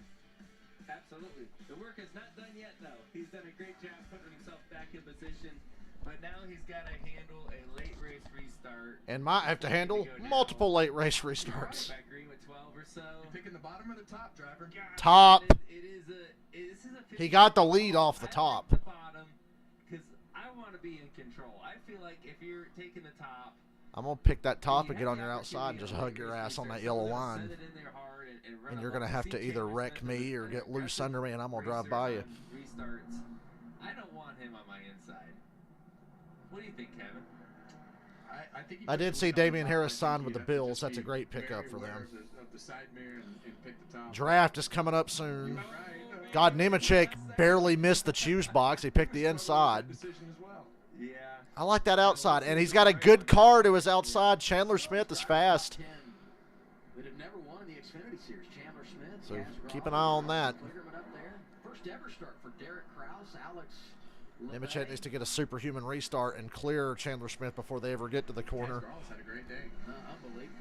Absolutely. The work is not done yet, though. He's done a great job putting himself back in position. But now he's got to handle a late race restart. And might have to handle multiple late race restarts. Back green with 12 or so. You picking the bottom or the top, driver? Top. This is a He got the lead off the top. I like the bottom because I want to be in control. I feel like if you're taking the top, I'm going to pick that top and get on your outside and just hug your ass on that yellow line. And you're going to have to either wreck me or get loose under me, and I'm going to drive by you. Restarts. I don't want him on my inside. What do you think, Kevin? I did see Damian Harris sign with the Bills. That's a great pickup for them. Draft is coming up soon. God, Nemechek barely missed the choose box. He picked the inside. I like that outside, and he's got a good car to his outside. Chandler Smith is fast. That have never won the Xfinity Series. Chandler Smith. So keep an eye on that. First ever start for Derek Krause, Alex. Nemechek needs to get a superhuman restart and clear Chandler Smith before they ever get to the corner. Krause had a great day. Unbelievable.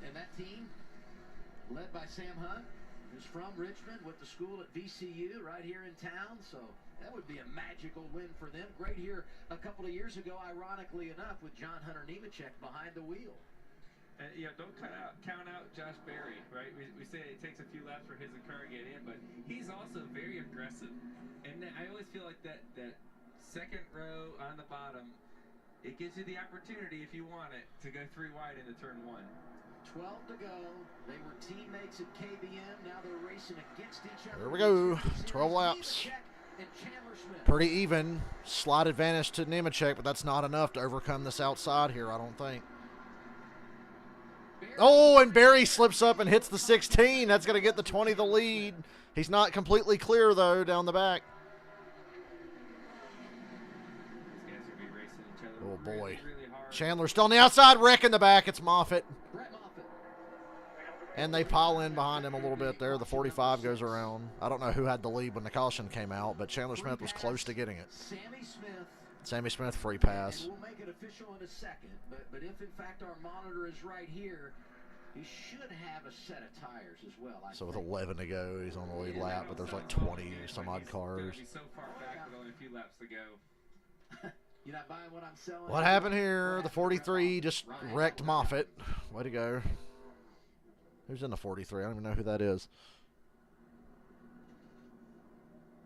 And that team, led by Sam Hunt, who's from Richmond, went to school at VCU right here in town. So that would be a magical win for them. Great here a couple of years ago, ironically enough, with John Hunter Nemechek behind the wheel. Don't count out Josh Berry, right? We say it takes a few laps for his car to get in, but he's also very aggressive. And I always feel like that second row on the bottom, it gives you the opportunity, if you want it, to go 3 wide into turn 1. 12 to go. They were teammates at KBM. Now they're racing against each other. Here we go. 12 laps. Pretty even. Slight advantage to Nemechek, but that's not enough to overcome this outside here, I don't think. Oh, and Barry slips up and hits the 16. That's going to get the 20 the lead. He's not completely clear, though, down the back. Oh, boy. Chandler still on the outside, wrecking the back. It's Moffitt. And they pile in behind him a little bit there. The 45 goes around. I don't know who had the lead when the caution came out, but Chandler Smith was close to getting it. Sammy Smith free pass. And we'll make it official in a second, but if in fact our monitor is right here, he should have a set of tires as well. So with 11 to go, he's on the lead lap, but there's like 20 some odd cars. He's so far back with only a few laps to go. You're not buying what I'm selling? What happened here? The 43 just wrecked Moffitt. Way to go. Who's in the 43? I don't even know who that is.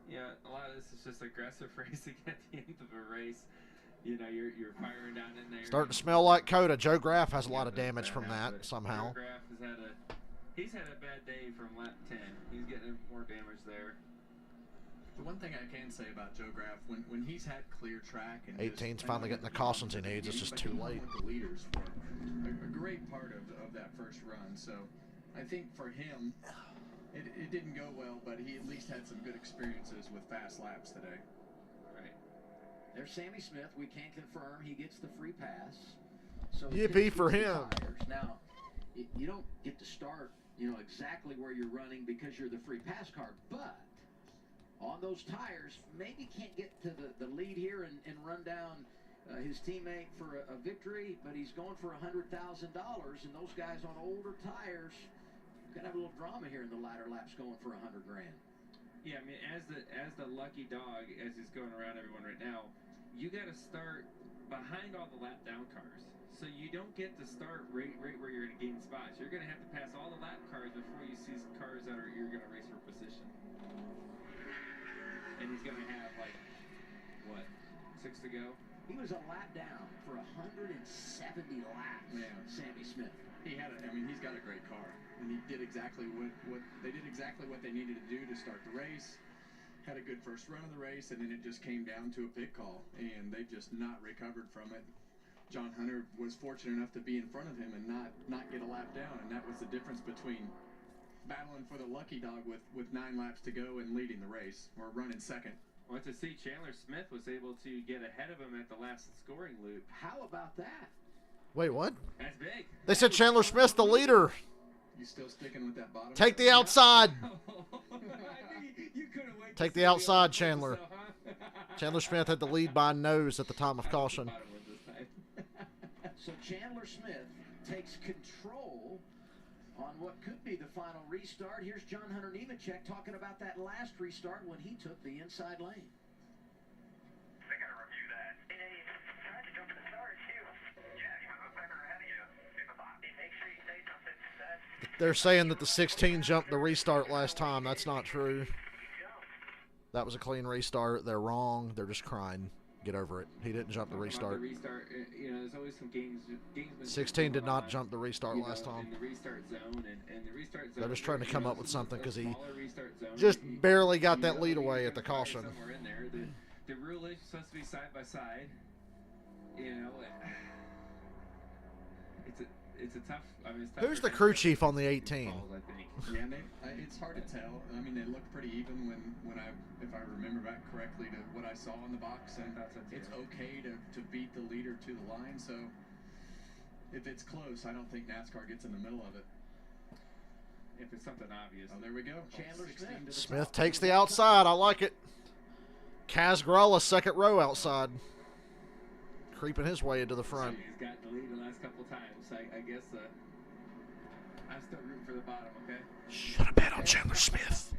Yeah, a lot of this is just aggressive racing at the end of a race. You know, you're firing down in there. Starting to smell like Coda. Joe Graff has a lot of damage from that somehow. Joe Graff he's had a bad day from lap 10. He's getting more damage there. The one thing I can say about Joe Graff, when he's had clear track and 18's finally getting the cautions he needs, it's just too late. The leaders for a great part of that first run. So I think for him, it didn't go well, but he at least had some good experiences with fast laps today. Right. There's Sammy Smith. We can confirm he gets the free pass. So yippee for him. Now, you don't get to start, exactly where you're running because you're the free pass car, but on those tires, maybe can't get to the lead here and run down his teammate for a victory, but he's going for $100,000, and those guys on older tires gonna have a little drama here in the latter laps going for $100,000. Yeah, I mean, as the lucky dog, as he's going around everyone right now, you got to start behind all the lap down cars. So you don't get to start right where you're going to gain spots. You're going to have to pass all the lap cars before you see cars that you're going to race for position. And he's going to have, 6 to go? He was a lap down for 170 laps, Sammy Smith. He's got a great car. And he did exactly what they needed to do to start the race. Had a good first run of the race, and then it just came down to a pit call, and they've just not recovered from it. John Hunter was fortunate enough to be in front of him and not get a lap down, and that was the difference between battling for the lucky dog with 9 laps to go and leading the race, or running second. Well, to see Chandler Smith was able to get ahead of him at the last scoring loop. How about that? Wait, what? That's big. They said Chandler Smith's the leader. You still sticking with that bottom? Take the outside. You couldn't wait to Take see the outside, Chandler. so, huh? Chandler Smith had the lead by nose at the time of caution. So Chandler Smith takes control on what could be the final restart. Here's John Hunter Nemechek talking about that last restart when he took the inside lane. They got to review that. And then he tried to jump in the start, too. Yeah, he was better ahead of you. Make sure you say something. They're saying that the 16 jumped the restart last time. That's not true. That was a clean restart. They're wrong. They're just crying. Get over it. He didn't jump the restart. The restart, you know, there's always some games. 16 did not jump the restart last time. In the restart zone, and the restart zone. They're just trying to come up with something because he just just barely got that lead away at the caution. Somewhere in there, the rule is supposed to be side by side. You know, it's a tough. I mean, it's tough. Who's the crew chief on the 18? Balls, I think. Yeah, and it's hard to tell. I mean, they looked pretty even if I remember back correctly to what I saw in the box, and it's okay to beat the leader to the line. So if it's close, I don't think NASCAR gets in the middle of it. If it's something obvious. Oh, there we go. Chandler Smith. Smith takes the outside. I like it. Kaz Gralla, second row outside. Creeping his way into the front. He's got the lead the last couple times. I guess I'm still rooting for the bottom, okay? Should have bet on Chandler Smith.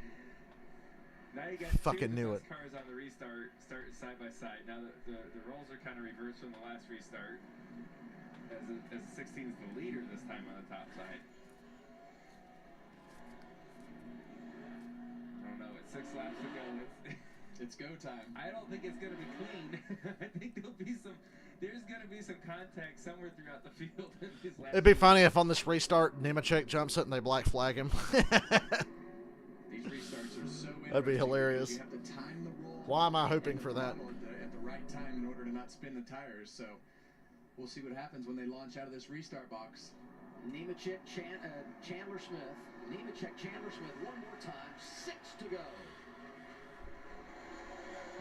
Now you got Fucking two knew of the it. best cars on the restart, starting side by side. Now the roles are kind of reversed from the last restart. As the 16 is the leader this time on the top side. I don't know. It's 6 laps to go. It's go time. I don't think it's going to be clean. I think there's going to be some contact somewhere throughout the field. In these last It'd be funny if on this restart Nemechek jumps it and they black flag him. These restarts are so That'd be interesting hilarious. because You have to time the roll. Why am I hoping for that? At the right time in order to not spin the tires. So we'll see what happens when they launch out of this restart box. Nemechek, Chandler Smith. Nemechek, Chandler Smith. One more time. 6 to go.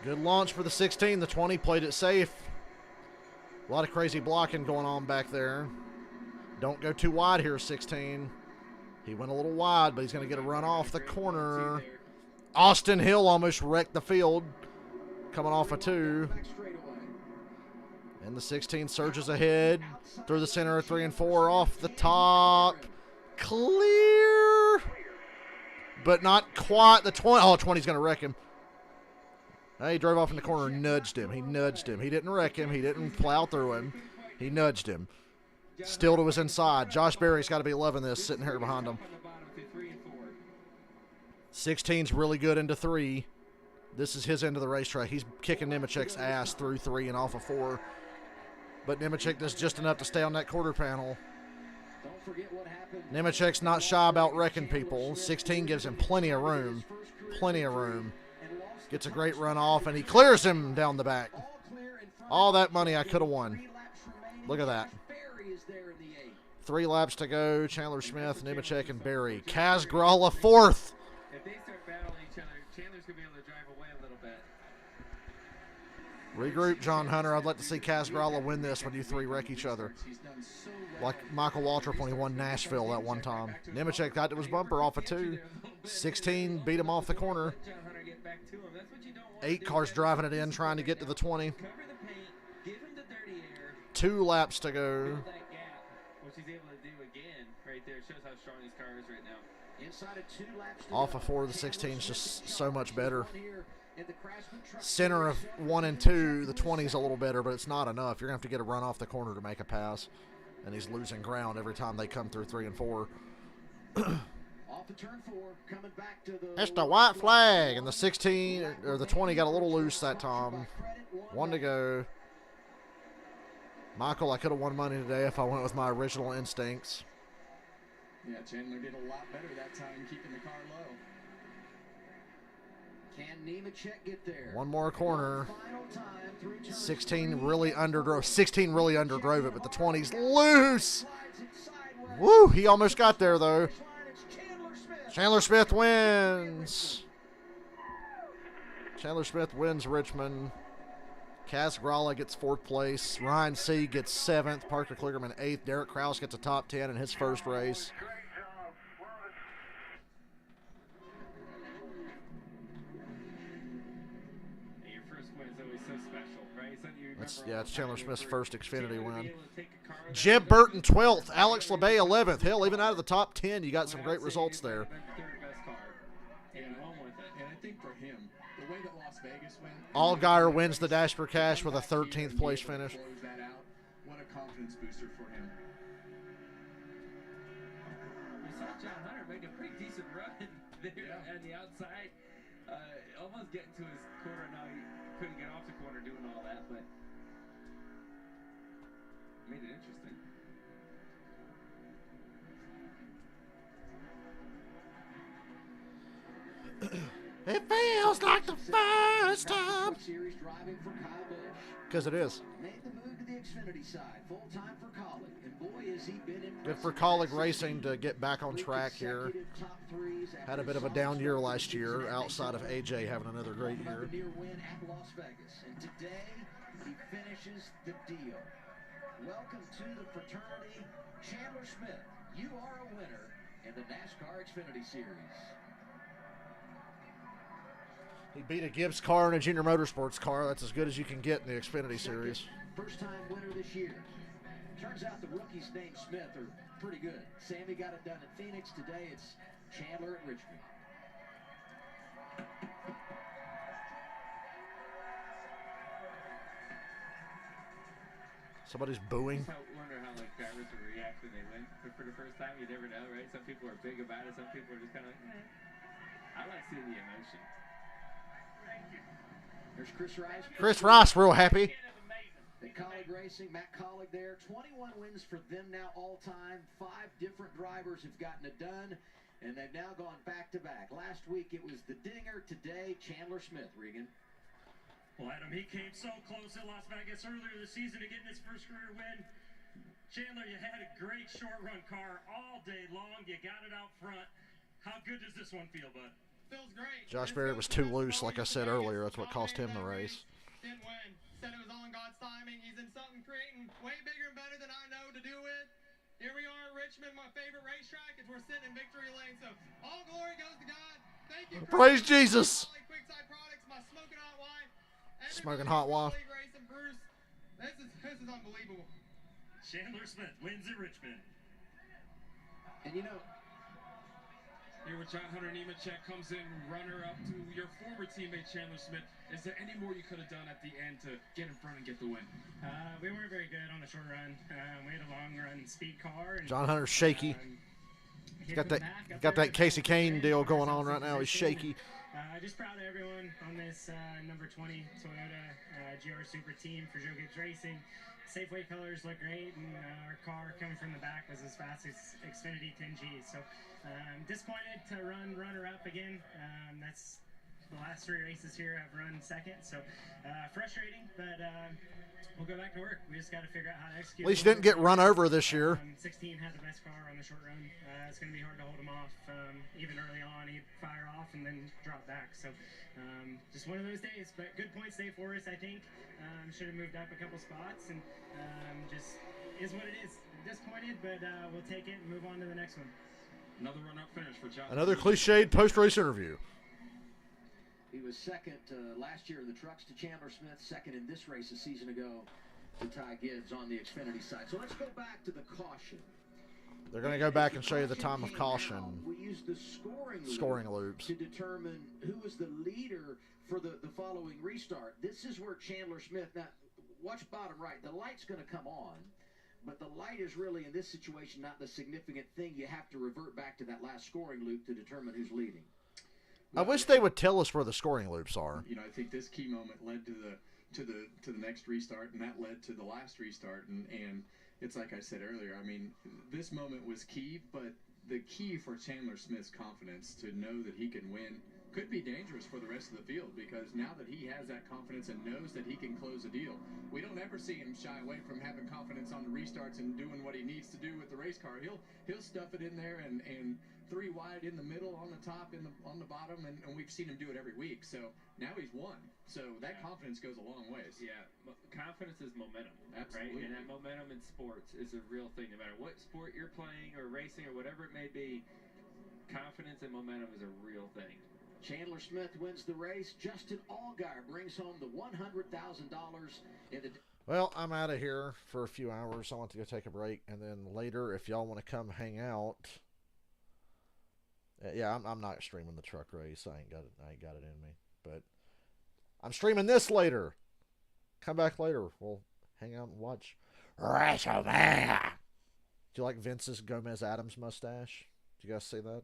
Good launch for the 16. The 20 played it safe. A lot of crazy blocking going on back there. Don't go too wide here, 16. He went a little wide, but he's going to get a run off the corner. Austin Hill almost wrecked the field. Coming off a 2. And the 16 surges ahead. Through the center of 3 and 4. Off the top. Clear. But not quite. The 20. Oh, 20's going to wreck him. He drove off in the corner and nudged him. He nudged him. He didn't wreck him. He didn't plow through him. He nudged him. Still to his inside. Josh Berry's got to be loving this, sitting here behind him. 16's really good into 3. This is his end of the racetrack. He's kicking Nemechek's ass through 3 and off of 4. But Nemechek does just enough to stay on that quarter panel. Nemechek's not shy about wrecking people. 16 gives him plenty of room. Plenty of room. Gets a great run off, and he clears him down the back. All that money I could have won. Look at that. 3 laps to go. Chandler Smith, Nemechek, and Berry. Kaz Gralla 4th. If they start battling each other, Chandler's going to be able to drive away a little bit. Regroup, John Hunter. I'd like to see Kaz Gralla win this when you 3 wreck each other. Like Michael Waltrip when he won Nashville that one time. Nemechek got to his bumper off of 2. 16 beat him off the corner. 8 cars driving it in, trying to get to the 20. 2 laps to go. Off of 4, the 16 is just so much better. Center of 1 and 2, the 20's a little better, but it's not enough. You're going to have to get a run off the corner to make a pass. And he's losing ground every time they come through 3 and 4. It's the white flag, and the 16 or the 20 got a little loose that time. 1 to go. Michael, I could have won money today if I went with my original instincts. Yeah, Chandler did a lot better that time keeping the car low. Can Nemechek get there? One more corner. Final time through turn 16 3 really and underdrove. 4. 16 really underdrove it, but the 20's loose. Woo! He almost got there though. Chandler Smith wins. Chandler Smith wins Richmond. Cass Gralla gets 4th place. Ryan C. gets 7th. Parker Kligerman 8th. Derek Krause gets a top 10 in his first race. Your first win is always so special, right? Something you remember all Yeah, the it's time. Chandler Smith's first Xfinity To be win. able to take a car that Jeb was Burton good, 12th. Alex right? LeBay 11th. Hell, even out of the top 10, you got some Well, great I'd say results it might there. have been the third best car. Yeah, Home with it. and I think for him, the way that Las Vegas went. Allgaier wins the Dash for Cash with a 13th place finish. Close that out. What a confidence booster for him. We saw John Hunter make a pretty decent run there on the outside. Almost getting to his corner. Now he couldn't get off the corner doing all that, but made it interesting. It feels like the first time. Series driving for Kyle Busch. Because it is. Made the move to the Xfinity side, full time for Colleague, and boy has he been impressive. Good for Colleague Racing to get back on track here. Had a bit of a down year last year, outside of AJ having another great year. Near win at Las Vegas, and today he finishes the deal. Welcome to the fraternity, Chandler Smith. You are a winner in the NASCAR Xfinity Series. He beat a Gibbs car and a Junior Motorsports car. That's as good as you can get in the Xfinity Series. First time winner this year. Turns out the rookies named Smith are pretty good. Sammy got it done at Phoenix. Today it's Chandler at Richmond. Somebody's booing. I wonder how like drivers would react when they win for the first time. You never know, right? Some people are big about it. Some people are just kind of like, I like seeing the emotion. There's Chris Rice. Chris Rice real happy. At Colleague Racing, Matt Colleague there. 21 wins for them now all time. 5 different drivers have gotten it done, and they've now gone back-to-back. Last week it was the Dinger. Today, Chandler Smith, Regan. Well, Adam, he came so close in Las Vegas earlier this season to getting his first career win. Chandler, you had a great short-run car all day long. You got it out front. How good does this one feel, bud? Feels great. Josh Berry was too loose, like I said earlier. That's what cost him the race. Didn't win. Said it was all in God's timing. He's in something creating way bigger and better than I know to do with. Here we are at Richmond, my favorite racetrack, as we're sitting in victory lane. So all glory goes to God. Thank you. Praise Jesus. Quickside Products, my smoking hot wine. Smoking hot wine. Racing, Bruce. This is unbelievable. Chandler Smith wins at Richmond. And you know, Here with John Hunter Nemechek comes in runner-up to your former teammate Chandler Smith. Is there any more you could have done at the end to get in front and get the win? We weren't very good on the short run. We had a long run speed car. And, John Hunter's shaky. He's got that Casey Kane deal going on right now. He's shaky. Just proud of everyone on this number 20 Toyota GR Super Team for Joe Gibbs Racing. Safeway colors look great, and our car coming from the back was as fast as Xfinity 10G. So disappointed to run runner-up again. That's the last 3 races here I've run second, so frustrating, but we'll go back to work. We just got to figure out how to execute. At least you didn't get run over this year. 16 had the best car on the short run. It's going to be hard to hold him off. Even early on, he'd fire off and then drop back. So just one of those days, but good points day for us, I think. Should have moved up a couple spots, and just is what it is. Disappointed, but we'll take it and move on to the next one. Another run-up finish for John. Another cliched post-race interview. he was second last year in the trucks to Chandler Smith, second in this race a season ago to Ty Gibbs on the Xfinity side. So let's go back to the caution. They're going to go back and show you the time of caution. We used the scoring loops to determine who was the leader for the following restart. This is where Chandler Smith, now watch bottom right, the light's going to come on, but the light is really in this situation not the significant thing. You have to revert back to that last scoring loop to determine who's leading. I wish they would tell us where the scoring loops are. You know, I think this key moment led to the next restart, and that led to the last restart, and it's like I said earlier, I mean, this moment was key, but the key for Chandler Smith's confidence to know that he can win could be dangerous for the rest of the field, because now that he has that confidence and knows that he can close a deal, we don't ever see him shy away from having confidence on the restarts and doing what he needs to do with the race car. He'll stuff it in there and 3 wide in the middle, on the top, on the bottom, and we've seen him do it every week. So now he's won. So that confidence goes a long ways. Yeah, confidence is momentum. Absolutely. Right? And that momentum in sports is a real thing. No matter what sport you're playing or racing or whatever it may be, confidence and momentum is a real thing. Chandler Smith wins the race. Justin Allgaier brings home the $100,000 in the... Well, I'm out of here for a few hours. I want to go take a break, and then later, if y'all want to come hang out, yeah, I'm not streaming the truck race. I ain't got it in me, but I'm streaming this later. Come back later. We'll hang out and watch WrestleMania. Do you like Vince's Gomez Adams mustache? Do you guys see that?